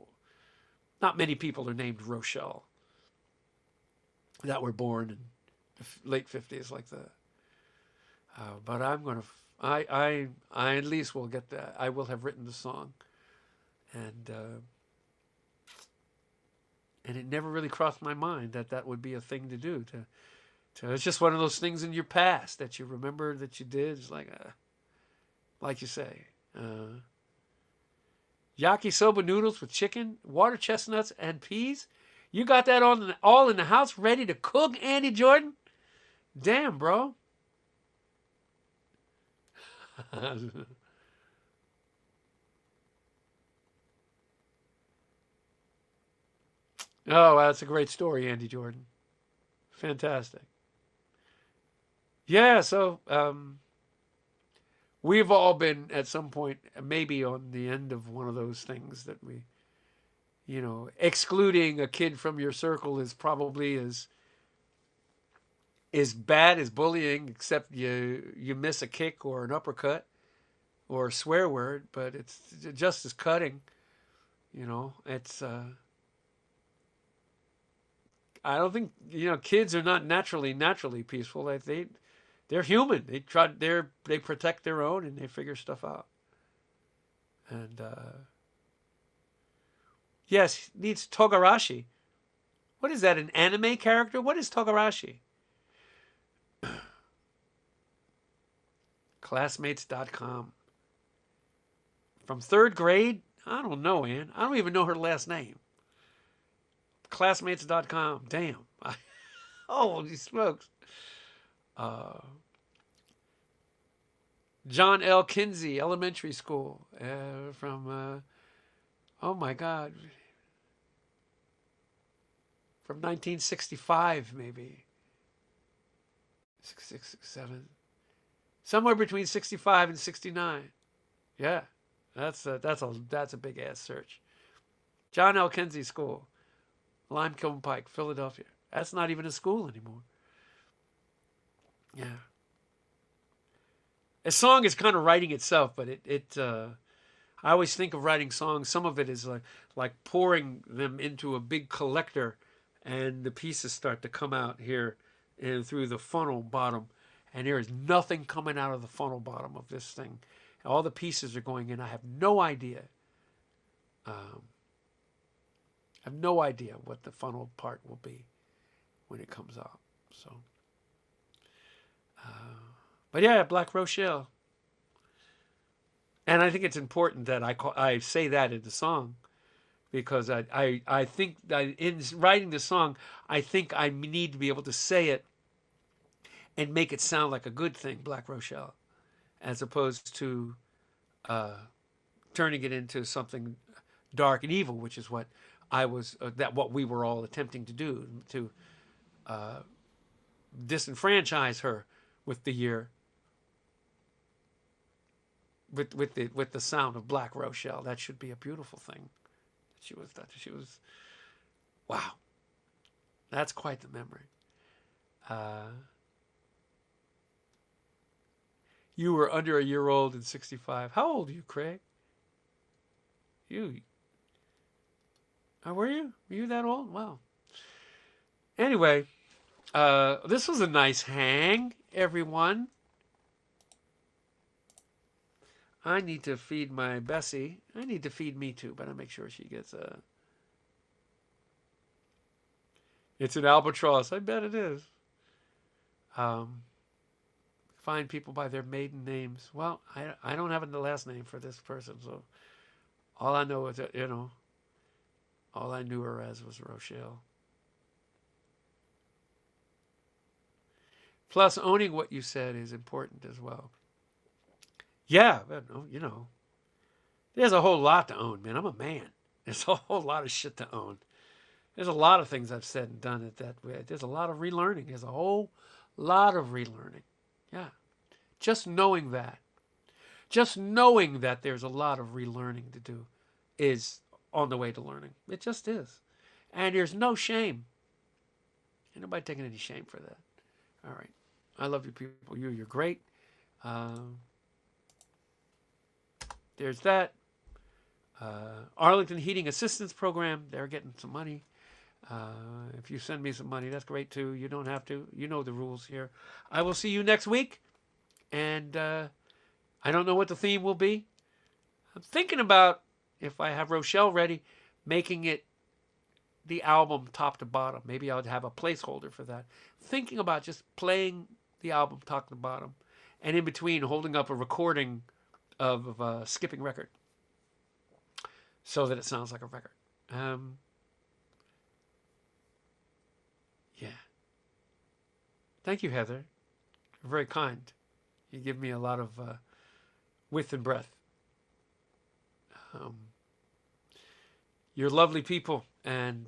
not many people are named Rochelle that were born in the late 50s like that. But I'm I at least will get that. I will have written the song, and it never really crossed my mind that that would be a thing to do. It's just one of those things in your past that you remember that you did. It's like you say, yakisoba noodles with chicken, water chestnuts, and peas. You got that all in the house, ready to cook, Andy Jordan? Damn, bro. Oh, that's a great story, Andy Jordan. Fantastic. Yeah, so we've all been at some point maybe on the end of one of those things that we, excluding a kid from your circle is probably as bad as bullying, except you miss a kick or an uppercut or a swear word, but it's just as cutting. It's I don't think kids are not naturally peaceful. They're human. They protect their own and they figure stuff out. And yes, needs Togarashi. What is that? An anime character? What is Togarashi? Classmates.com. From 3rd grade? I don't know, Ann. I don't even know her last name. Classmates.com. Damn. Holy smokes. John L. Kinsey Elementary School from, oh my God, from 1965 maybe. 6, 6, 6, 7. Somewhere between 65 and 69. Yeah, that's a big ass search. John L. Kinsey School, Limekiln Pike, Philadelphia. That's not even a school anymore. Yeah. A song is kind of writing itself, but I always think of writing songs. Some of it is like pouring them into a big collector, and the pieces start to come out here and through the funnel bottom, and there is nothing coming out of the funnel bottom of this thing. All the pieces are going in. I have no idea. I have no idea what the funnel part will be when it comes out. So, but yeah, Black Rochelle. And I think it's important that I say that in the song, because I think that in writing the song, I think I need to be able to say it and make it sound like a good thing, Black Rochelle, as opposed to turning it into something dark and evil, which is what what we were all attempting to do, to disenfranchise her with the year, with the sound of Black Rochelle. That should be a beautiful thing. She was, wow. That's quite the memory. You were under a year old in 65. How old are you, Craig? Were you? Were you that old? Wow. Anyway, this was a nice hang, everyone. I need to feed my Bessie. I need to feed me too, but I make sure she gets a... It's an albatross. I bet it is. Find people by their maiden names. Well, I don't have the last name for this person, so all I know is that, all I knew her as was Rochelle. Plus, owning what you said is important as well. Yeah, but, there's a whole lot to own, man. I'm a man. There's a whole lot of shit to own. There's a lot of things I've said and done it that way. There's a lot of relearning. There's a whole lot of relearning. Yeah. Just knowing that there's a lot of relearning to do is on the way to learning. It just is. And there's no shame. Ain't nobody taking any shame for that. All right. I love you people. You're great. There's that. Arlington Heating Assistance Program. They're getting some money. If you send me some money, that's great too. You don't have to. You know the rules here. I will see you next week. And I don't know what the theme will be. I'm thinking about, if I have Rochelle ready, making it the album top to bottom. Maybe I would have a placeholder for that. Thinking about just playing the album top to bottom, and in between holding up a recording of a skipping record so that it sounds like a record. Yeah. Thank you, Heather. You're very kind. You give me a lot of width and breadth. You're lovely people, and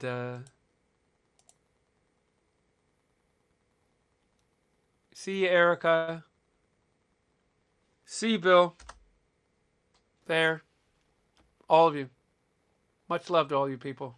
see you, Erica. See you, Bill. There. All of you. Much love to all you people.